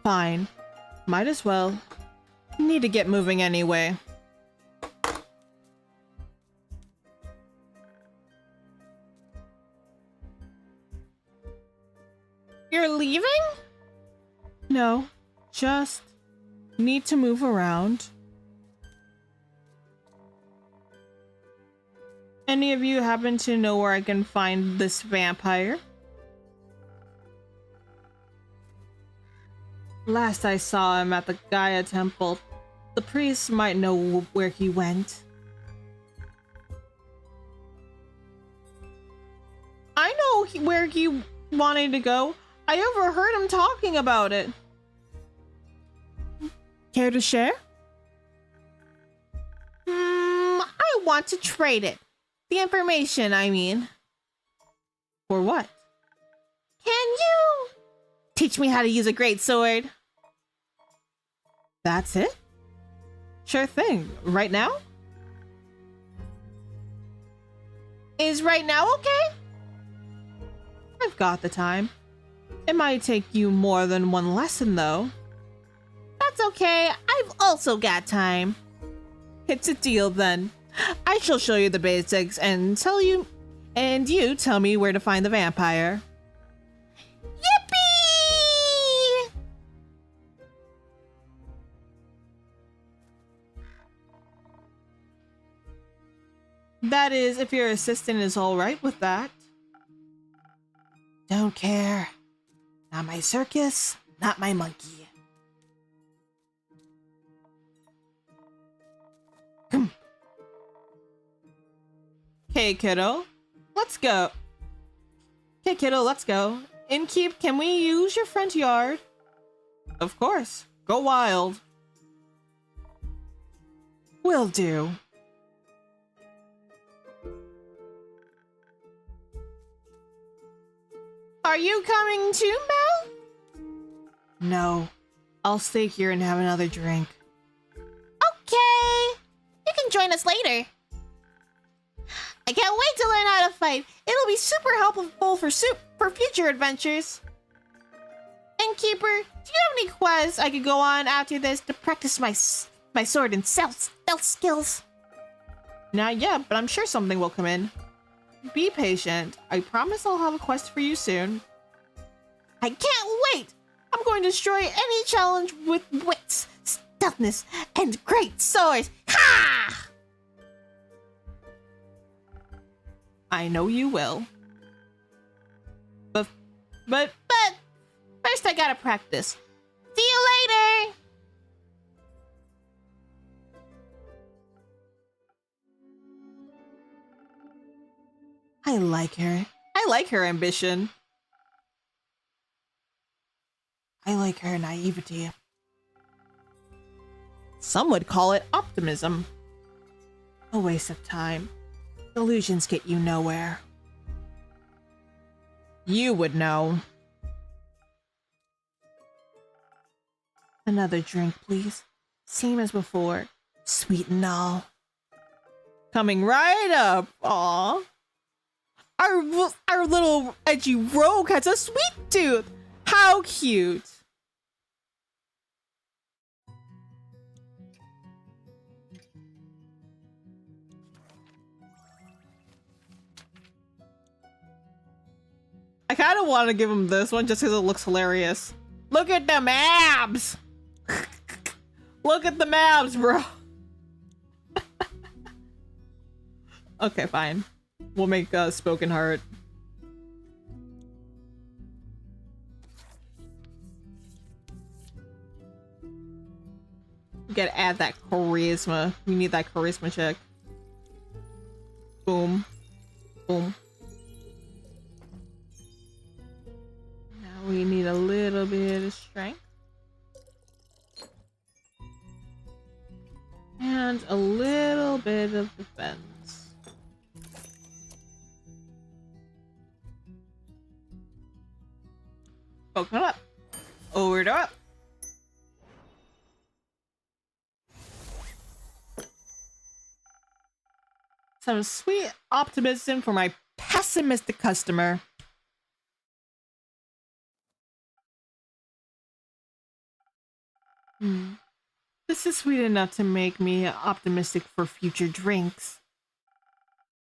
Fine. Might as well. Need to get moving anyway. You're leaving? No, just need to move around. Any of you happen to know where I can find this vampire? Last I saw him at the Gaia temple. The priest might know where he went. I know where he wanted to go. I overheard him talking about it. Care to share? I want to trade it. The information, I mean. For what? Can you teach me how to use a great sword? That's it? Sure thing. Right now? Is right now okay? I've got the time. It might take you more than one lesson, though. That's okay. I've also got time. It's a deal, then. I shall show you the basics and you tell me where to find the vampire. Yippee! That is, if your assistant is all right with that. Don't care. Not my circus, not my monkey. Okay, kiddo. Let's go. Okay, kiddo, let's go. Innkeep, can we use your front yard? Of course. Go wild. Will do. Are you coming too, Mel? No. I'll stay here and have another drink. Okay. You can join us later. I can't wait to learn how to fight. It'll be super helpful for future adventures. Innkeeper, do you have any quests I could go on after this to practice my sword and stealth skills? Not yet, but I'm sure something will come in. Be patient. I promise I'll have a quest for you soon. I can't wait! I'm going to destroy any challenge with wits, stealthness, and great swords. Ha! I know you will. But First I gotta practice. See you later! I like her. I like her ambition. I like her naivety. Some would call it optimism. A waste of time. Illusions get you nowhere. You would know. Another drink, please. Same as before. Sweet and all. Coming right up. Aw. Our little edgy rogue has a sweet tooth. How cute. I kind of want to give him this one just because it looks hilarious. Look at them abs! Look at the abs, bro. Okay, fine. We'll make Spoken Heart. We gotta add that charisma. We need that charisma check. Boom. Boom. Now we need a little bit of strength. And a little bit of defense. Open up. Over to up. Some sweet optimism for my pessimistic customer. This is sweet enough to make me optimistic for future drinks.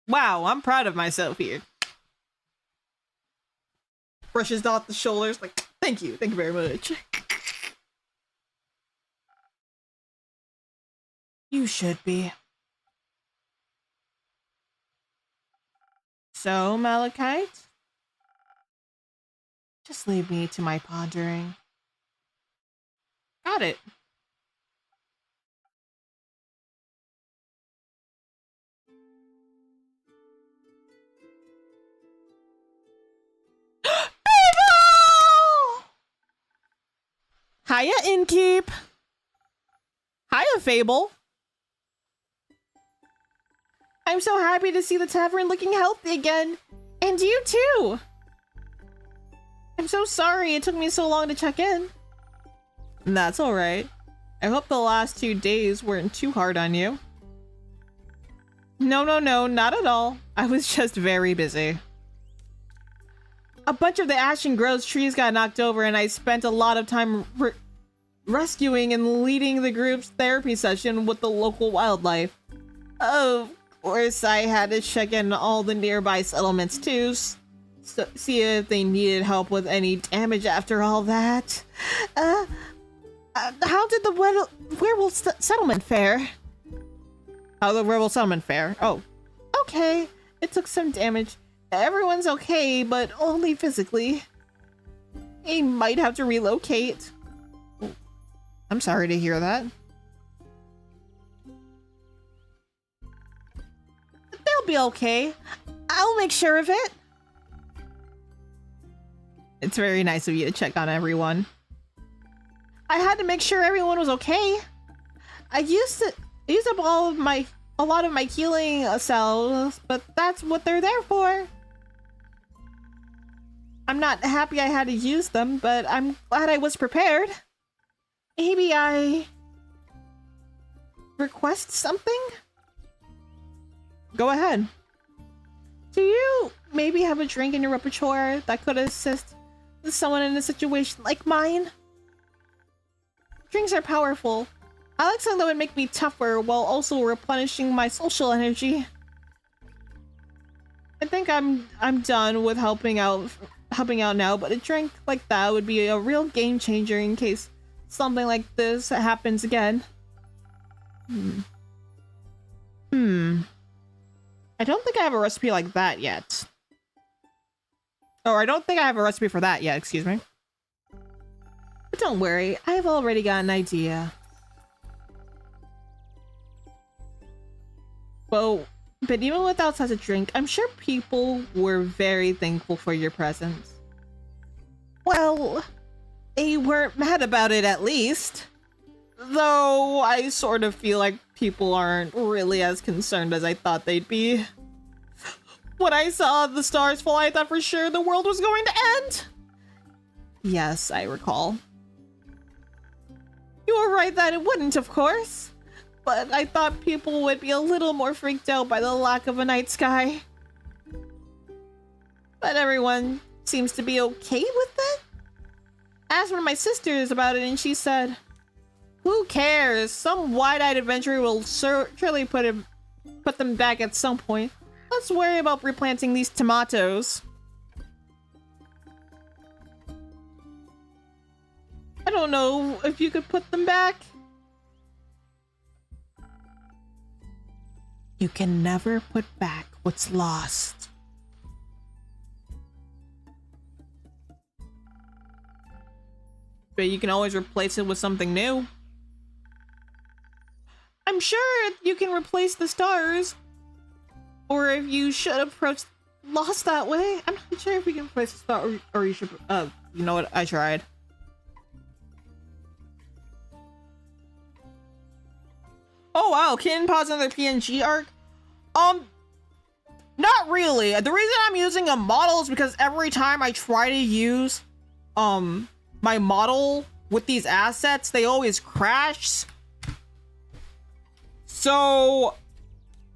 Wow, I'm proud of myself here. Brushes off the shoulders like, thank you very much. You should be. So, Malachite? Just leave me to my pondering. Got it. Hiya, Innkeep. Hiya, Fable. I'm so happy to see the tavern looking healthy again. And you too. I'm so sorry it took me so long to check in. That's alright. I hope the last 2 days weren't too hard on you. No, not at all. I was just very busy. A bunch of the Ashen Groves trees got knocked over and I spent a lot of time rescuing and leading the group's therapy session with the local wildlife. Of course, I had to check in all the nearby settlements too, so see if they needed help with any damage after all that. How did the werewolf settlement fare? How the werewolf settlement fare? Oh, okay. It took some damage. Everyone's okay, but only physically. They might have to relocate. I'm sorry to hear that. They'll be okay. I'll make sure of it. It's very nice of you to check on everyone. I had to make sure everyone was okay. I used up a lot of my healing cells, but that's what they're there for. I'm not happy I had to use them, but I'm glad I was prepared. Maybe I request something? Go ahead. Do you maybe have a drink in your repertoire that could assist someone in a situation like mine? Drinks are powerful. I like something that would make me tougher while also replenishing my social energy. I think I'm done with helping out now, but a drink like that would be a real game changer in case something like this happens again. I don't think I have a recipe like that yet. Or I don't think I have a recipe for that yet, excuse me. But don't worry, I've already got an idea. Well, but even without such a drink, I'm sure people were very thankful for your presence. Well, they weren't mad about it at least. Though I sort of feel like people aren't really as concerned as I thought they'd be. When I saw the stars fall, I thought for sure the world was going to end. Yes, I recall. You were right that it wouldn't, of course. But I thought people would be a little more freaked out by the lack of a night sky. But everyone seems to be okay with it. I asked one of my sisters about it and she said, who cares? Some wide-eyed adventurer will surely put them back at some point. Let's worry about replanting these tomatoes. I don't know if you could put them back. You can never put back what's lost. But you can always replace it with something new. I'm sure you can replace the stars. Or if you should approach lost that way. I'm not sure if we can replace the star or you should you know what, I tried. Oh wow, Kitten paused another PNG arc. Not really. The reason I'm using a model is because every time I try to use my model with these assets, they always crash. So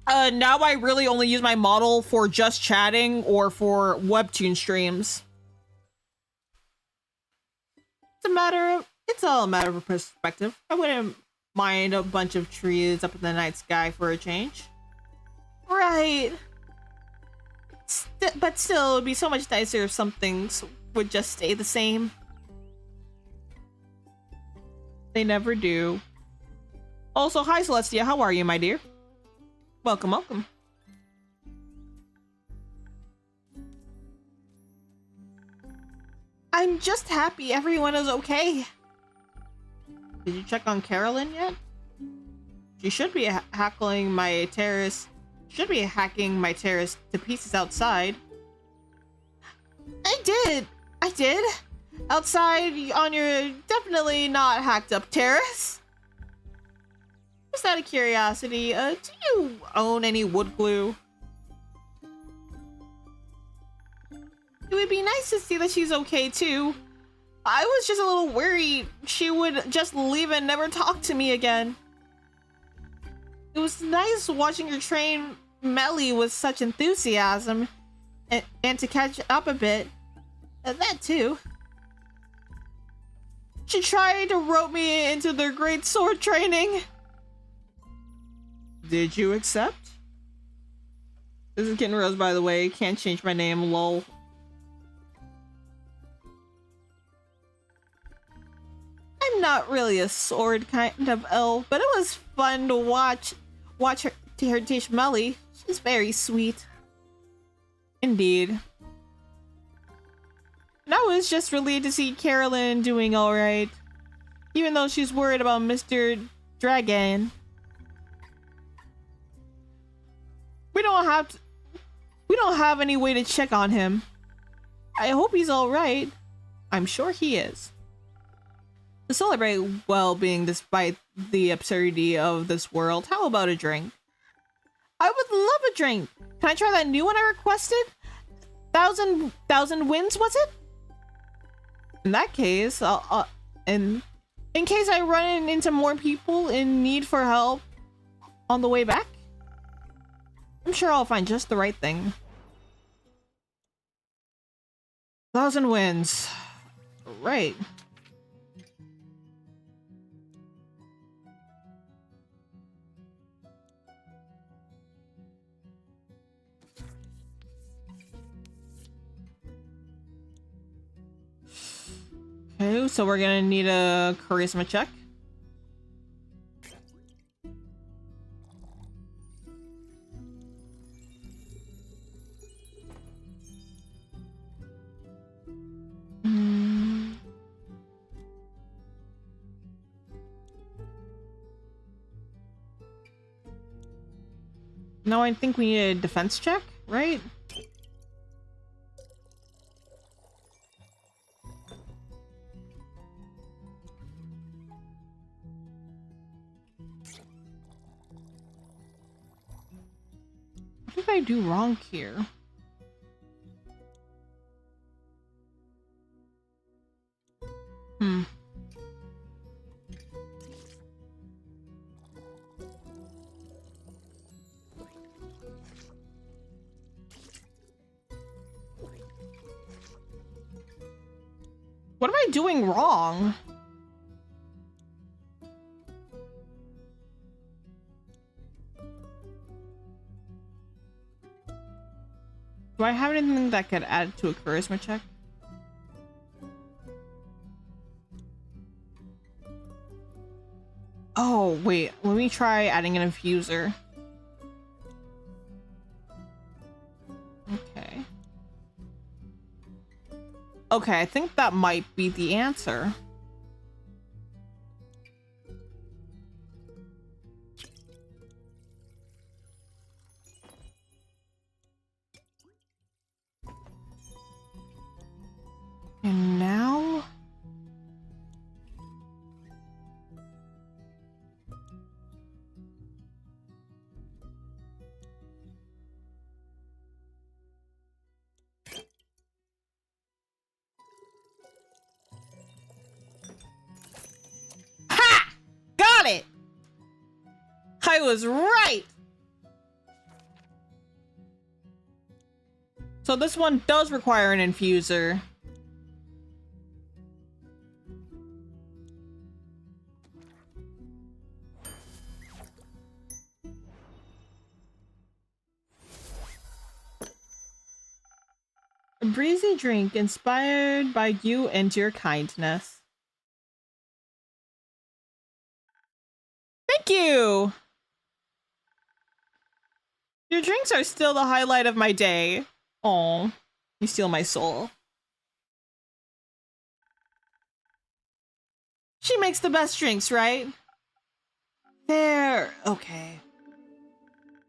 now I really only use my model for just chatting or for webtoon streams. It's all a matter of perspective. I wouldn't mind a bunch of trees up in the night sky for a change. Right. But still, it would be so much nicer if some things would just stay the same. They never do. Also, hi Celestia, how are you, my dear? Welcome, welcome. I'm just happy everyone is okay. Did you check on Carolyn yet? She should be hacking my terrace. Hacking my terrace to pieces outside. I did. Outside on your definitely not hacked up terrace. Just out of curiosity, do you own any wood glue? It would be nice to see that she's okay too. I was just a little worried she would just leave and never talk to me again. It was nice watching her train Melly with such enthusiasm and to catch up a bit. That too. She tried to rope me into their great sword training. Did you accept? This is Kitten Rose, by the way. Can't change my name, lol. I'm not really a sword kind of elf, but it was fun to watch her teach Melly. She's very sweet. Indeed. And I was just relieved to see Carolyn doing alright. Even though she's worried about Mr. Dragon. We don't have any way to check on him. I hope he's alright. I'm sure he is. To celebrate well-being despite the absurdity of this world, how about a drink? I would love a drink. Can I try that new one I requested? Thousand wins, was it? In that case, in case I run into more people in need for help on the way back, I'm sure I'll find just the right thing. 1,000 wins. Right. Okay, so we're gonna need a charisma check. No, I think we need a defense check, right? did I do wrong here? What am I doing wrong? Do I have anything that could add to a charisma check? Oh, wait. Let me try adding an infuser. Okay. Okay, I think that might be the answer. And now... Ha! Got it! I was right! So this one does require an infuser. A breezy drink inspired by you and your kindness. Thank you! Your drinks are still the highlight of my day. Aw, you steal my soul. She makes the best drinks, right? They're okay.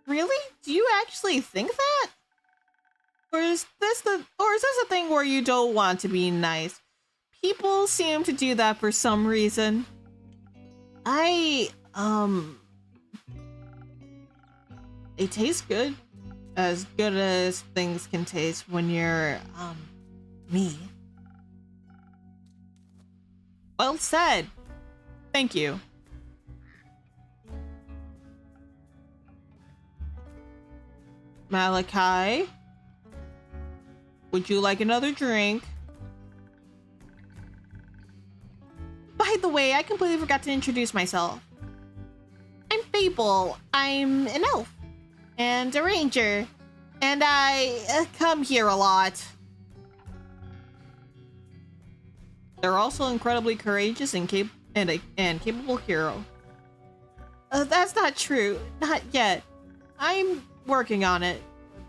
Really? Do you actually think that? Or is this a thing where you don't want to be nice? People seem to do that for some reason. They taste good. As good as things can taste when you're, me. Well said. Thank you. Malachi? Would you like another drink? By the way, I completely forgot to introduce myself. I'm Fable. I'm an elf. And a ranger. And I come here a lot. They're also incredibly courageous and capable hero. That's not true. Not yet. I'm working on it.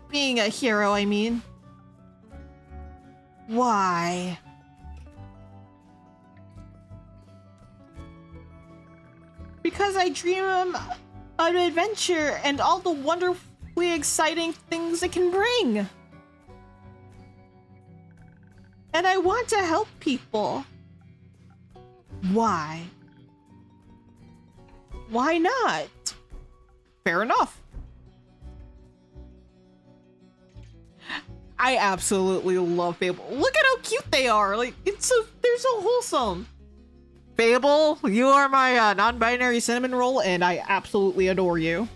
Being a hero, I mean. Why? Because I dream of an adventure and all the wonderfully exciting things it can bring. And I want to help people. Why? Why not? Fair enough. I absolutely love Fable. Look at how cute they are. Like, they're so wholesome. Fable, you are my non-binary cinnamon roll, and I absolutely adore you.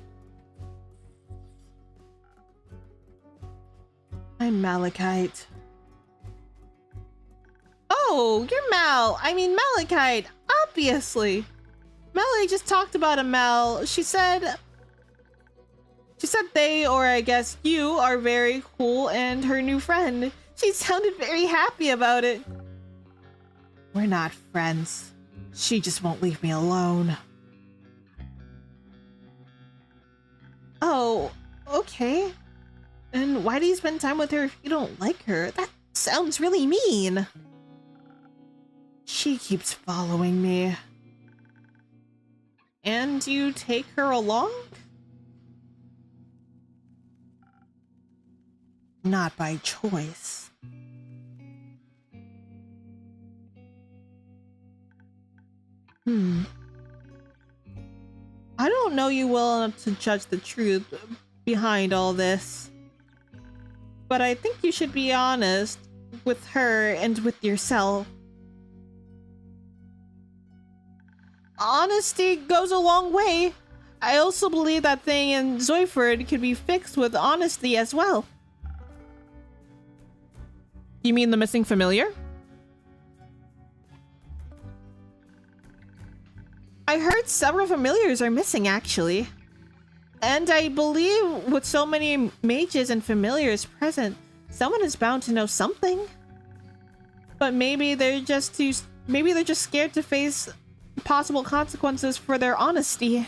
I'm Malachite. Oh, you're Malachite, obviously. Melody just talked about a Mal. She said they, or I guess you, are very cool and her new friend. She sounded very happy about it. We're not friends. She just won't leave me alone. Oh, okay. And why do you spend time with her if you don't like her? That sounds really mean. She keeps following me. And you take her along? Not by choice. I don't know you well enough to judge the truth, behind all this. But I think you should be honest with her and with yourself. Honesty goes a long way. I also believe that thing in Zoiford could be fixed with honesty as well. You mean the missing familiar? I heard several familiars are missing, actually. And I believe with so many mages and familiars present, someone is bound to know something. But maybe they're just scared to face possible consequences for their honesty.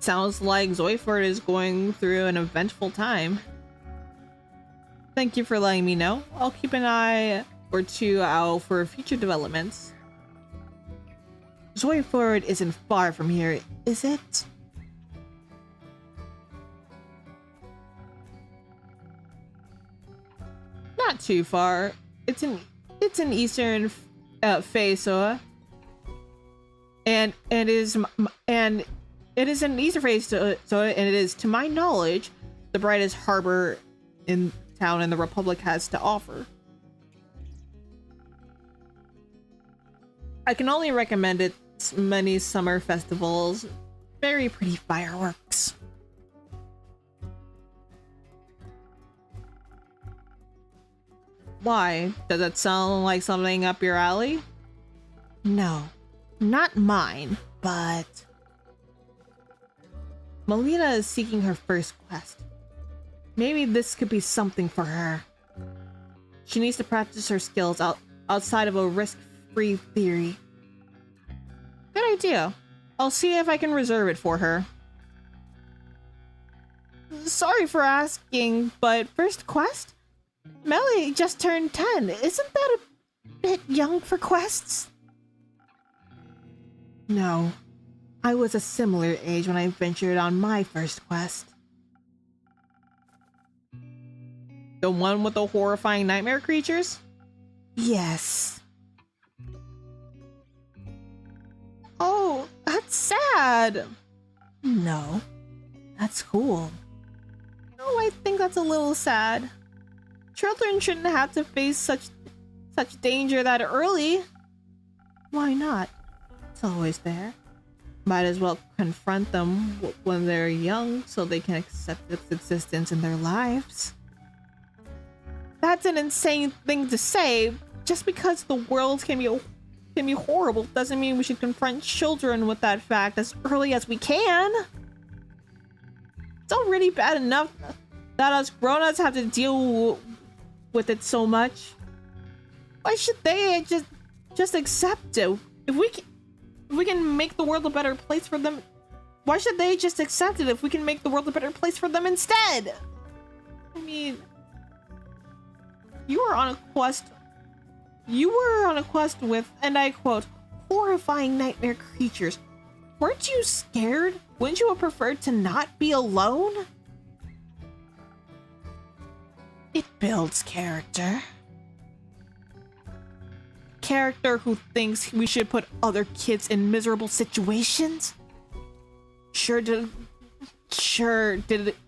Sounds like Zoiford is going through an eventful time. Thank you for letting me know. I'll keep an eye or two out for future developments. Zoiford isn't far from here, is it? Not too far. It's in eastern Faesoa, and it is an eastern Faesoa, and it is, to my knowledge, the brightest harbor in town and the Republic has to offer. I can only recommend its many summer festivals. Very pretty fireworks. Why? Does it sound like something up your alley? No, not mine, but... Melina is seeking her first quest. Maybe this could be something for her. She needs to practice her skills outside of a risk-free theory. Good idea. I'll see if I can reserve it for her. Sorry for asking, but first quest? Melly just turned 10. Isn't that a bit young for quests? No. I was a similar age when I ventured on my first quest. The one with the horrifying nightmare creatures? Yes. Oh, that's sad. No, that's cool. Oh, I think that's a little sad. Children shouldn't have to face such danger that early. Why not? It's always there. Might as well confront them when they're young so they can accept its existence in their lives. That's an insane thing to say. Just because the world can be horrible doesn't mean we should confront children with that fact as early as we can. It's already bad enough that us grown-ups have to deal with it so much. Why should they just accept it? If we can make the world a better place for them, why should they just accept it if we can make the world a better place for them instead? I mean, you were on a quest with, and I quote, horrifying nightmare creatures. Weren't you scared? Wouldn't you have preferred to not be alone? It builds character. Character who thinks we should put other kids in miserable situations? Sure did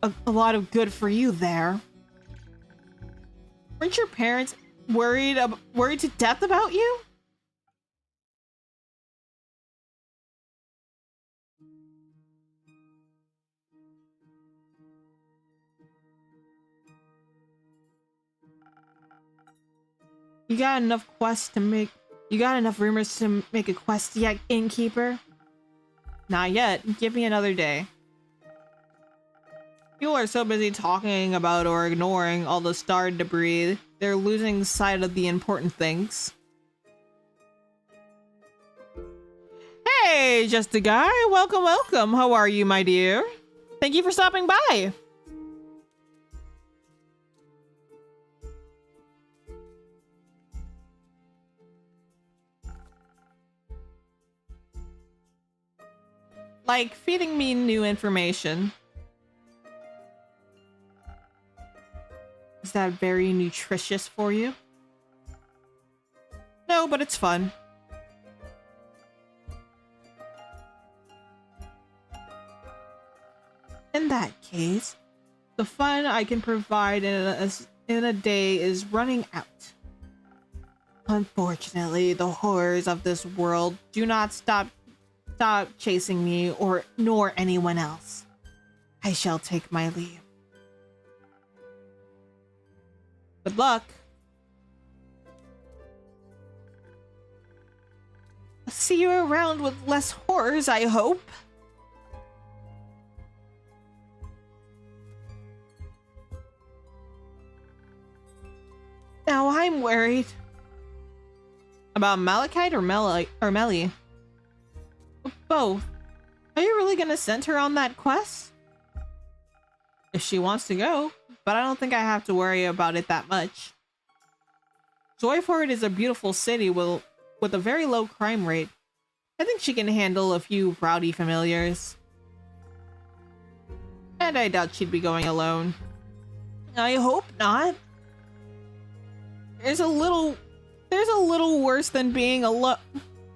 a lot of good for you there. Weren't your parents worried to death about you? You got enough rumors to make a quest yet, innkeeper? Not yet. Give me another day. People are so busy talking about or ignoring all the star debris, they're losing sight of the important things. Hey, just a guy. Welcome, welcome. How are you, my dear? Thank you for stopping by. Like feeding me new information. Is that very nutritious for you? No, but it's fun. In that case, the fun I can provide in a day is running out. Unfortunately, the horrors of this world do not stop chasing me nor anyone else. I shall take my leave. Good luck. I'll see you around with less horrors, I hope. Now I'm worried. About Malachite or Melly? Both. Are you really gonna send her on that quest? If she wants to go, but I don't think I have to worry about it that much. Joyford is a beautiful city with a very low crime rate. I think she can handle a few rowdy familiars. And I doubt she'd be going alone. I hope not. There's a little worse than being alone.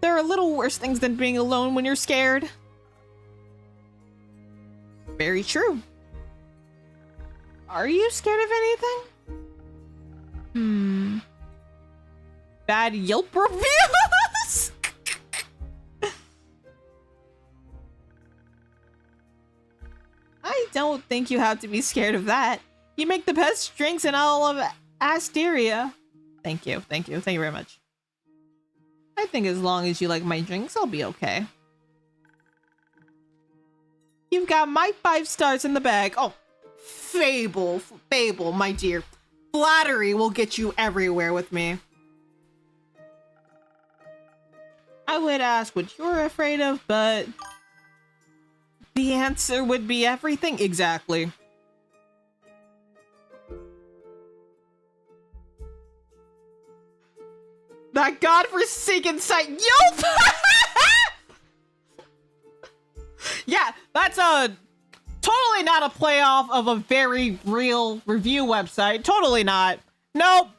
There are little worse things than being alone when you're scared. Very true. Are you scared of anything? Bad Yelp reviews? I don't think you have to be scared of that. You make the best drinks in all of Asteria. Thank you very much. I think as long as you like my drinks, I'll be okay. You've got my 5 stars in the bag. Oh, Fable, my dear. Flattery will get you everywhere with me. I would ask what you're afraid of, but the answer would be everything. Exactly. That godforsaken site. Yelp! Yeah, that's totally not a playoff of a very real review website. Totally not. Nope,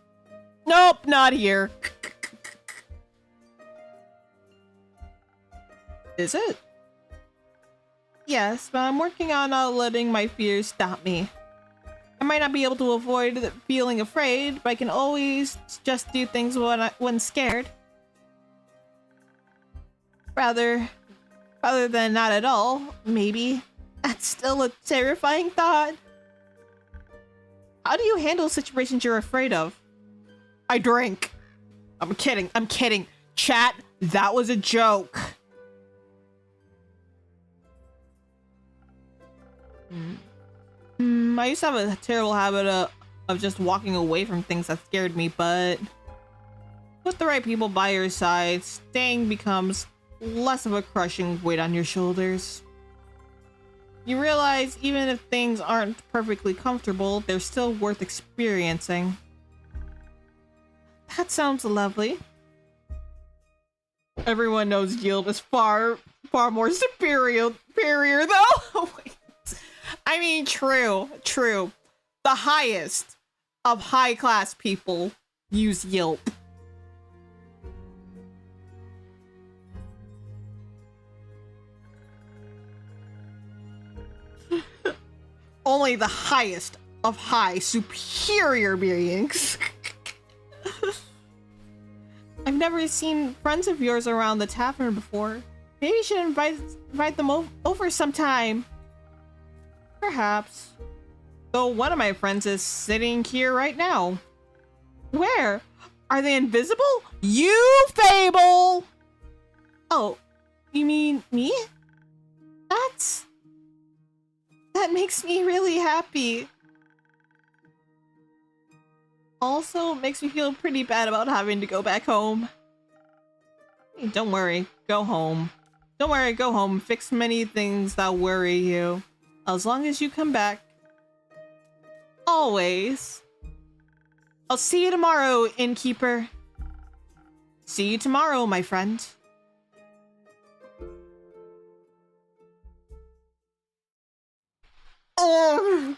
not here. Is it? Yes, but I'm working on not letting my fears stop me. I might not be able to avoid feeling afraid, but I can always just do things when scared. Rather than not at all, maybe. That's still a terrifying thought. How do you handle situations you're afraid of? I drink. I'm kidding. Chat, that was a joke. I used to have a terrible habit of just walking away from things that scared me, but with the right people by your side, staying becomes less of a crushing weight on your shoulders. You realize even if things aren't perfectly comfortable, they're still worth experiencing. That sounds lovely. Everyone knows Yield is far more superior though. Wait. I mean, true. The highest of high-class people use Yelp. Only the highest of high superior beings. I've never seen friends of yours around the tavern before. Maybe you should invite them over sometime. Perhaps. Though one of my friends is sitting here right now. Where? Are they invisible? You Fable! Oh, you mean me? That makes me really happy. Also makes me feel pretty bad about having to go back home. Hey, don't worry, go home. Don't worry, go home. Fix many things that worry you. As long as you come back. Always. I'll see you tomorrow, innkeeper. See you tomorrow, my friend. Oh,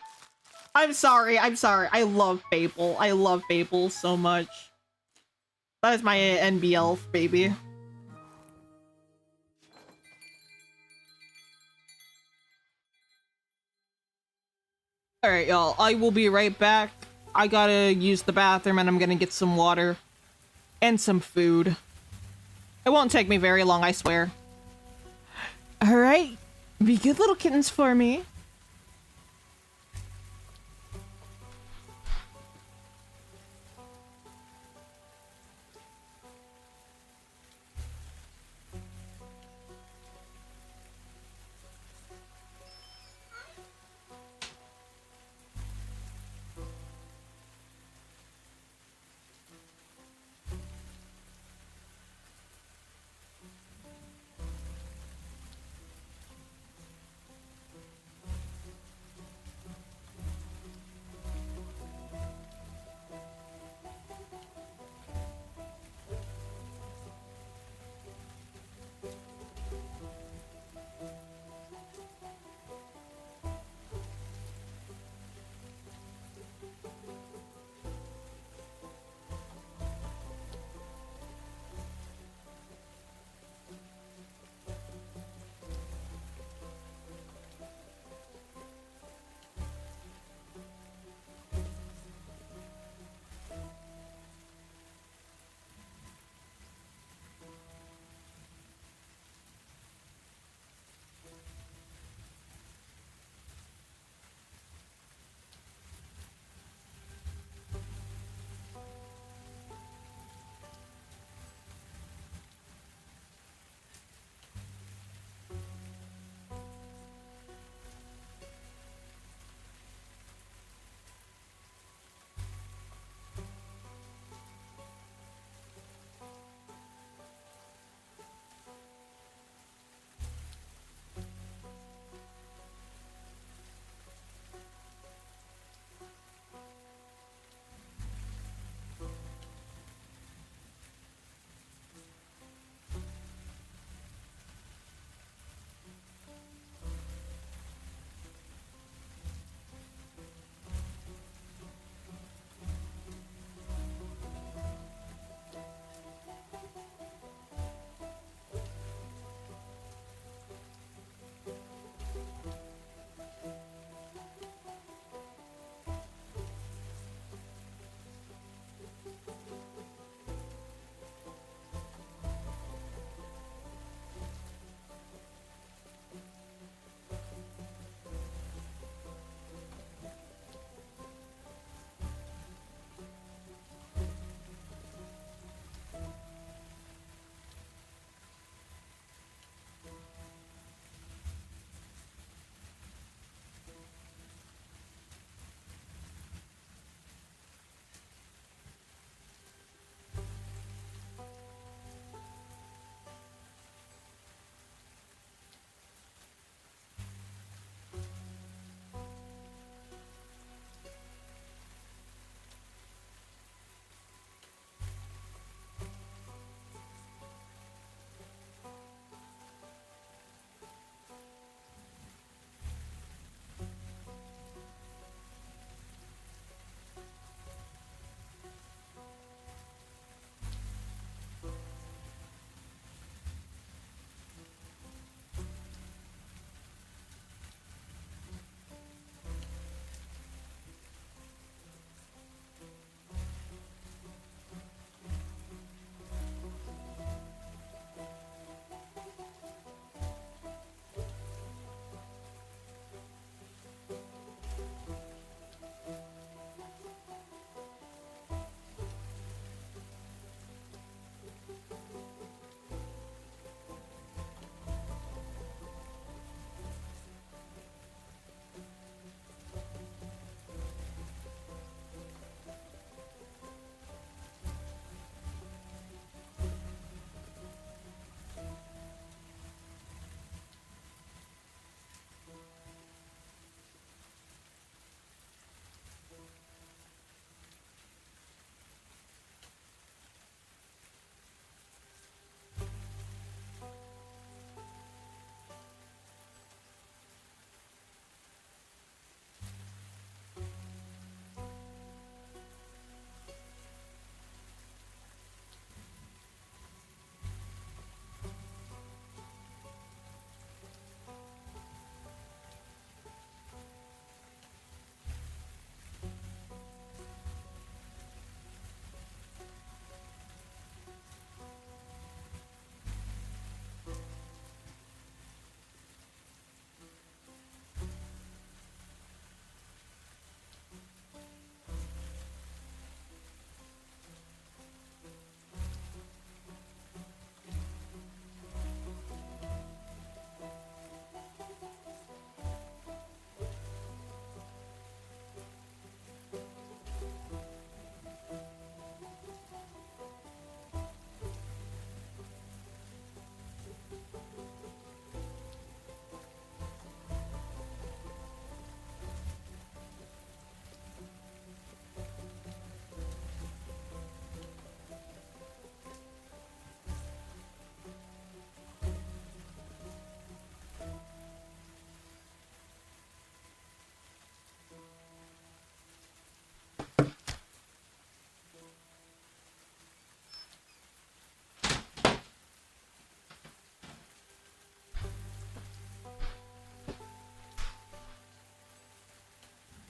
I'm sorry. I love Fable. I love Fable so much. That is my NBL, baby. All right, y'all. I will be right back. I gotta use the bathroom and I'm gonna get some water and some food. It won't take me very long, I swear. All right. Be good little kittens for me.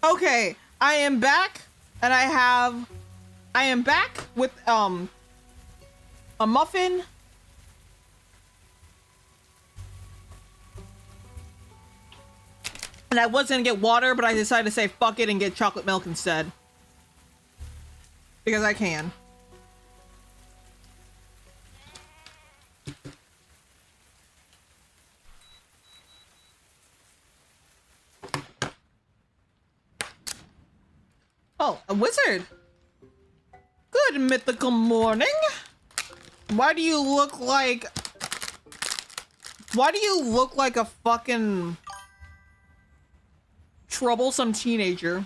Okay, I am back, and I am back with a muffin. And I was gonna get water, but I decided to say fuck it and get chocolate milk instead. Because I can. Oh, a wizard. Good mythical morning. Why do you look like a fucking troublesome teenager?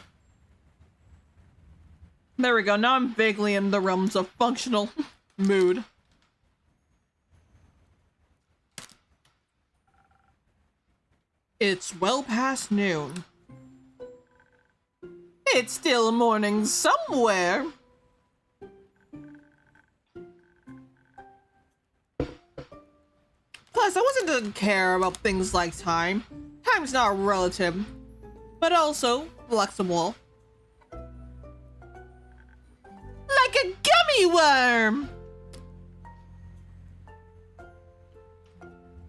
There we go. Now I'm vaguely in the realms of functional mood. It's well past noon. It's still morning somewhere. Plus, I wasn't to care about things like time. Time's not relative, but also flexible. Like a gummy worm!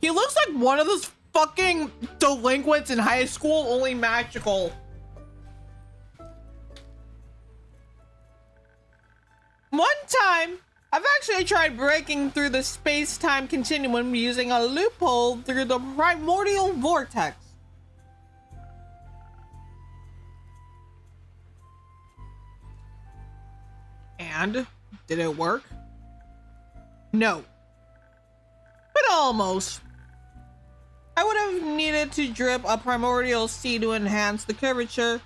He looks like one of those fucking delinquents in high school, only magical. One time, I've actually tried breaking through the space-time continuum using a loophole through the primordial vortex. And did it work? No. But almost. I would have needed to drip a primordial sea to enhance the curvature,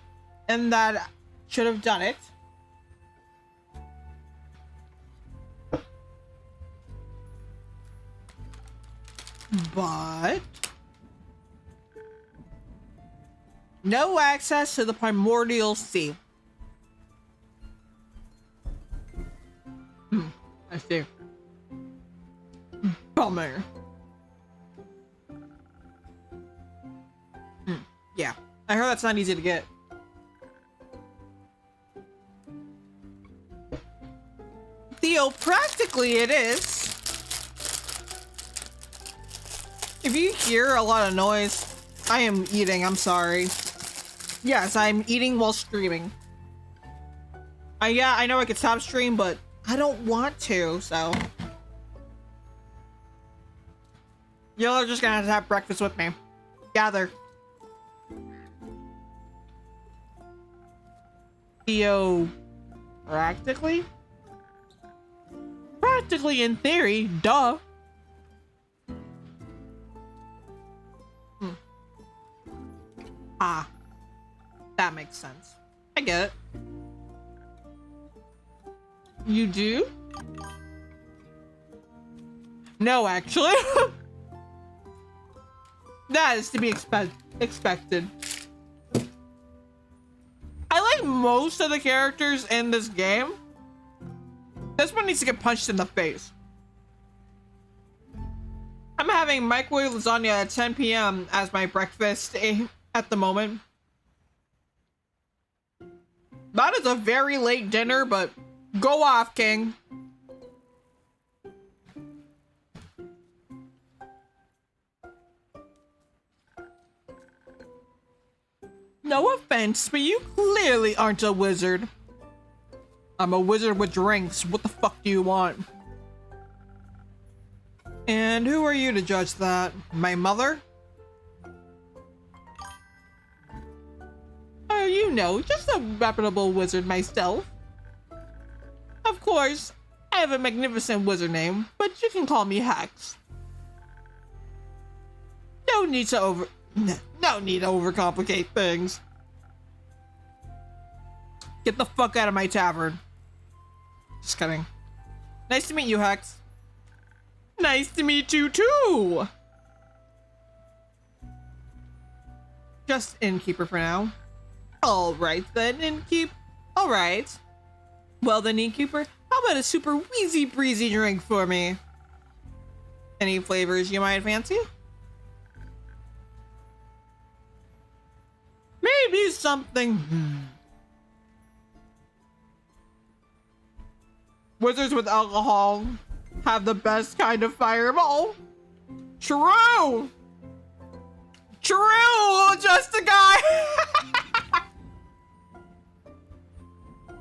and that should have done it. But no access to the primordial sea. I see. Bummer. Yeah, I heard that's not easy to get. Theo, practically it is. If you hear a lot of noise, I am eating, I'm sorry. Yes, I'm eating while streaming. Yeah, I know I could stop stream, but I don't want to, so. Y'all are just gonna have to have breakfast with me. Gather. Theo, practically? Practically in theory, duh. Ah, that makes sense. I get it. You do? No, actually. That is to be expected. I like most of the characters in this game. This one needs to get punched in the face. I'm having microwave lasagna at 10 p.m. as my breakfast at the moment. That is a very late dinner, but go off, King. No offense, but you clearly aren't a wizard. I'm a wizard with drinks. What the fuck do you want? And who are you to judge that? My mother? Oh, you know, just a reputable wizard myself. Of course, I have a magnificent wizard name, but you can call me Hex. No need to overcomplicate things. Get the fuck out of my tavern. Just kidding. Nice to meet you, Hex. Nice to meet you too. Just innkeeper for now. All right then, innkeep. All right. Well then, innkeeper, how about a super wheezy breezy drink for me? Any flavors you might fancy? Maybe something. Wizards with alcohol have the best kind of fireball. True. True. Just a guy.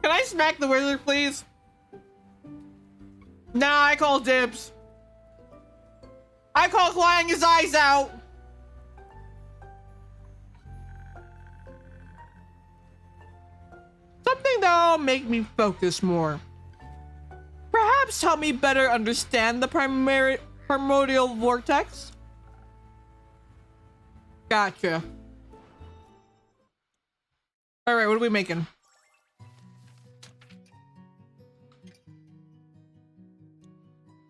Can I smack the wizard, please? Nah, I call dibs. I call clawing his eyes out. Something that'll make me focus more. Perhaps help me better understand the primordial vortex. Gotcha. All right, what are we making?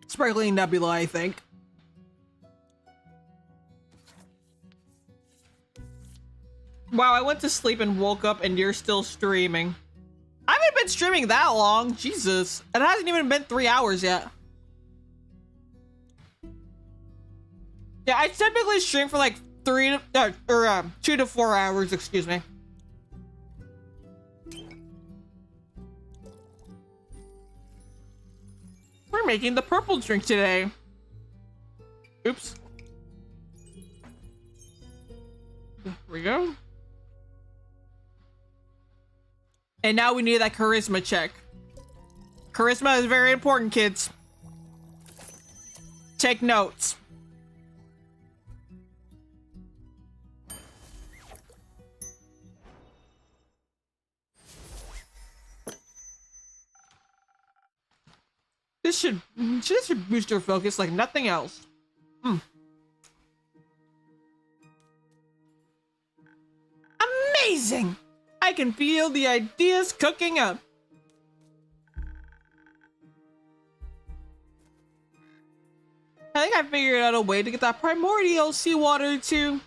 Sparkling nebula, I think. Wow, I went to sleep and woke up and you're still streaming. I haven't been streaming that long. Jesus. It hasn't even been 3 hours yet. Yeah, I typically stream for like 2 to 4 hours, excuse me. We're making the purple drink today. Oops. There we go. And now we need that charisma check. Charisma is very important, kids. Take notes. This should boost your focus like nothing else. Amazing! I can feel the ideas cooking up. I think I figured out a way to get that primordial seawater to...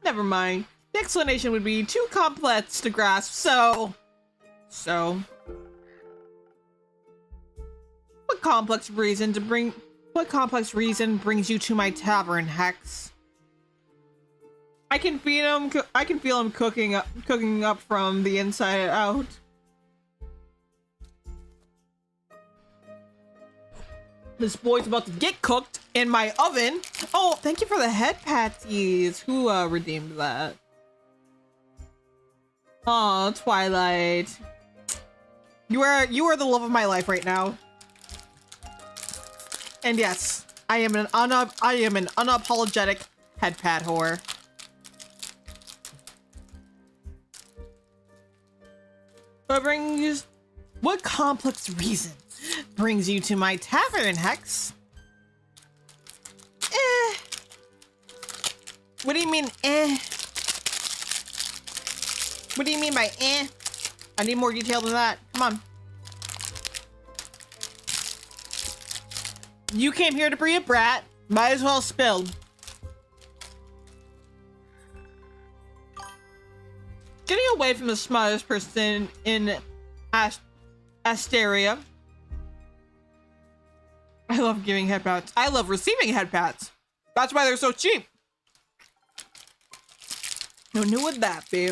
Never mind. The explanation would be too complex to grasp, so... What complex reason brings you to my tavern, Hex? I can feel him cooking up from the inside out. This boy's about to get cooked in my oven. Oh, thank you for the head patties. Who redeemed that? Oh, Twilight. You are the love of my life right now. And yes, I am an unapologetic head pat whore. What complex reason brings you to my tavern, Hex? What do you mean, What do you mean by I need more detail than that. Come on. You came here to be a brat. Might as well spill. Getting away from the smartest person in Asteria. I love giving head pats. I love receiving head pats. That's why they're so cheap. Who knew would that be?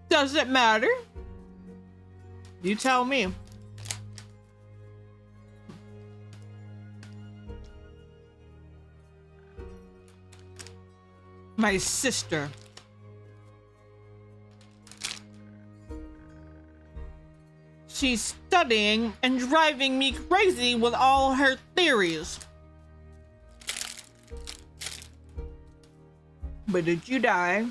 Does it matter? You tell me. My sister. She's studying and driving me crazy with all her theories. But did you die?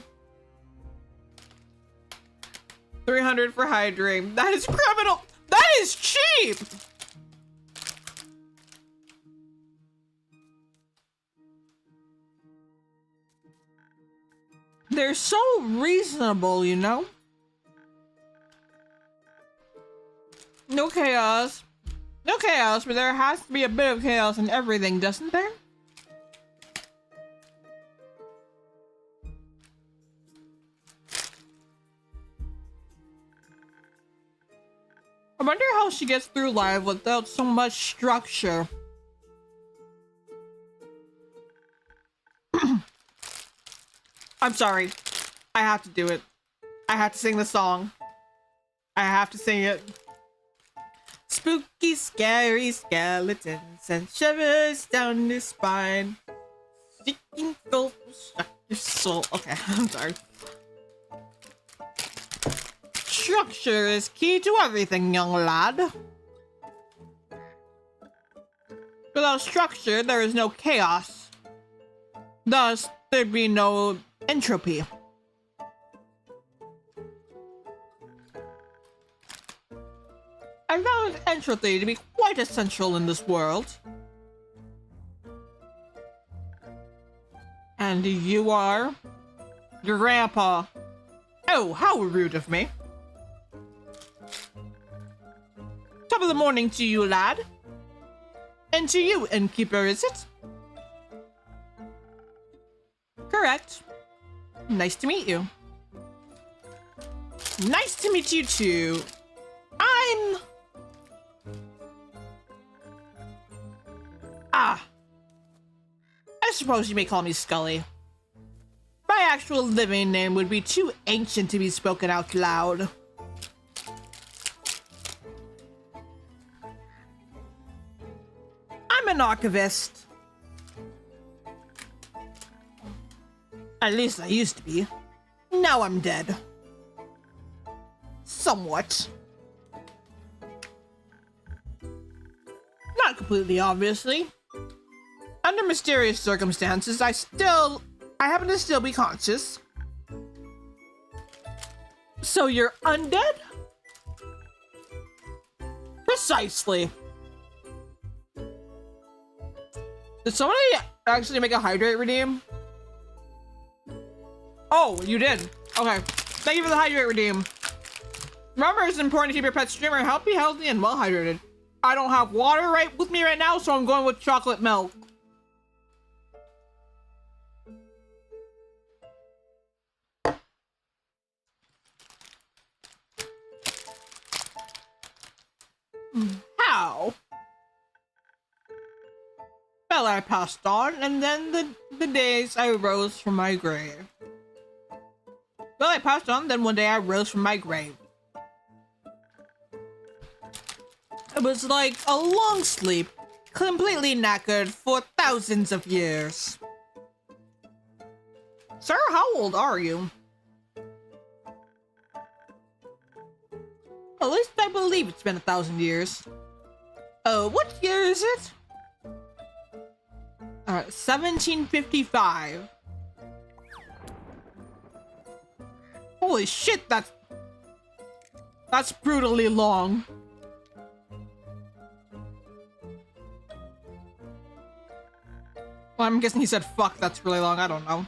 300 for hydrate. That is criminal. That is cheap. They're so reasonable, you know? No chaos. No chaos, but there has to be a bit of chaos in everything, doesn't there? I wonder how she gets through life without so much structure. I'm sorry. I have to do it. I have to sing the song. I have to sing it. Spooky, scary skeletons send shivers down your spine. Sticking ghosts will shock your soul. Okay, I'm sorry. Structure is key to everything, young lad. Without structure, there is no chaos. Thus, there'd be no entropy. I found entropy to be quite essential in this world. And you are? Grandpa. Oh, how rude of me. Top of the morning to you, lad. And to you, innkeeper, is it? Correct. Nice to meet you. Nice to meet you too. I suppose you may call me Scully. My actual living name would be too ancient to be spoken out loud. I'm an archivist. At least I used to be. Now I'm dead. Somewhat. Not completely, obviously. Under mysterious circumstances, I happen to still be conscious. So you're undead? Precisely. Did somebody actually make a hydrate redeem? Oh, you did. Okay. Thank you for the hydrate redeem. Remember, it's important to keep your pet streamer healthy, and well hydrated. I don't have water right with me right now, so I'm going with chocolate milk. How? Well, I passed on, and then the days I rose from my grave. Well, I passed on, then one day I rose from my grave. It was like a long sleep, completely knackered for thousands of years. Sir, how old are you? At least I believe it's been 1,000 years. Oh, what year is it? 1755. Holy shit, that's brutally long. Well, I'm guessing he said fuck, that's really long, I don't know.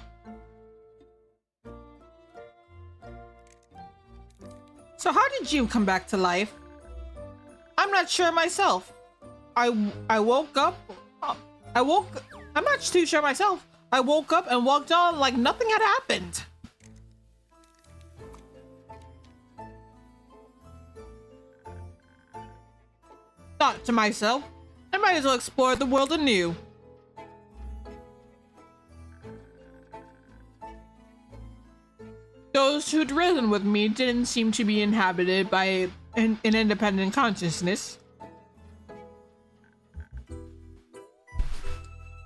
So how did you come back to life? I'm not sure myself. I woke up. I'm not too sure myself. I woke up and walked on like nothing had happened. Thought to myself, I might as well explore the world anew. Those who'd risen with me didn't seem to be inhabited by an independent consciousness.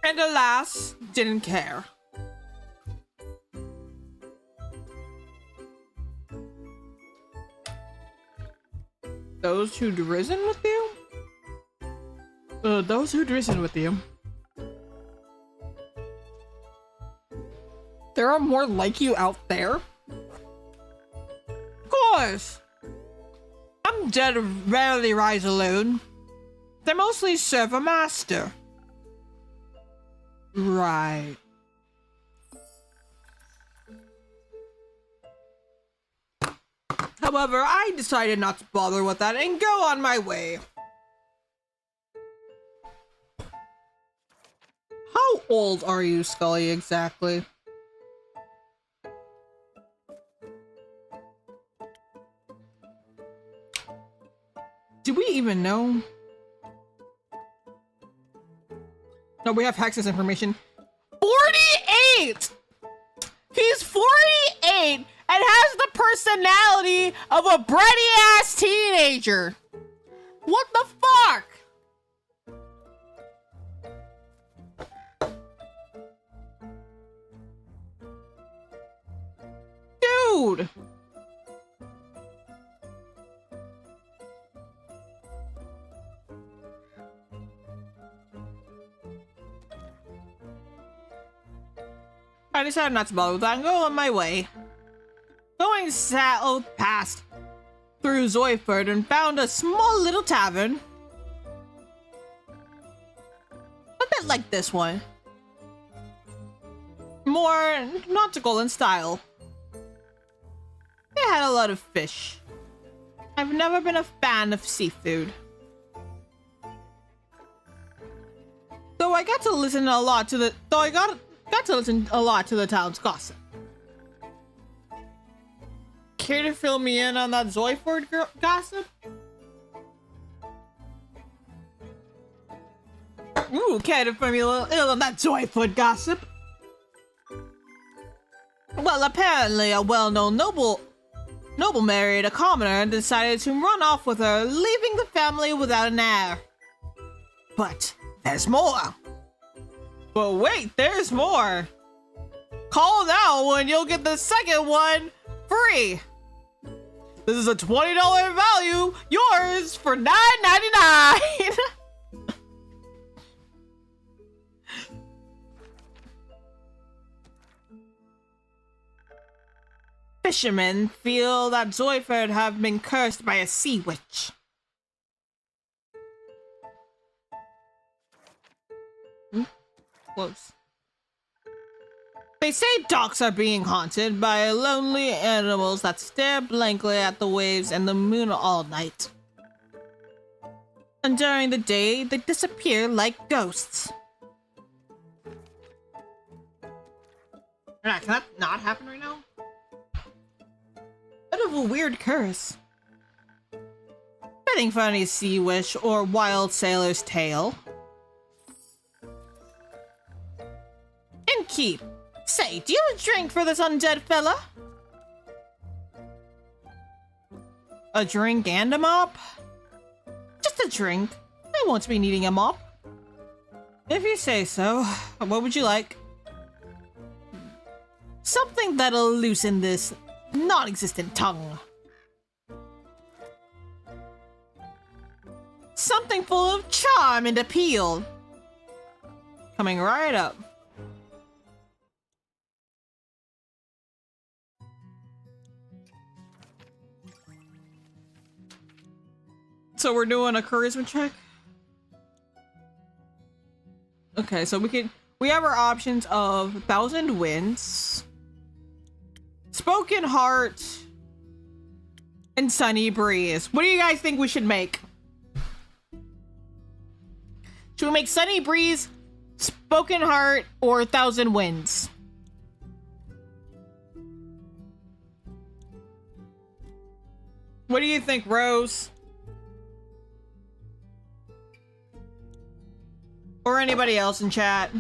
And alas, didn't care. Those who'd risen with you? Those who'd risen with you. There are more like you out there? Of course! Undead rarely rise alone. They mostly serve a master. Right. However, I decided not to bother with that and go on my way. How old are you, Scully, exactly? even know? No, we have Hex's information. 48! He's 48 and has the personality of a bratty ass teenager. What the fuck? Dude! I decided not to bother with that and go on my way. Going south past through Zoiford and found a small little tavern. A bit like this one. More nautical in style. They had a lot of fish. I've never been a fan of seafood. Though I got to listen a lot to the town's gossip. Care to fill me in on that Zoiford gossip? Ooh, care to fill me in on that Zoiford gossip? Well, apparently a well-known noble married a commoner and decided to run off with her, leaving the family without an heir. But there's more. But wait, there's more. Call now and you'll get the second one free. This is a $20 value, yours for $9.99. Fishermen feel that Zoiford have been cursed by a sea witch. Close. They say docks are being haunted by lonely animals that stare blankly at the waves and the moon all night. And during the day, they disappear like ghosts. Can that not happen right now? Bit of a weird curse. Fitting for any sea witch or wild sailor's tale. Innkeep, say, do you have a drink for this undead fella? A drink and a mop? Just a drink. I won't be needing a mop. If you say so. What would you like? Something that'll loosen this non-existent tongue. Something full of charm and appeal. Coming right up. So we're doing a charisma check? Okay, so we have our options of 1,000 Winds, Spoken Heart, and Sunny Breeze. What do you guys think we should make? Should we make Sunny Breeze, Spoken Heart, or 1,000 Winds? What do you think, Rose? Or anybody else in chat?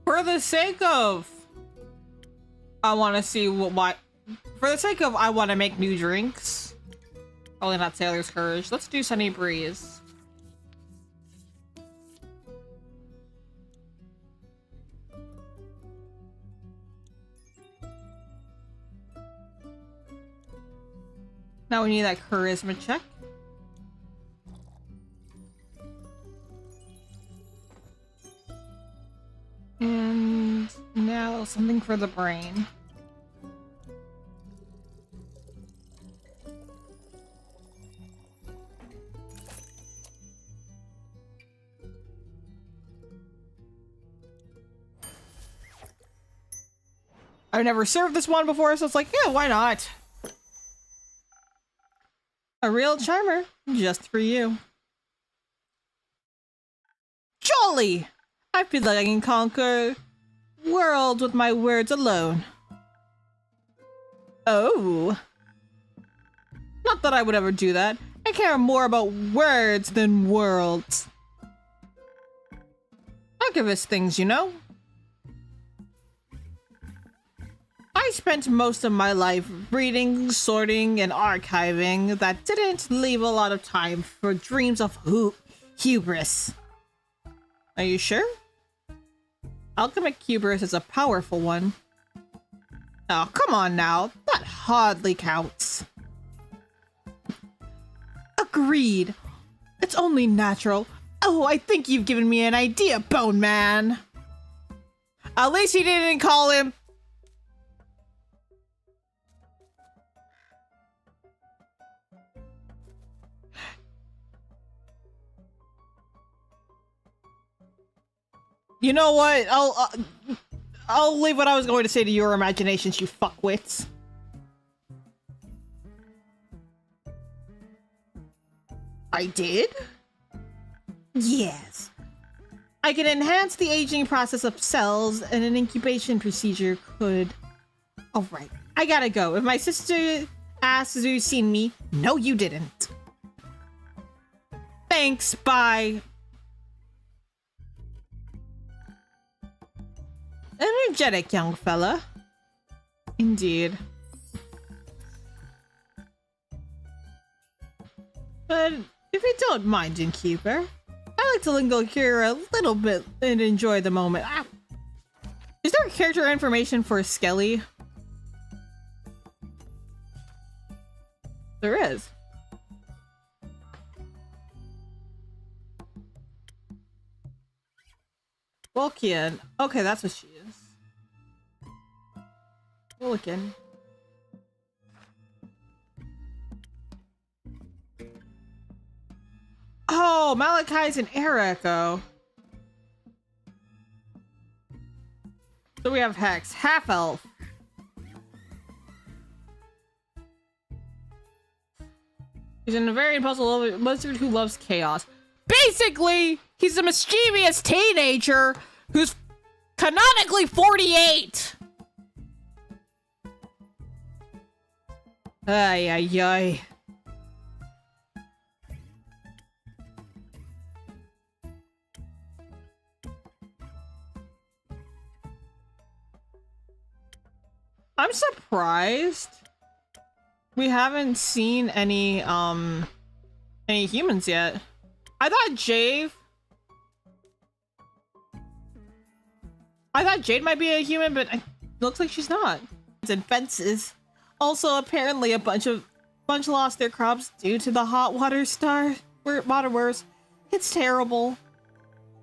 For the sake of, I want to see what. For the sake of, I want to make new drinks. Probably not Sailor's Courage. Let's do Sunny Breeze. Now we need that charisma check. And now something for the brain. I've never served this one before, so it's like, yeah, why not? A real charmer, just for you. Jolly! I feel like I can conquer worlds with my words alone. Oh. Not that I would ever do that. I care more about words than worlds. Archivist things, you know? I spent most of my life reading, sorting, and archiving that didn't leave a lot of time for dreams of hubris. Are you sure? Alchemic hubris is a powerful one. Oh, come on now. That hardly counts. Agreed. It's only natural. Oh, I think you've given me an idea, Bone Man. At least he didn't call him... You know what? I'll leave what I was going to say to your imaginations, you fuckwits. I did? Yes. I can enhance the aging process of cells, and an incubation procedure could... Oh, right. I gotta go. If my sister asks who's seen me, no, you didn't. Thanks, bye. Energetic young fella. Indeed. But if you don't mind, innkeeper, I like to linger here a little bit and enjoy the moment. Ah. Is there character information for Skelly? There is. Volkian. Okay, that's what she is. Volkian. Oh, Malachi's and Eriko. So we have Hex, half elf. He's in a very impulsive wizard who loves chaos. Basically, he's a mischievous teenager who's canonically 48. Ay, ay, ay. I'm surprised we haven't seen any humans yet. I thought Jade might be a human, but it looks like she's not. And fences. Also, apparently a bunch lost their crops due to the hot water wars. It's terrible.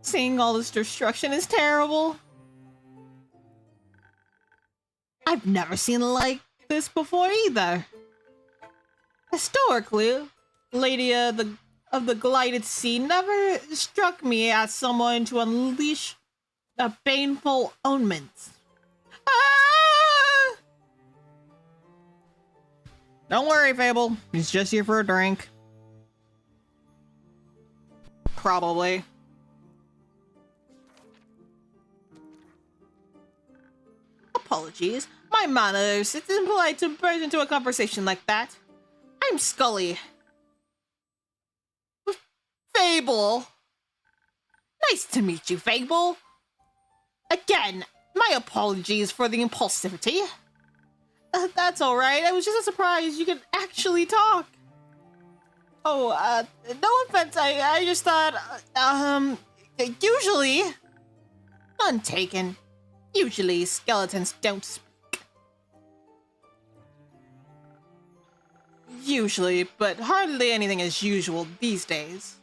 Seeing all this destruction is terrible. I've never seen like this before either. Historically, Lady of the Glided Sea never struck me as someone to unleash a painful omen. Ah! Don't worry, Fable. He's just here for a drink. Probably. Apologies. My manners. It's impolite to burst into a conversation like that. I'm Scully. Fable. Nice to meet you, Fable. Again, my apologies for the impulsivity. That's alright. I was just surprised you could actually talk. Oh, no offense. I just thought, usually... None taken. Usually, skeletons don't speak. Usually, but hardly anything is usual these days.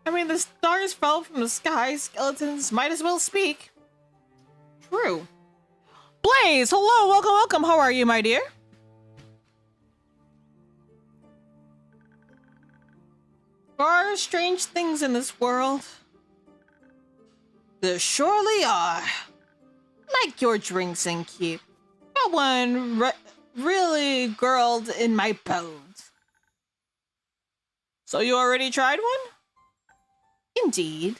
I mean, the stars fell from the sky, skeletons might as well speak. True. Blaze, hello, welcome, how are you, my dear? There are strange things in this world. There surely are. Like your drinks and keep. That one really grilled in my bones. So you already tried one? Indeed.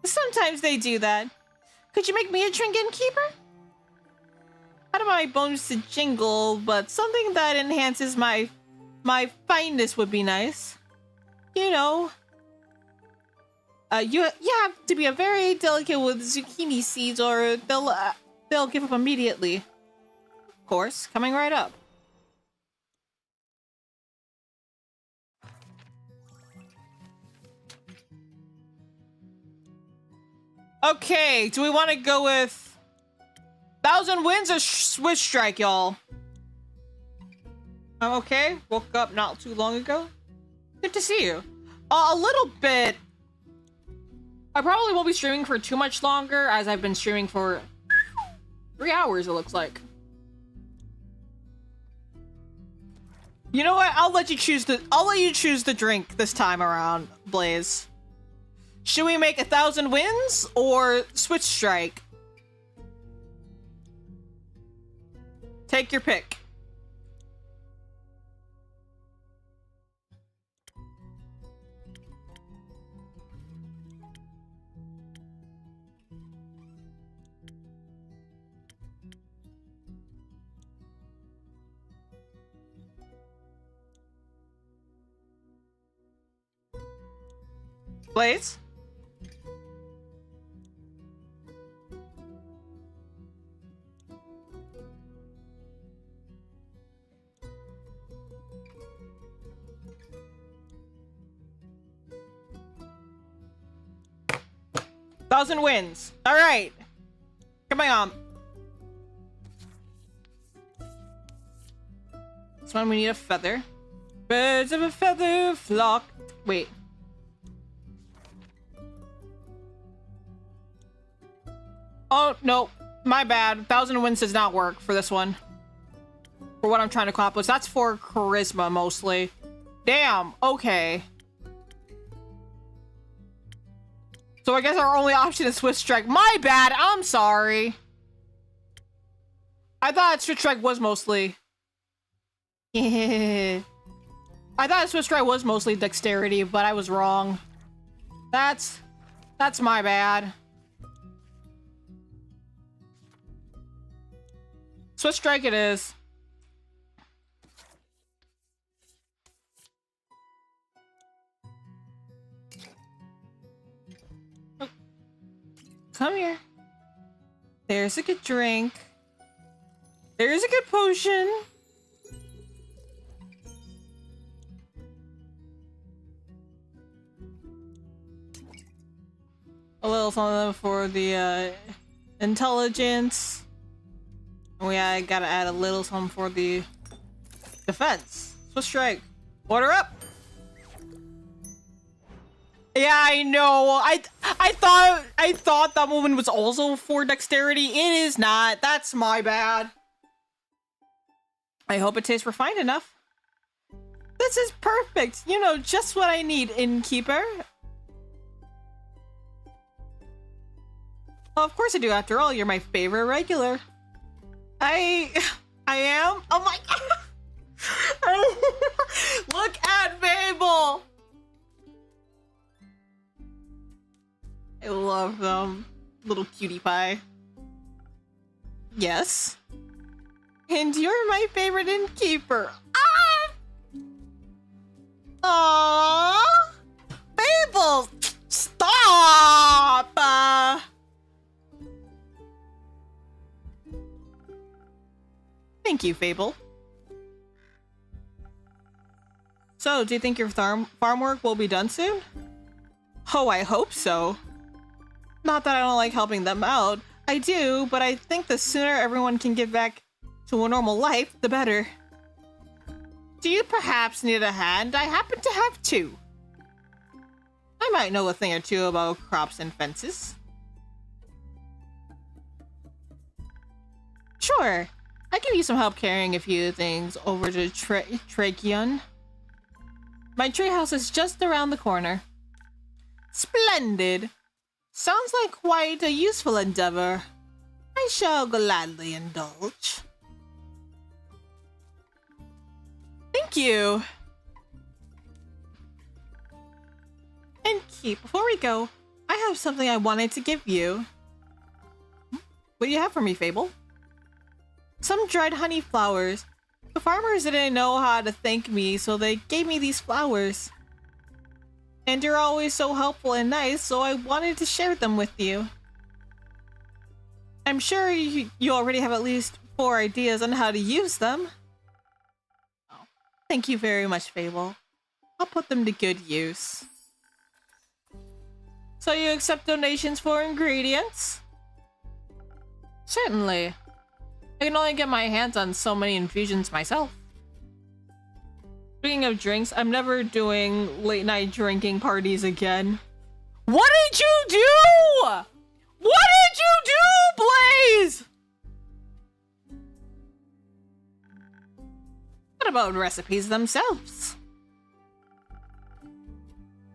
Sometimes they do that. Could you make me a drink, innkeeper? I don't want my bones to jingle, but something that enhances my fineness would be nice. You know. You have to be a very delicate with zucchini seeds, or they'll give up immediately. Of course, coming right up. Okay, do we want to go with 1,000 Winds or Swiss Strike, y'all? I'm okay. Woke up not too long ago. Good to see you. A little bit. I probably won't be streaming for too much longer, as I've been streaming for 3 hours, it looks like. You know what? I'll let you choose the drink this time around, Blaze. Should we make 1,000 Winds or Switch Strike? Take your pick. Blaze? Thousand Winds. All right. Come on. This one we need a feather. Birds of a feather flock. Wait. Oh, no. My bad. 1,000 Winds does not work for this one. For what I'm trying to accomplish. That's for charisma, mostly. Damn. Okay. So I guess our only option is Swiss Strike. My bad. I'm sorry. I thought Swiss Strike was mostly... I thought Swiss Strike was mostly dexterity, but I was wrong. That's my bad. Swiss Strike it is. Oh. Come here. There's a good drink. There's a good potion. A little something for the intelligence. I gotta add a little something for the defense. Swiss Strike. Order up. Yeah, I know. I thought that one was also for dexterity. It is not. That's my bad. I hope it tastes refined enough. This is perfect. You know, just what I need, innkeeper. Well, of course I do. After all, you're my favorite regular. I am? Oh my god! Look at Mabel! I love them. Little cutie pie. Yes? And you're my favorite innkeeper. Ah! Aww! Mabel! Stop! Thank you, Fable. So, do you think your farm work will be done soon? Oh, I hope so. Not that I don't like helping them out. I do, but I think the sooner everyone can get back to a normal life, the better. Do you perhaps need a hand? I happen to have two. I might know a thing or two about crops and fences. Sure. I can use some help carrying a few things over to Tracheon. My treehouse is just around the corner. Splendid! Sounds like quite a useful endeavor. I shall gladly indulge. Thank you. And Keep, before we go, I have something I wanted to give you. What do you have for me, Fable? Some dried honey flowers. The farmers didn't know how to thank me, so they gave me these flowers. And you're always so helpful and nice, so I wanted to share them with you. I'm sure you already have at least 4 ideas on how to use them. Oh, thank you very much, Fable. I'll put them to good use. So you accept donations for ingredients? Certainly. I can only get my hands on so many infusions myself. Speaking of drinks, I'm never doing late night drinking parties again. What did you do? What did you do, Blaze? What about recipes themselves?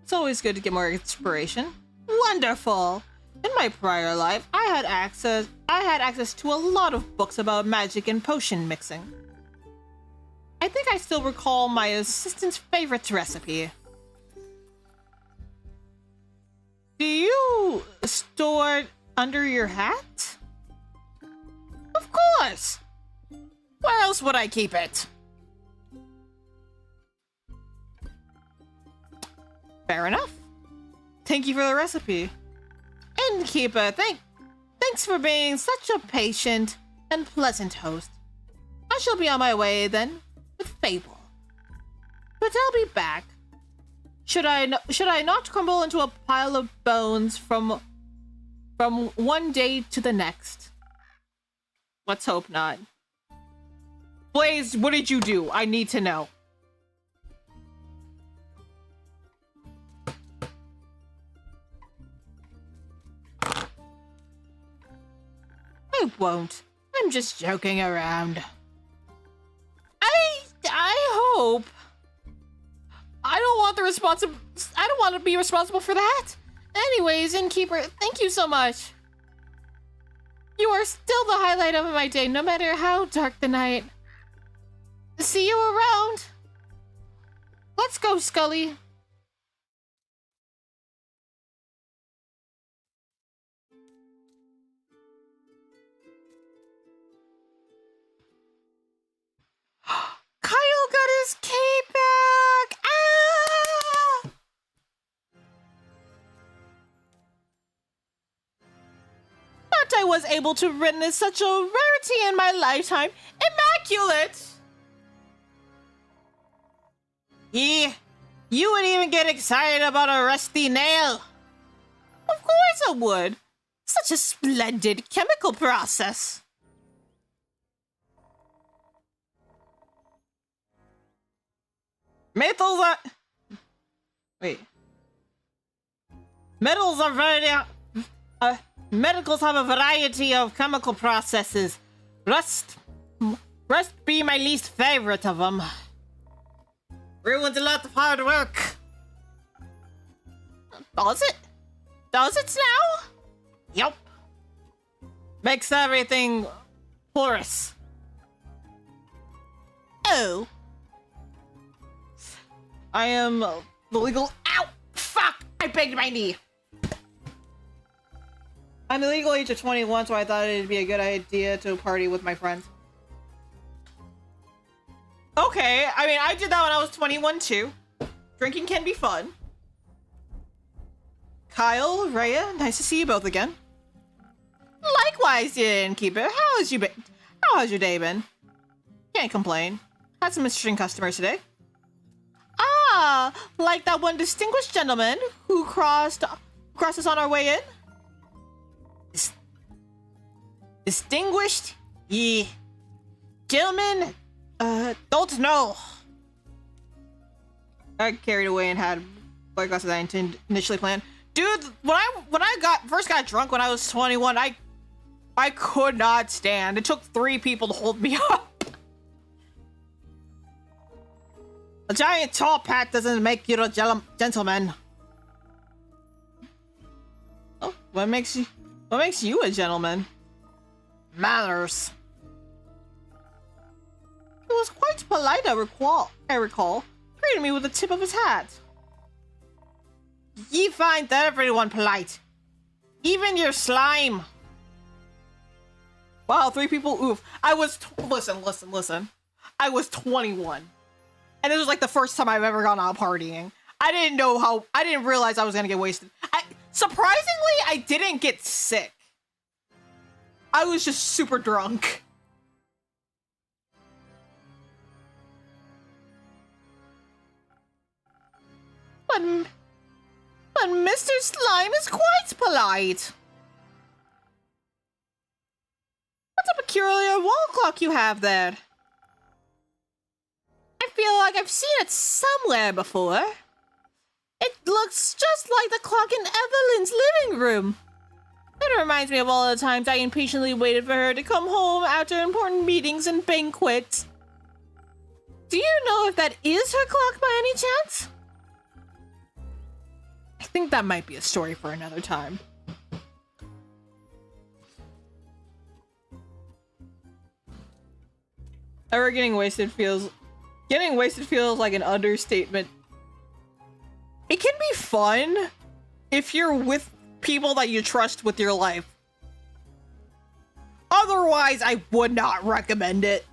It's always good to get more inspiration. Wonderful! In my prior life, I had access to a lot of books about magic and potion mixing. I think I still recall my assistant's favorite recipe. Do you store it under your hat? Of course! Where else would I keep it? Fair enough. Thank you for the recipe. Innkeeper, thanks for being such a patient and pleasant host. I shall be on my way then with Fable. But I'll be back. Should I not crumble into a pile of bones from one day to the next? Let's hope not. Blaze, what did you do? I need to know. I won't. I'm just joking around. I hope. I don't want to be responsible for that. Anyways, Innkeeper, thank you so much. You are still the highlight of my day, no matter how dark the night. See you around. Let's go, Scully. Kyle got his cape back! Ah! Thought I was able to witness such a rarity in my lifetime. Immaculate! You would even get excited about a rusty nail. Of course I would. Such a splendid chemical process. Metals have a variety of chemical processes. Rust be my least favorite of them. Ruins a lot of hard work. Does it? Does it now? Yep. Makes everything porous. Oh. I am the legal— Ow! Fuck! I banged my knee! I'm the legal age of 21, so I thought it'd be a good idea to party with my friends. Okay, I mean, I did that when I was 21 too. Drinking can be fun. Kyle, Rhea, nice to see you both again. Likewise, Innkeeper. How's your day been? Can't complain. Had some interesting customers today. Ah, like that one distinguished gentleman who crossed us on our way in? Distinguished? Yeah. Gentlemen? Don't know. I carried away and had blood glasses I initially planned. Dude, when I first got drunk when I was 21, I could not stand. It took 3 people to hold me up. A giant top hat doesn't make you a gentleman. Oh, What makes you a gentleman? Manners. He was quite polite, I recall. Treated me with the tip of his hat. Ye find everyone polite. Even your slime. Wow, 3 people, oof. I was, listen. I was 21. And this was like the first time I've ever gone out partying. I didn't realize I was gonna get wasted. Surprisingly, I didn't get sick. I was just super drunk. But Mr. Slime is quite polite. What's a peculiar wall clock you have there? I feel like I've seen it somewhere before. It looks just like the clock in Evelyn's living room. It reminds me of all the times I impatiently waited for her to come home after important meetings and banquets. Do you know if that is her clock by any chance? I think that might be a story for another time. Ever getting wasted feels like an understatement. It can be fun if you're with people that you trust with your life. Otherwise, I would not recommend it.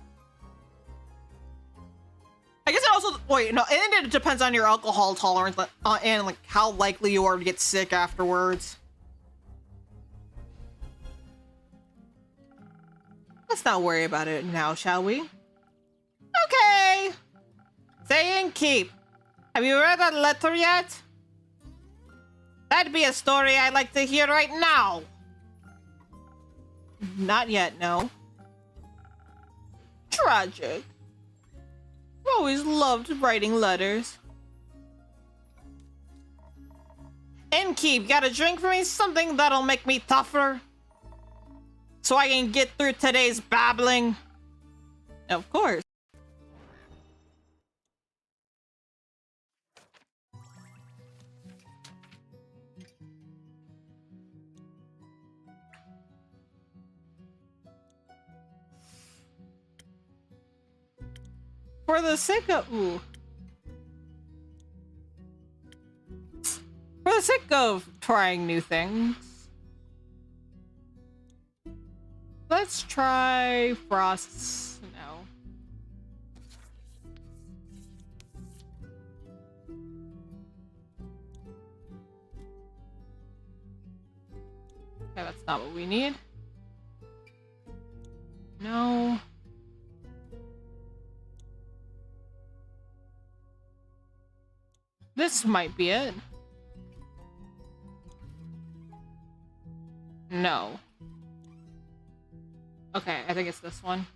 I guess it also, and it depends on your alcohol tolerance and like how likely you are to get sick afterwards. Let's not worry about it now, shall we? Okay. Saying keep. Have you read that letter yet? That'd be a story I'd like to hear right now. Not yet, no. Tragic. I've always loved writing letters. Innkeep, got a drink for me? Something that'll make me tougher? So I can get through today's babbling? Of course. For the sake of trying new things, let's try Frost's. No. Okay, that's not what we need. No. This might be it. No. Okay, I think it's this one.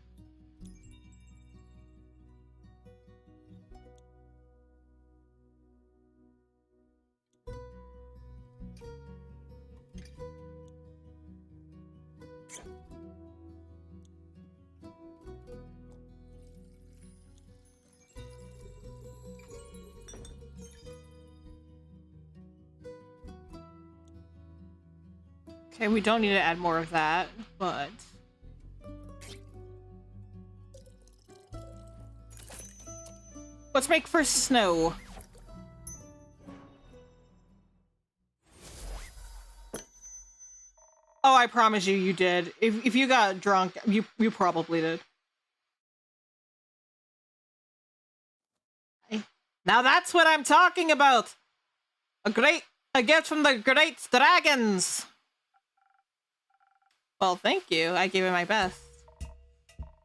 Okay, we don't need to add more of that, but... let's make for snow. Oh, I promise you, you did. If you got drunk, you probably did. Now that's what I'm talking about! A gift from the great dragons! Well, thank you. I gave it my best.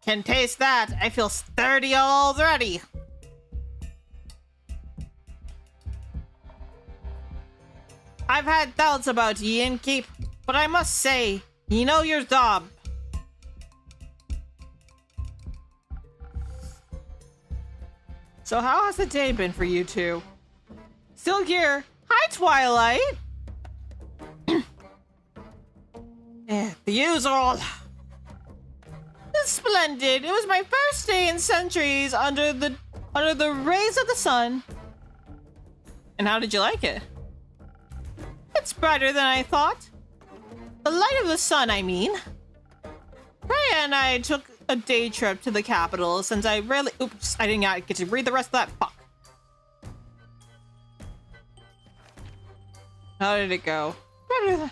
Can taste that. I feel sturdy already. I've had doubts about ye, Innkeep, but I must say, ye know your job. So how has the day been for you two? Still here. Hi, Twilight! The usual. It's splendid. It was my first day in centuries under the rays of the sun. And how did you like it? It's brighter than I thought. The light of the sun, I mean. Freya and I took a day trip to the capital since I really... Oops, I didn't get to read the rest of that. Fuck. How did it go? Freya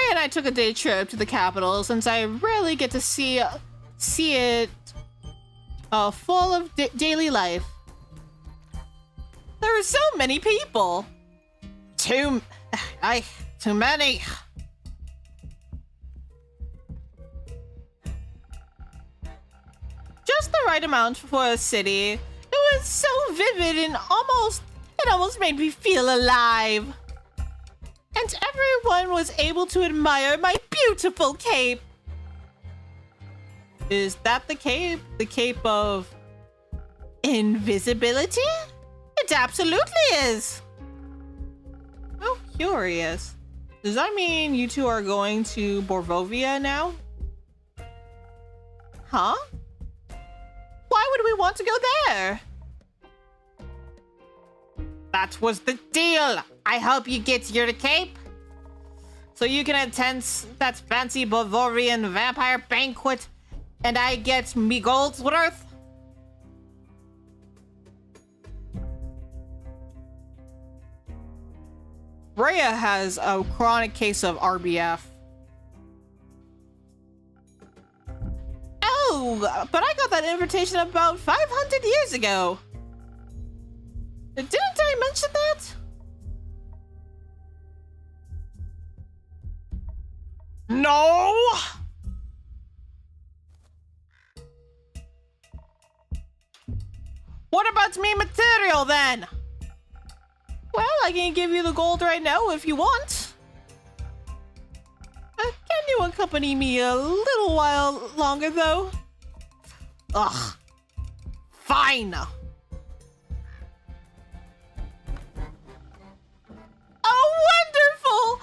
and I took a day trip to the capital since I rarely get to see it full of daily life. There are so many people. Too many. Just the right amount for a city. It was so vivid and it almost made me feel alive. And everyone was able to admire my beautiful cape. Is that the cape? The cape of invisibility? It absolutely is. How curious. Does that mean you two are going to Borvovia now? Huh? Why would we want to go there? That was the deal. I hope you get your cape so you can attend that fancy Bavarian vampire banquet and I get me gold's worth. Rhea has a chronic case of RBF. Oh, but I got that invitation about 500 years ago. Didn't I mention that? No! What about me material then? Well, I can give you the gold right now if you want. Can you accompany me a little while longer though? Ugh. Fine. Oh, wonderful!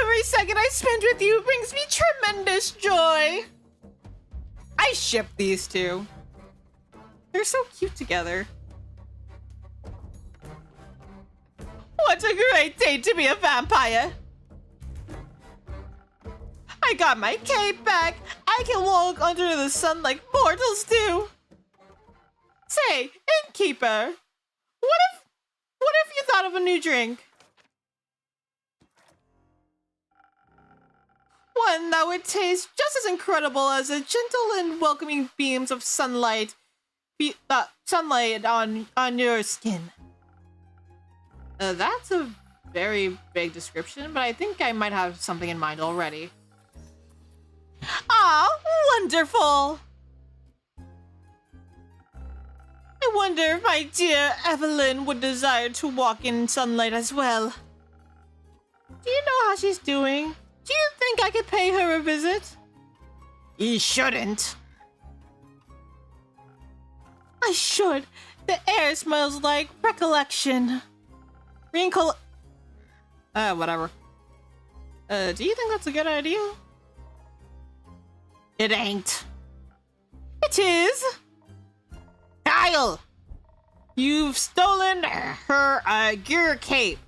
Every second I spend with you brings me tremendous joy. I ship these two. They're so cute together. What a great day to be a vampire. I got my cape back. I can walk under the sun like mortals do. Say, innkeeper, what if you thought of a new drink? One that would taste just as incredible as the gentle and welcoming beams of sunlight on your skin. That's a very big description, but I think I might have something in mind already. Ah, wonderful! I wonder if my dear Evelyn would desire to walk in sunlight as well. Do you know how she's doing? Do you think I could pay her a visit? You shouldn't. I should. The air smells like recollection. Whatever. Do you think that's a good idea? It ain't. It is. Kyle! You've stolen her gear cape.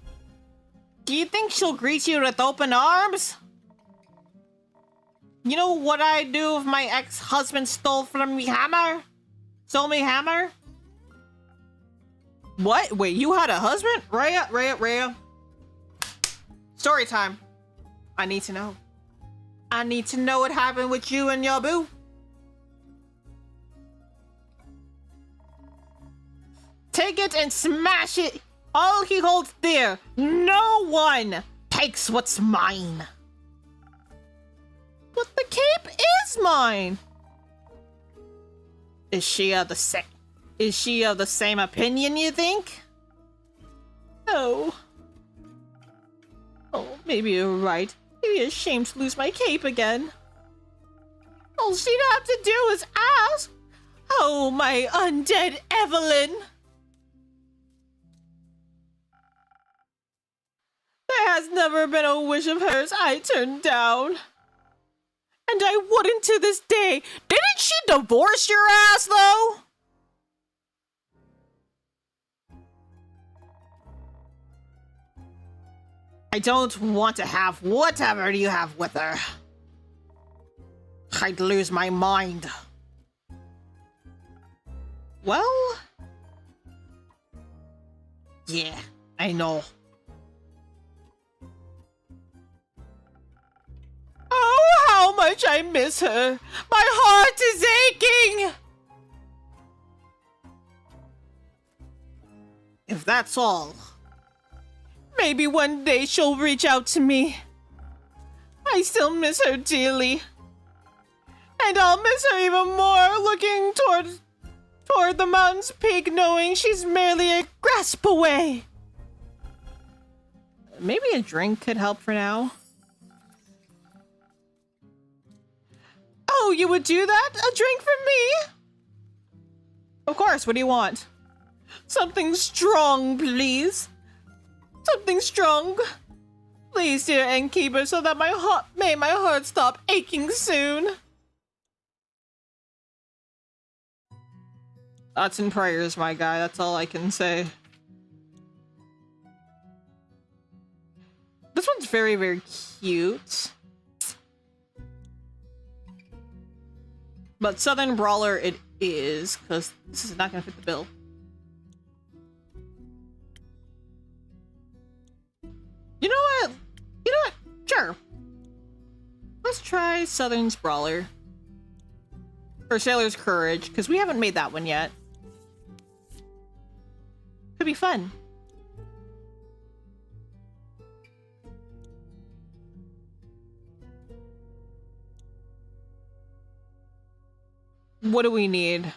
Do you think she'll greet you with open arms? You know what I'd do if my ex-husband stole me hammer? Stole me hammer? What? Wait, you had a husband? Rhea. Story time. I need to know. I need to know what happened with you and your boo. Take it and smash it. All he holds dear. No one takes what's mine. But the cape is mine. Is she of the same opinion, you think? No. Oh, maybe you're right. Maybe I'm ashamed to lose my cape again. All she'd have to do is ask. Oh, my undead Evelyn. There has never been a wish of hers I turned down. And I wouldn't to this day. Didn't she divorce your ass, though? I don't want to have whatever you have with her. I'd lose my mind. Well... yeah, I know. Oh, how much I miss her! My heart is aching! If that's all, maybe one day she'll reach out to me. I still miss her dearly. And I'll miss her even more looking toward the mountain's peak, knowing she's merely a grasp away. Maybe a drink could help for now. Oh, you would do that? A drink for me? Of course, what do you want? Something strong, please. Something strong. Please, dear innkeeper, so that my heart stop aching soon. Thoughts and prayers, my guy. That's all I can say. This one's very, very cute. But Southern Brawler it is, because this is not going to fit the bill. You know what? You know what? Sure. Let's try Southern's Brawler. Or Sailor's Courage, because we haven't made that one yet. Could be fun. What do we need?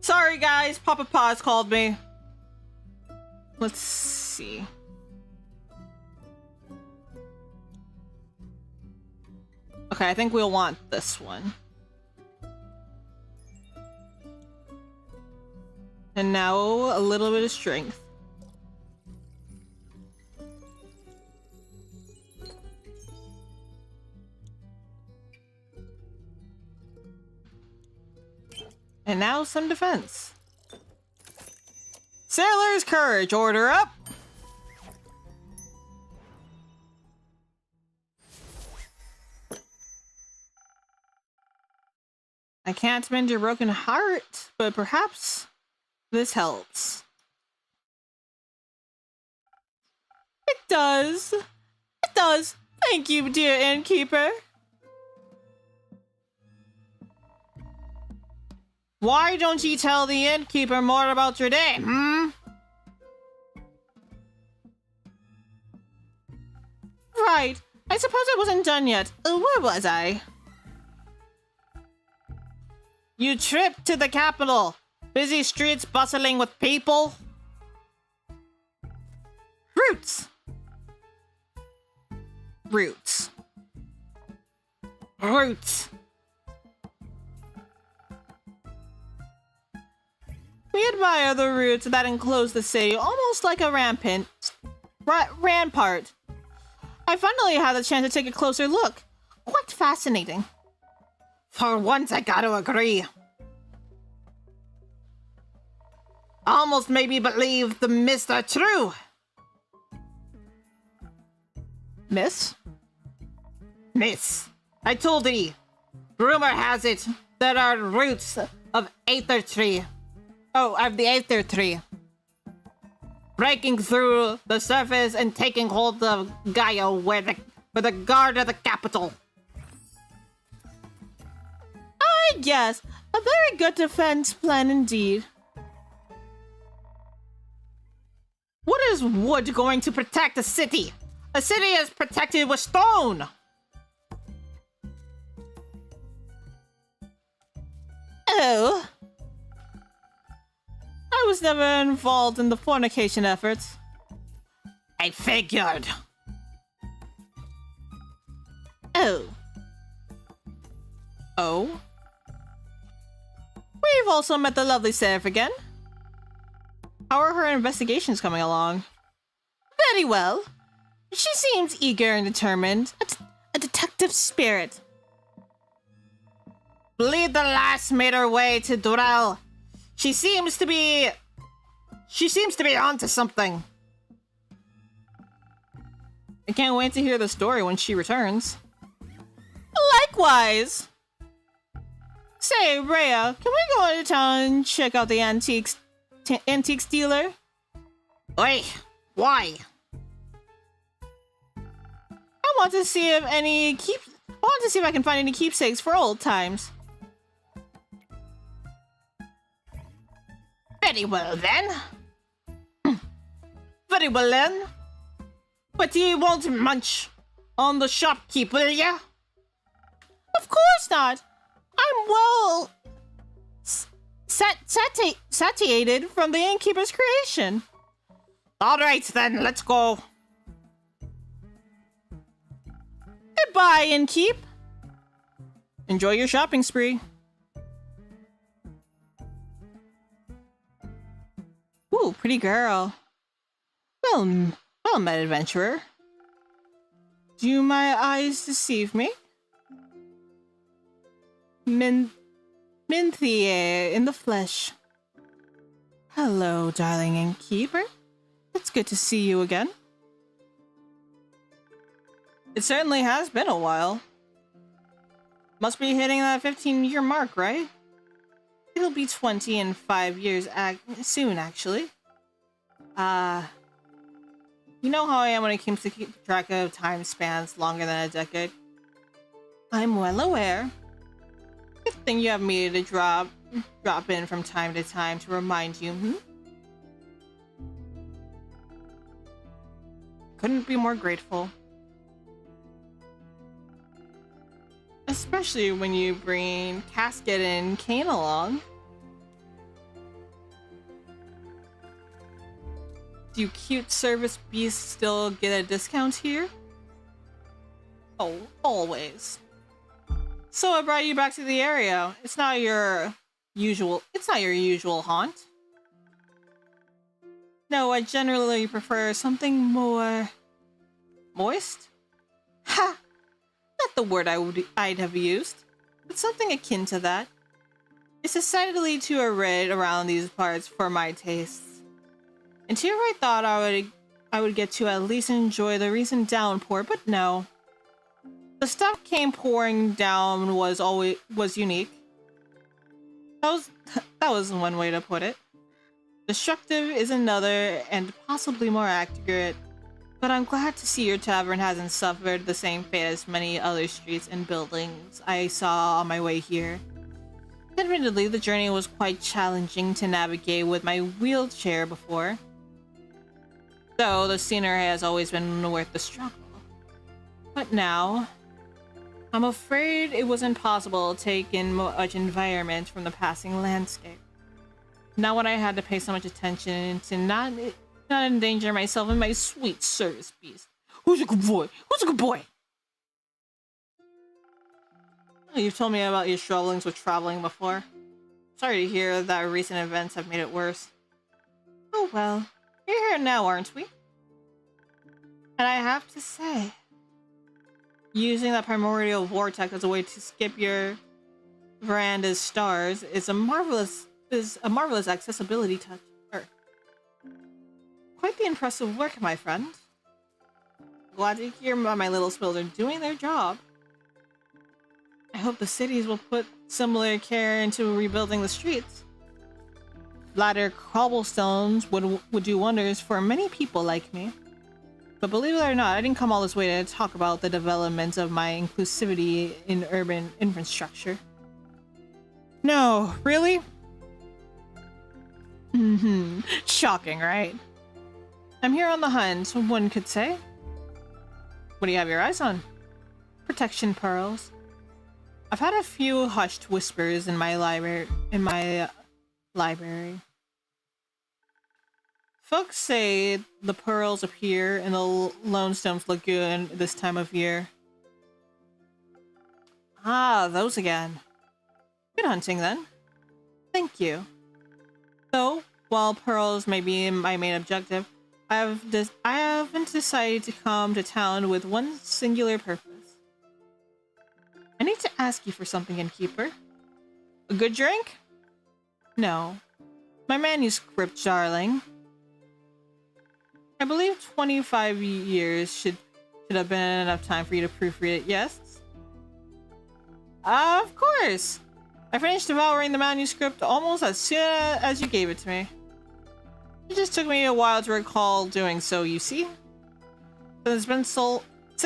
Sorry guys, Papa Pauws called me. Let's see. Okay, I think we'll want this one. And now a little bit of strength. And now some defense. Sailor's Courage, order up! I can't mend your broken heart, but perhaps this helps. It does. It does. Thank you, dear innkeeper. Why don't you tell the innkeeper more about your day, hmm? Right. I suppose I wasn't done yet. Where was I? You tripped to the capital. Busy streets bustling with people. Roots. Roots. Roots. We admire the roots that enclose the city, almost like a rampart. I finally had the chance to take a closer look. Quite fascinating. For once, I gotta agree. Almost made me believe the myths are true. Myths? Myths. I told thee. Rumor has it there are roots of Aether Tree. Oh, of the Aether Tree. Breaking through the surface and taking hold of Gaia where the guard of the capital. Yes, a very good defense plan indeed. What is wood going to protect a city? A city is protected with stone! Oh. I was never involved in the fornication efforts. I figured. Oh. Oh? We've also met the lovely Seraph again. How are her investigations coming along? Very well. She seems eager and determined. A detective spirit. Bleed the Lass made her way to Durrell. She seems to be onto something. I can't wait to hear the story when she returns. Likewise! Say, Rhea, can we go into town and check out the antiques dealer? Oi, why? I want to see if I can find any keepsakes for old times. Very well then. Very well then. But you won't munch on the shopkeep, will ya? Of course not. I'm well satiated from the innkeeper's creation. All right then, let's go. Goodbye, innkeep. Enjoy your shopping spree. Ooh, pretty girl. Well met, adventurer. Do my eyes deceive me? Minthia in the flesh. Hello, darling innkeeper. It's good to see you again. It certainly has been a while. Must be hitting that 15-year mark, right? It'll be 20 in 5 years soon, actually. You know how I am when it comes to keep track of time spans longer than a decade? I'm well aware. Good thing you have me to drop in from time to time to remind you, Couldn't be more grateful. Especially when you bring Casket and Kane along. Do cute service beasts still get a discount here? Oh, always. So I brought you back to the area. It's not your usual haunt. No, I generally prefer something more moist. Ha! Not the word I'd have used, but something akin to that. It's decidedly too arid around these parts for my tastes. And here I thought I would get to at least enjoy the recent downpour, but no. The stuff came pouring down was unique. That was one way to put it. Destructive is another, and possibly more accurate. But I'm glad to see your tavern hasn't suffered the same fate as many other streets and buildings I saw on my way here. Admittedly, the journey was quite challenging to navigate with my wheelchair before. Though the scenery has always been worth the struggle. But now, I'm afraid it was impossible to take in much environment from the passing landscape. Not when I had to pay so much attention to not endanger myself and my sweet service beast. Who's a good boy? Who's a good boy? Oh, you've told me about your strugglings with traveling before. Sorry to hear that recent events have made it worse. Oh well, we're here now, aren't we? And I have to say, using that primordial vortex as a way to skip your veranda's stars is a marvelous accessibility touch. Quite the impressive work, my friend. Glad to hear my little spills are doing their job. I hope the cities will put similar care into rebuilding the streets. Flatter cobblestones would do wonders for many people like me. But believe it or not, I didn't come all this way to talk about the development of my inclusivity in urban infrastructure. No, really? Shocking, right? I'm here on the hunt, one could say. What do you have your eyes on? Protection pearls. I've had a few hushed whispers in my library. Folks say the pearls appear in the Lonestone's Lagoon this time of year. Ah, those again. Good hunting, then. Thank you. So, while pearls may be my main objective, I haven't decided to come to town with one singular purpose. I need to ask you for something, innkeeper. A good drink? No. My manuscript, darling. I believe 25 years should have been enough time for you to proofread it, yes? Of course! I finished devouring the manuscript almost as soon as you gave it to me. It just took me a while to recall doing so, you see? Since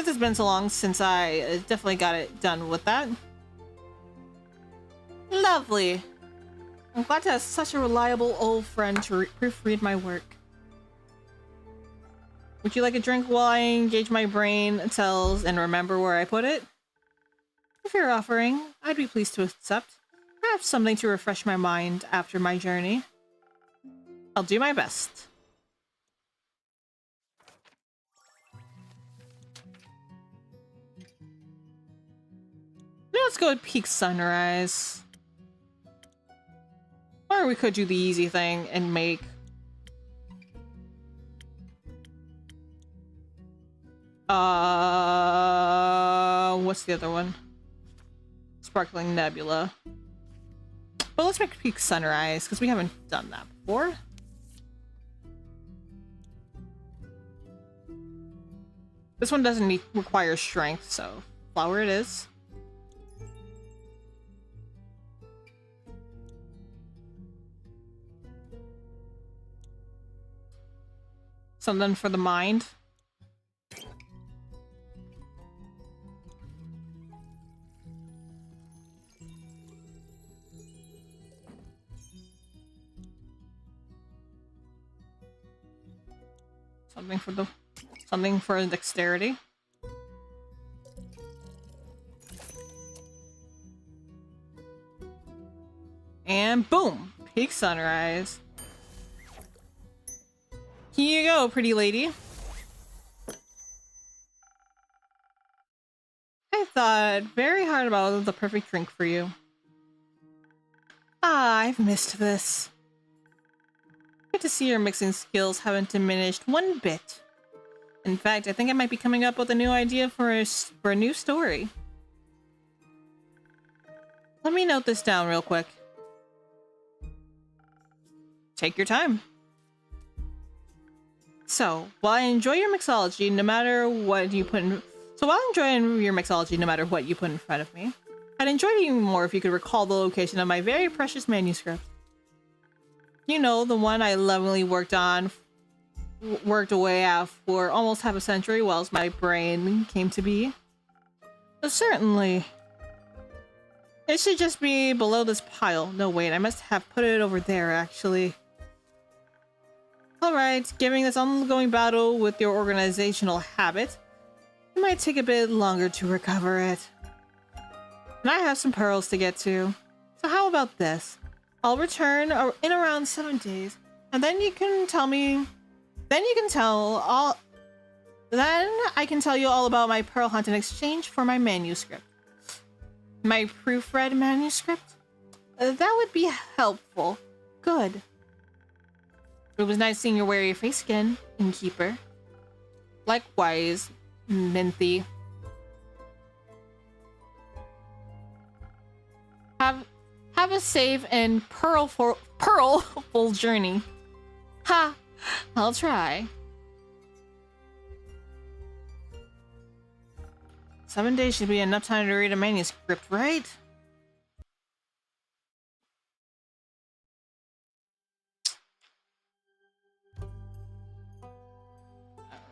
it's been so long since I definitely got it done with that. Lovely. I'm glad to have such a reliable old friend to proofread my work. Would you like a drink while I engage my brain cells and remember where I put it? If you're offering, I'd be pleased to accept. Perhaps something to refresh my mind after my journey. I'll do my best. Let's go with Peak Sunrise. Or we could do the easy thing and make... what's the other one? Sparkling Nebula. But let's make Peak Sunrise, because we haven't done that before. This one doesn't require strength, so flower it is. Something for the mind. Something for dexterity. And boom! Peak Sunrise. Here you go, pretty lady. I thought very hard about the perfect drink for you. Ah, I've missed this. Good to see your mixing skills haven't diminished one bit. In fact, I think I might be coming up with a new idea for a new story. Let me note this down real quick. Take your time. So, while I enjoy your mixology, no matter what you put in... while enjoying your mixology, no matter what you put in front of me, I'd enjoy it even more if you could recall the location of my very precious manuscript. You know, the one I lovingly worked away at for almost half a century whilst my brain came to be. Certainly. It should just be below this pile. No, wait, I must have put it over there, actually. Alright, given this ongoing battle with your organizational habit, it might take a bit longer to recover it. And I have some pearls to get to. So how about this? I'll return in around 7 days, and then you can tell me... Then I can tell you all about my pearl hunt in exchange for my manuscript. My proofread manuscript? That would be helpful. Good. It was nice seeing your wary face again, innkeeper. Likewise, Minthy. Have a safe and pearlful journey. Ha! I'll try. 7 days should be enough time to read a manuscript, right?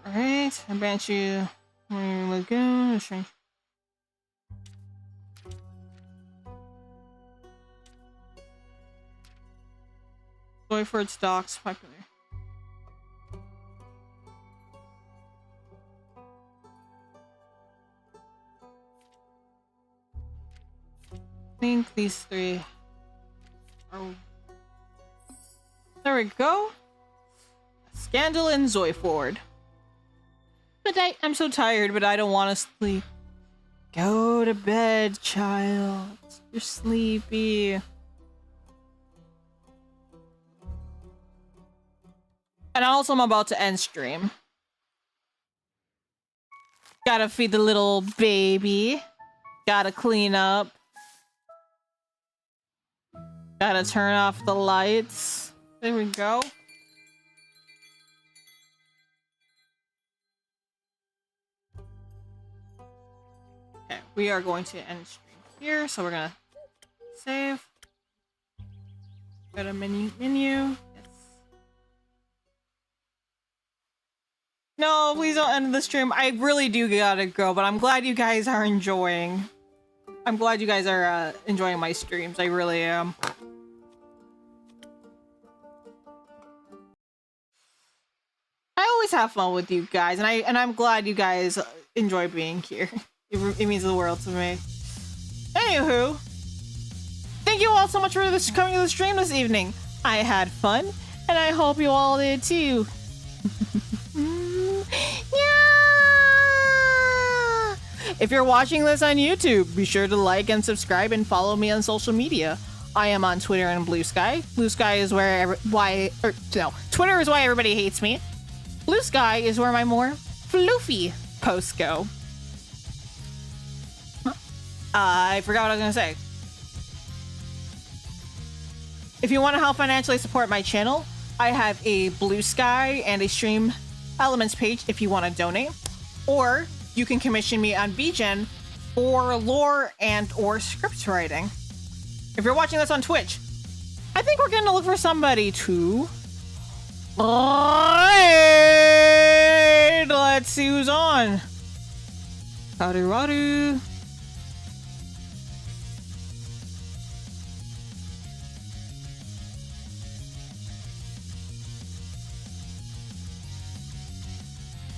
Alright, I grant you Lagoon. Joy for its docks, popular. think these three are... There we go. Scandal and Zoiford. But I'm so tired, but I don't want to sleep. Go to bed, child. You're sleepy. And also, I'm about to end stream. Gotta feed the little baby. Gotta clean up. Gotta turn off the lights. There we go. Okay, we are going to end stream here, so we're gonna save. Go to menu. Yes. No, please don't end the stream. I really do gotta go, but I'm glad you guys are enjoying. I'm glad you guys are enjoying my streams. I really am. I always have fun with you guys, and I'm glad you guys enjoy being here. It means the world to me. Anywho, thank you all so much for coming to the stream this evening. I had fun, and I hope you all did too. Yeah! If you're watching this on YouTube, be sure to like and subscribe and follow me on social media. I am on Twitter and Blue Sky. Blue Sky is where Twitter is why everybody hates me. Blue Sky is where my more floofy posts go. I forgot what I was gonna say. If you want to help financially support my channel, I have a Blue Sky and a Stream Elements page if you want to donate. Or you can commission me on BGen for lore and or script writing. If you're watching this on Twitch, I think we're gonna look for somebody to... Alright, let's see who's on. Howdy. You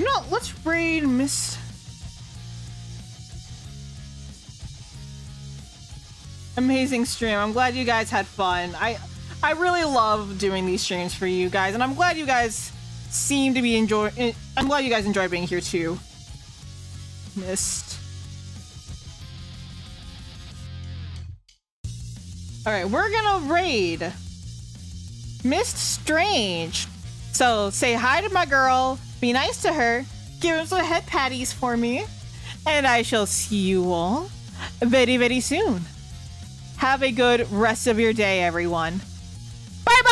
know, let's raid Miss... Amazing stream. I'm glad you guys had fun. I really love doing these streams for you guys, and I'm glad you guys seem to be enjoying... I'm glad you guys enjoy being here too. Mist. Alright, we're gonna raid Mist Strange. So say hi to my girl, be nice to her, give him some head patties for me, and I shall see you all very, very soon. Have a good rest of your day, everyone.